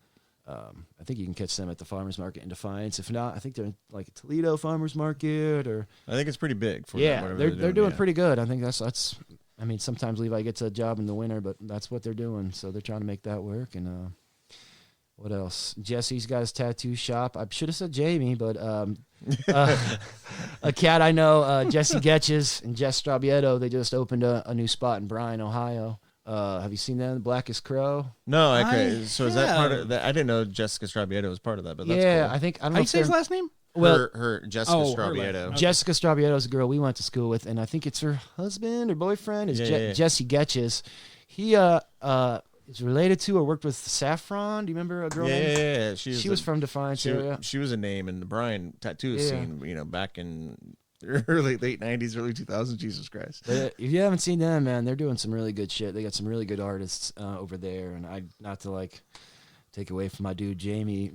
I think you can catch them at the farmers market in Defiance. If not, I think they're in like a Toledo farmers market, or I think it's pretty big for yeah, whatever they're doing yeah. pretty good. I think that's. I mean, sometimes Levi gets a job in the winter, but that's what they're doing. So they're trying to make that work. And what else? Jesse's got his tattoo shop. I should have said Jamie, but a cat I know, Jesse Getches and Jess Strabietto, they just opened a new spot in Bryan, Ohio. Have you seen that? The Blackest Crow? No, okay. So is that part of that? I didn't know Jessica Strabietto was part of that, but that's yeah, cool. I think I don't How know you if say his they're last name? Well, her Jessica Strabietto. Jessica Strabietto is a girl we went to school with, and I think it's her husband or boyfriend is Jesse Getches. He is related to or worked with Saffron. Do you remember a girl? Yeah. She was from Defiance area. She was a name in the Brian tattoo scene. Back in late 90s, early 2000s. Jesus Christ! But if you haven't seen them, man, they're doing some really good shit. They got some really good artists over there, and not to take away from my dude Jamie.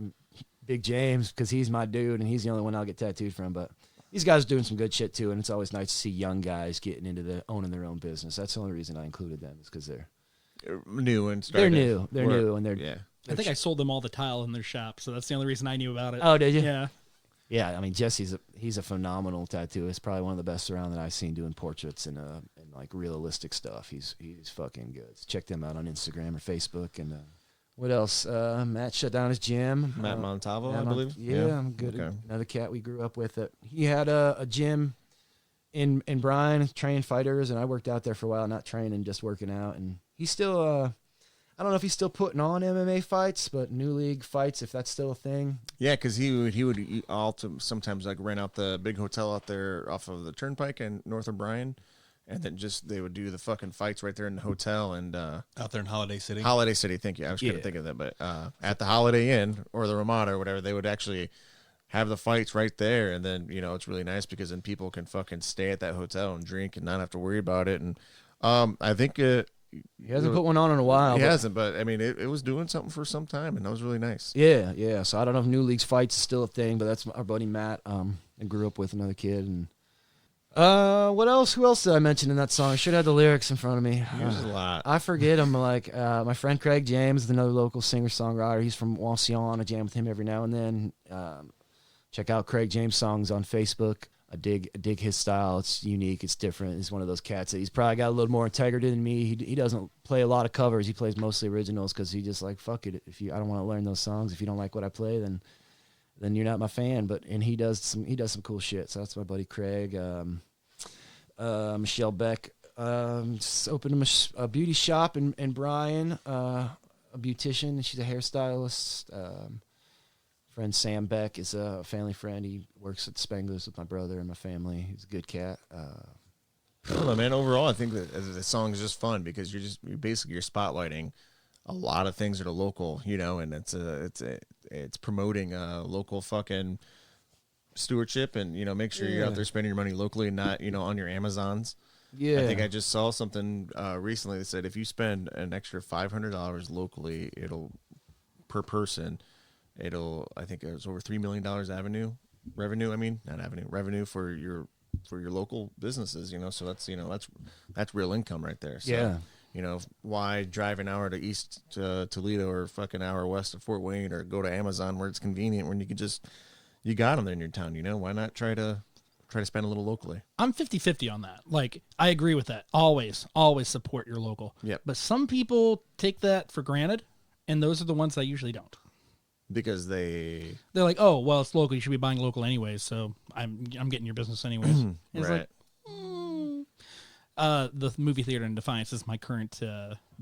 Big James, because he's my dude and he's the only one I'll get tattooed from. But these guys are doing some good shit too, and it's always nice to see young guys getting into owning their own business. That's the only reason I included them, is because they're new and they're new, and they're I think I sold them all the tile in their shop, so that's the only reason I knew about it. Oh, did you? Yeah. I mean, Jesse's he's a phenomenal tattooist. Probably one of the best around that I've seen doing portraits and realistic stuff. He's fucking good. So check them out on Instagram or Facebook and. What else? Matt shut down his gym. Matt Montalvo, I believe. Yeah, I'm good. Okay. Another cat we grew up with. He had a gym in Bryan, trained fighters, and I worked out there for a while, not training, just working out. And he's still, I don't know if he's still putting on MMA fights, but New League fights, if that's still a thing. Yeah, because he would sometimes rent out the big hotel out there off of the Turnpike and north of Bryan. And then they would do the fucking fights right there in the hotel and out there in Holiday City. Holiday City, thank you. I was going to think of that, but at the Holiday Inn or the Ramada or whatever, they would actually have the fights right there. And then it's really nice because then people can fucking stay at that hotel and drink and not have to worry about it. And I think he hasn't put one on in a while. He hasn't, but I mean, it was doing something for some time, and that was really nice. Yeah. So I don't know if New League's fights is still a thing, but that's our buddy Matt. I grew up with another kid and. What else? Who else did I mention in that song? I should have the lyrics in front of me. There's a lot. I forget them. My friend Craig James is another local singer-songwriter. He's from Wasion. I jam with him every now and then. Check out Craig James songs on Facebook. I dig his style. It's unique. It's different. He's one of those cats that he's probably got a little more integrity than me. He doesn't play a lot of covers. He plays mostly originals because he just fuck it. I don't want to learn those songs. If you don't like what I play, then you're not my fan. And he does some cool shit. So that's my buddy Craig. Michelle Beck just opened a beauty shop in Bryan. A beautician. She's a hairstylist. Friend Sam Beck is a family friend. He works at Spengler's with my brother and my family. He's a good cat. I don't know, man. Overall, I think that the song is just fun because you're spotlighting a lot of things that are local, and it's promoting local fucking stewardship and make sure you're out there spending your money locally and not on your Amazons. I think I just saw something recently that said if you spend an extra $500 locally, per person, I think it was over $3 million revenue for your local businesses. So that's real income right there. So, why drive an hour to east to Toledo or fucking hour west of Fort Wayne or go to Amazon where it's convenient when you could just, you got them there in your town, why not try to spend a little locally? I'm 50-50 on that. I agree with that. Always support your local. Yep. But some people take that for granted, and those are the ones that I usually don't. Because they're like, oh, well, it's local. You should be buying local anyways, so I'm getting your business anyways. And it's right. The movie theater in Defiance is my current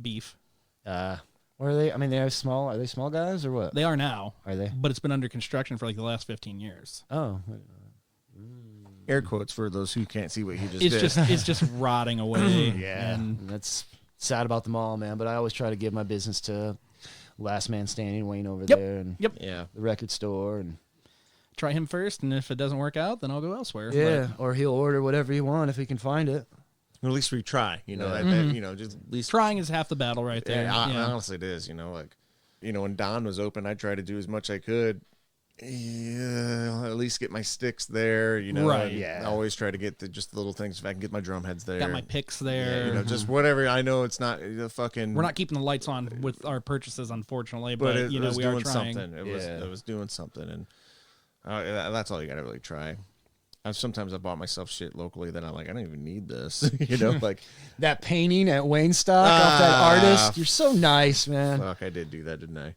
beef. Where are they? I mean, they're small. Are they small guys or what? They are now. Are they? But it's been under construction for the last 15 years. Oh. Air quotes for those who can't see what he just did. It's just rotting away. Yeah. And that's sad about them all, man. But I always try to give my business to Last Man Standing, Wayne over there, and the record store, and try him first. And if it doesn't work out, then I'll go elsewhere. Yeah, or he'll order whatever you want if he can find it. Or at least we try, just at least trying is half the battle right there. Yeah, honestly, it is. When Don was open, I tried to do as much I could. At least get my sticks there. Right? I always try to get just the little things. If I can get my drum heads there, got my picks there. Just whatever. I know it's not the fucking. We're not keeping the lights on with our purchases, unfortunately, but it was we doing are trying. Something. It was doing something, and that's all you got to really try. Sometimes I bought myself shit locally that I'm like, I don't even need this. That painting at Wayne Stock off that artist. You're so nice, man. Fuck, I did do that, didn't I?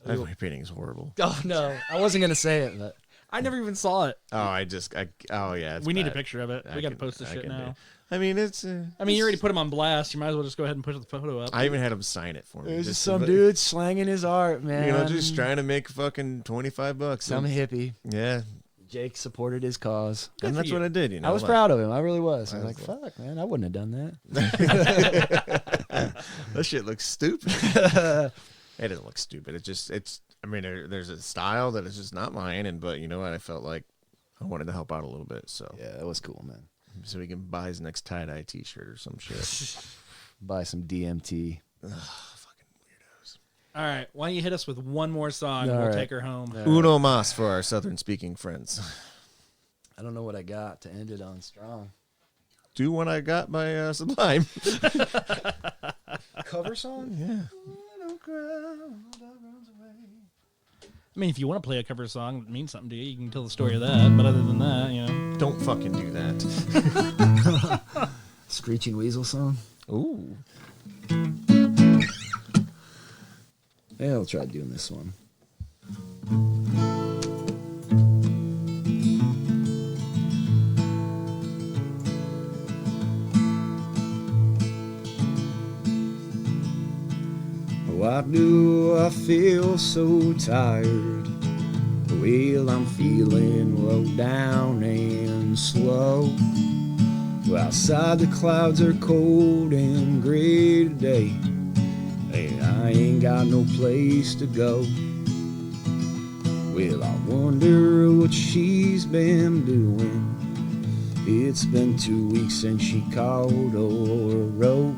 My painting is horrible. Oh no, I wasn't gonna say it, but I never even saw it. It's we need bad. a picture of it. We got to post this shit now. I mean, it's. You already put him on blast. You might as well just go ahead and put the photo up. I even had him sign it for me. There's just some dude slanging his art, man. Just trying to make fucking $25. Some hippie. Yeah. Jake supported his cause. And that's what I did, you know. I was proud of him. I really was. I was like, fuck, man, I wouldn't have done that. That shit looks stupid. It doesn't look stupid. I mean, there's a style that is just not mine, but you know what? I felt like I wanted to help out a little bit, so. Yeah, that was cool, man. So he can buy his next tie-dye t-shirt or some shit. Buy some DMT. Ugh, fucking weirdos. All right, why don't you hit us with one more song? All We'll right. take her home. Uno mas for our southern-speaking friends. I don't know what I got to end it on strong. Do What I Got by Sublime. Cover song? Yeah. I mean, if you want to play a cover song that means something to you, you can tell the story of that. But other than that, you know. Don't fucking do that. Screeching Weasel song? Ooh. Yeah, I'll try doing this one. Why do I feel so tired? Well, I'm feeling low down and slow. Well, outside the clouds are cold and gray today. Hey, I ain't got no place to go. Well, I wonder what she's been doing. It's been 2 weeks since she called or wrote.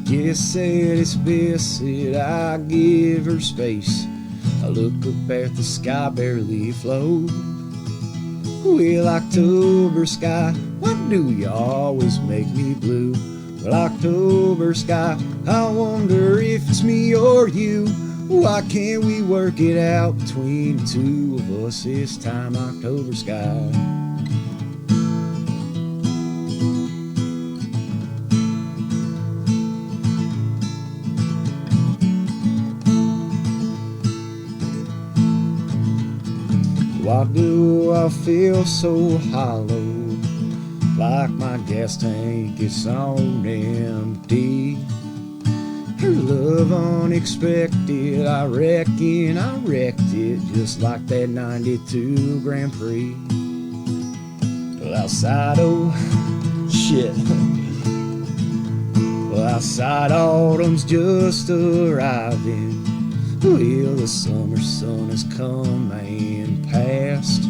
Guess that it's best that I give her space. I look up at the sky barely float. Well, October sky, why do you always make me blue? Well, October sky, I wonder if it's me or you. Why can't we work it out between the two of us this time, October sky? Why do I feel so hollow, like my gas tank is on empty? Her love unexpected, I reckon I wrecked it, just like that 92 Grand Prix. Well, outside, oh shit. Well, outside autumn's just arriving. Well, the summer sun has come and passed.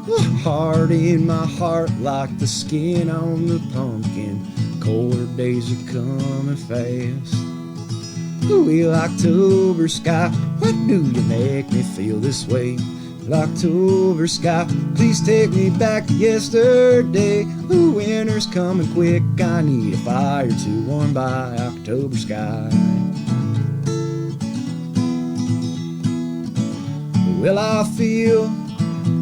The heart in my heart like the skin on the pumpkin. Colder days are coming fast. Well, October sky, why do you make me feel this way? Well, October sky, please take me back to yesterday. The winter's coming quick, I need a fire to warm by October sky. Well, I feel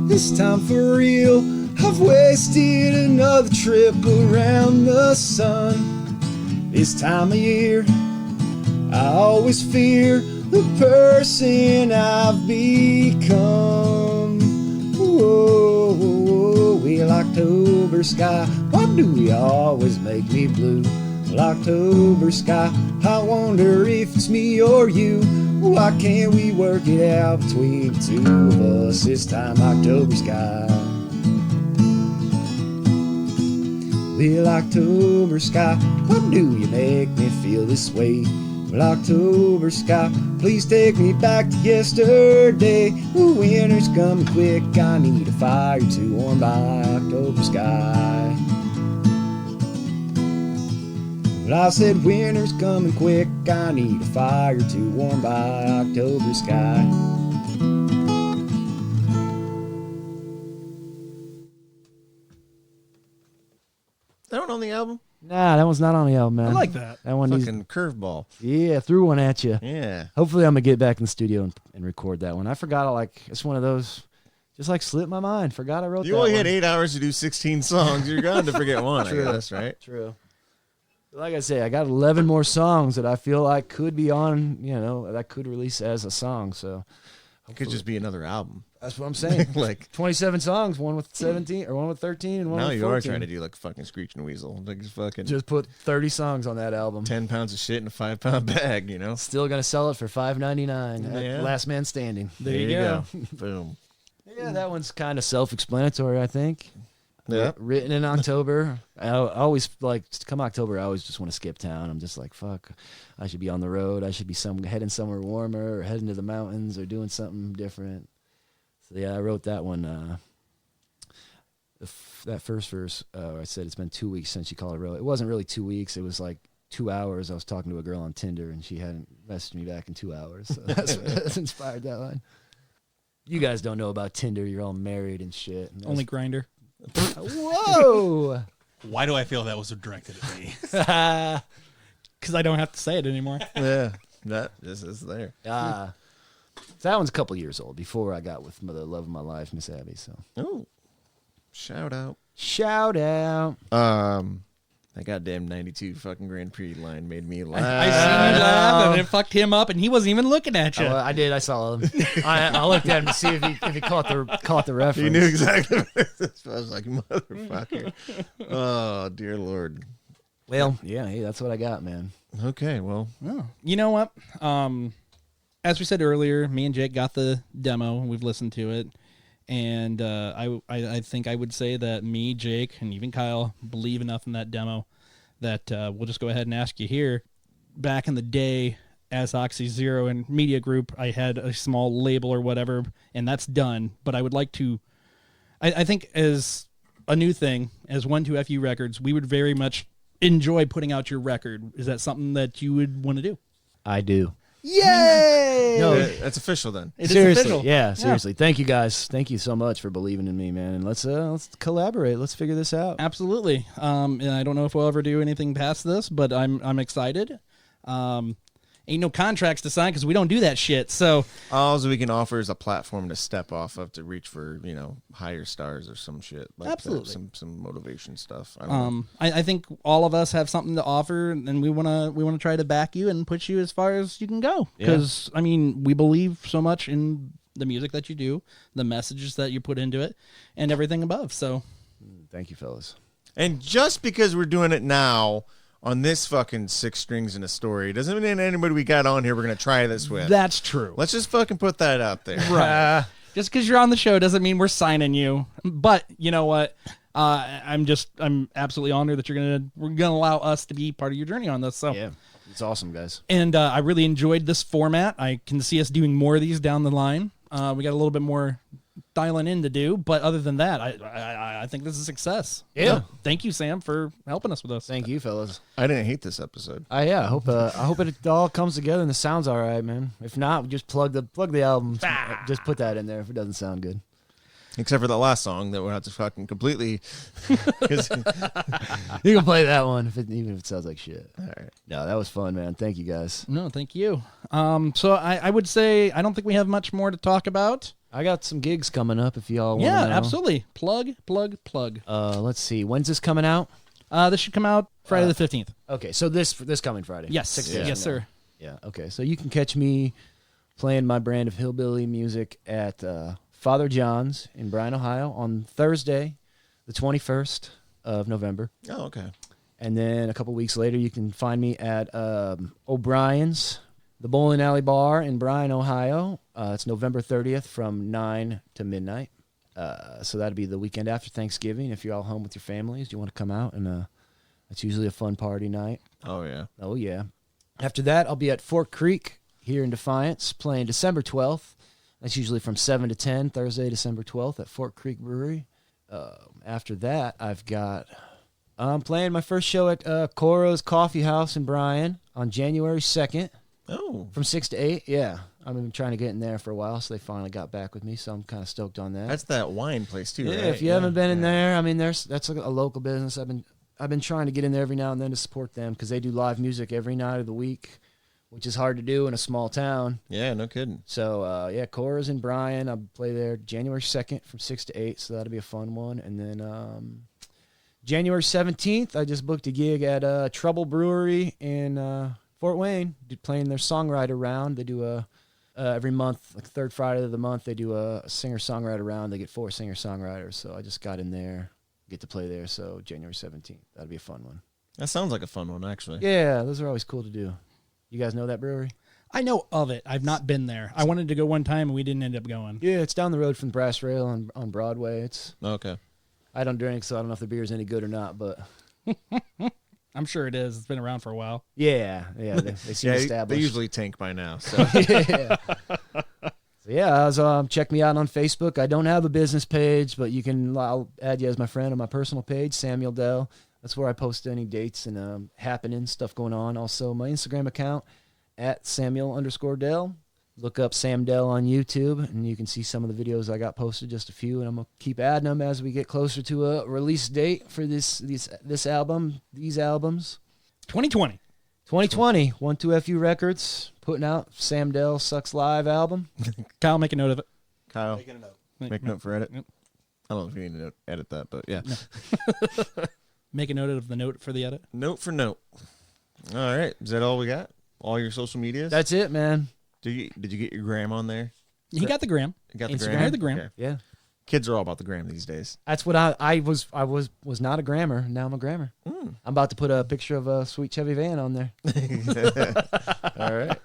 this time for real I've wasted another trip around the sun. This time of year I always fear the person I've become. Whoa, whoa, whoa. Well, October sky, why do we always make me blue? Well, October sky, I wonder if it's me or you. Why can't we work it out between the two of us this time, October sky? Well, October sky, why do you make me feel this way? Well, October sky, please take me back to yesterday. The winter's coming quick, I need a fire to warm by October sky. Well, I said winter's coming quick, I need a fire to warm by October sky. That one on the album? Nah, that one's not on the album, man. I like that. That one needs, Fucking curveball. yeah, threw one at you. Yeah. Hopefully I'm going to get back in the studio and record that one. I forgot, it's one of those, just like slipped my mind. Forgot I wrote that You only one. had 8 hours to do 16 songs. You're going to forget one, I guess, right? True. Like I say, I got 11 more songs that I feel like could be on, that I could release as a song. So It could just be another album. that's what I'm saying. Like 27 songs, one with 17 or one with 13 and one now with you 14. are trying to do like a fucking Screeching Weasel. Like fucking Just put 30 songs on that album. 10 pounds of shit in a 5-pound bag, Still gonna sell it for $5.99. Yeah. Last man standing. There you go. Boom. Yeah, that one's kind of self-explanatory, I think. Yeah. Written in October. I always like come October. I always just want to skip town. I'm just like, fuck. I should be on the road. I should be heading somewhere warmer, or heading to the mountains, or doing something different. So yeah, I wrote that one. That first verse, I said it's been 2 weeks since you called it real. It wasn't really 2 weeks. It was like 2 hours. I was talking to a girl on Tinder, and she hadn't messaged me back in 2 hours. So that's inspired that line. You guys don't know about Tinder. You're all married and shit. And Only Grinder. Whoa! Why do I feel that was directed at me? Because I don't have to say it anymore. Yeah, that is there. So that one's a couple years old. Before I got with the love of my life, Miss Abby. So Oh, shout out. shout out. That goddamn 92 fucking Grand Prix line made me laugh. I seen you laugh, and it fucked him up, and he wasn't even looking at you. I did. I saw him. I looked at him to see if he caught the reference. He knew exactly what it was. I was like, motherfucker. Oh, dear Lord. Well, yeah, hey, that's what I got, man. Okay, well. Oh. You know what? As we said earlier, me and Jake got the demo. We've listened to it. And I think I would say that me, Jake, and even Kyle believe enough in that demo that we'll just go ahead and ask you here. Back in the day, as Oxy Zero and Media Group, I had a small label or whatever, and that's done. But I would like to, I think as a new thing, as 12FU Records, we would very much enjoy putting out your record. Is that something that you would want to do? I do. Yay! No, That's official then. It is seriously, official. yeah, seriously. Thank you guys. Thank you so much for believing in me, man. And let's collaborate. Let's figure this out. Absolutely. And I don't know if we'll ever do anything past this, but I'm excited. Ain't no contracts to sign because we don't do that shit. So All we can offer is a platform to step off of to reach for, higher stars or some shit. Like Absolutely. That, some motivation stuff. I don't know. I think all of us have something to offer, and we wanna try to back you and push you as far as you can go. Because we believe so much in the music that you do, the messages that you put into it, and everything above. So Thank you, fellas. And just because we're doing it now on this fucking 6 strings in a story doesn't mean anybody we got on here we're going to try this with. that's true. Let's just fucking put that out there. Right. Just because you're on the show doesn't mean we're signing you. But you know what? I'm absolutely honored that we're gonna allow us to be part of your journey on this. So Yeah, it's awesome, guys. And I really enjoyed this format. I can see us doing more of these down the line. We got a little bit more dialing in to do, but other than that, I think this is a success. Yeah. So, thank you, Sam, for helping us with this. Thank you, fellas. I didn't hate this episode. I hope it all comes together and the sound's all right, man. If not, we just plug the album. Just put that in there if it doesn't sound good. Except for the last song that we'll have to fucking completely. You can play that one even if it sounds like shit. All right. No, that was fun, man. Thank you, guys. No, thank you. So I would say I don't think we have much more to talk about. I got some gigs coming up if y'all want to Yeah, know. absolutely. Plug. Let's see. When's this coming out? This should come out Friday the 15th. Okay, so this coming Friday. Yes. 6 days Yes, from now. sir. Yeah, okay. So you can catch me playing my brand of hillbilly music at Father John's in Bryan, Ohio on Thursday, the 21st of November. Oh, okay. And then a couple weeks later, you can find me at O'Brien's, the Bowling Alley Bar in Bryan, Ohio. It's November 30th from 9 to midnight. So that'll be the weekend after Thanksgiving. If you're all home with your families, you want to come out, and it's usually a fun party night. Oh, yeah. Oh, yeah. After that, I'll be at Fort Creek here in Defiance playing December 12th. That's usually from 7 to 10, Thursday, December 12th at Fort Creek Brewery. After that, I'm playing my first show at Coro's Coffee House in Bryan on January 2nd. Oh. From 6 to 8, yeah. I've been trying to get in there for a while, so they finally got back with me, so I'm kind of stoked on that. That's that wine place, too, yeah, right? if you haven't been in there, I mean, that's a local business. I've been trying to get in there every now and then to support them because they do live music every night of the week, which is hard to do in a small town. Yeah, no kidding. So, Cora's in Bryan. I'll play there January 2nd from 6 to 8, so that'll be a fun one. And then January 17th, I just booked a gig at Trouble Brewery in Fort Wayne, playing their songwriter round. They do every month, like third Friday of the month, they do a singer-songwriter round. They get 4 singer-songwriters, so I just got in there, get to play there. So January 17th, that'll be a fun one. That sounds like a fun one, actually. Yeah, those are always cool to do. You guys know that brewery? I know of it. I've not been there. I wanted to go one time and we didn't end up going. Yeah, it's down the road from the Brass Rail on Broadway. It's Okay. I don't drink, so I don't know if the beer's any good or not, but I'm sure it is. It's been around for a while. yeah, they seem established. They usually tank by now. So. Check me out on Facebook. I don't have a business page, but I'll add you as my friend on my personal page, Samuel Dell. That's where I post any dates and happenings, stuff going on. Also, my Instagram account at Samuel_Dell. Look up Sam Dell on YouTube, and you can see some of the videos I got posted, just a few, and I'm going to keep adding them as we get closer to a release date for this album, these albums. 2020. 2020, 12FU Records, putting out Sam Dell Sucks Live album. Kyle, make a note of it. Kyle, Making a note. make a note for edit. Yep. I don't know if we need to edit that, but yeah. No. Make a note of the note for the edit. Note for note. All right. Is that all we got? All your social medias? That's it, man. Did you get your gram on there? He got the gram. You got the Instagram gram? had the gram. Okay. Yeah. Kids are all about the gram these days. That's what I was not a grammer. Now I'm a grammer. I'm about to put a picture of a sweet Chevy van on there. All right.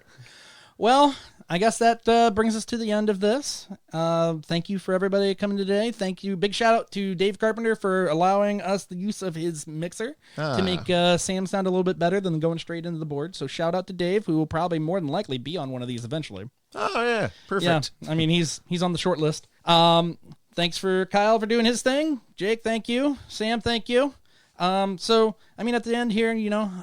Well, I guess that brings us to the end of this. Thank you for everybody coming today. Thank you. Big shout out to Dave Carpenter for allowing us the use of his mixer to make Sam sound a little bit better than going straight into the board. So shout out to Dave, who will probably more than likely be on one of these eventually. Oh, yeah. Perfect. Yeah, I mean, he's on the short list. Thanks for Kyle for doing his thing. Jake, thank you. Sam, thank you. So, I mean, at the end here,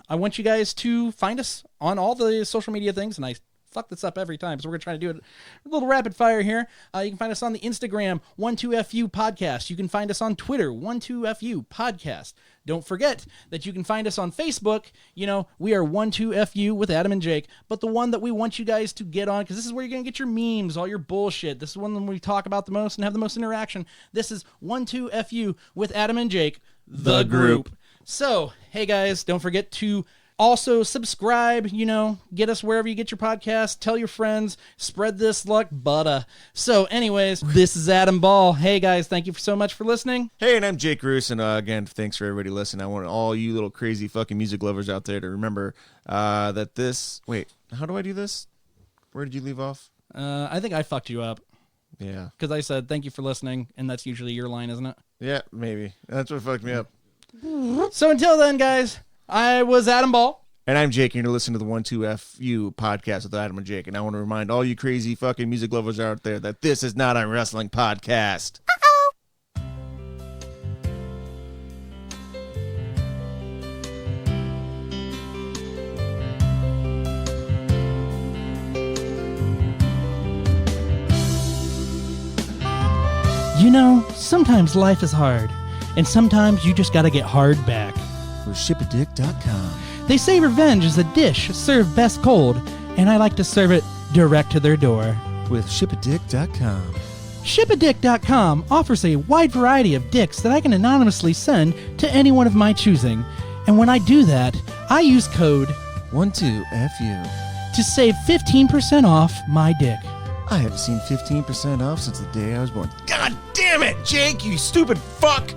I want you guys to find us on all the social media things, and I fuck this up every time, so we're going to try to do it a little rapid fire here. You can find us on the Instagram, 12FU Podcast. You can find us on Twitter, 12FU Podcast. Don't forget that you can find us on Facebook. We are 12FU with Adam and Jake, but the one that we want you guys to get on, because this is where you're going to get your memes, all your bullshit. This is one that we talk about the most and have the most interaction. This is 12FU with Adam and Jake, the group. So, hey guys, don't forget to also subscribe, get us wherever you get your podcast, tell your friends, spread this like butter. So anyways, this is Adam Ball. Hey guys, thank you so much for listening. Hey, and I'm Jake Roos, and again, thanks for everybody listening. I want all you little crazy fucking music lovers out there to remember that this... Wait, how do I do this? Where did you leave off? I think I fucked you up. Yeah. Because I said, thank you for listening, and that's usually your line, isn't it? Yeah, maybe. That's what fucked me up. So until then, guys, I was Adam Ball. And I'm Jake, and you're listening to the 12FU podcast with Adam and Jake. And I want to remind all you crazy fucking music lovers out there that this is not a wrestling podcast. Sometimes life is hard, and sometimes you just gotta get hard back. For shipadick.com. They say revenge is a dish served best cold, and I like to serve it direct to their door. With shipadick.com. Shipadick.com offers a wide variety of dicks that I can anonymously send to anyone of my choosing. And when I do that, I use code 12FU to save 15% off my dick. I haven't seen 15% off since the day I was born. God damn it, Jake, you stupid fuck!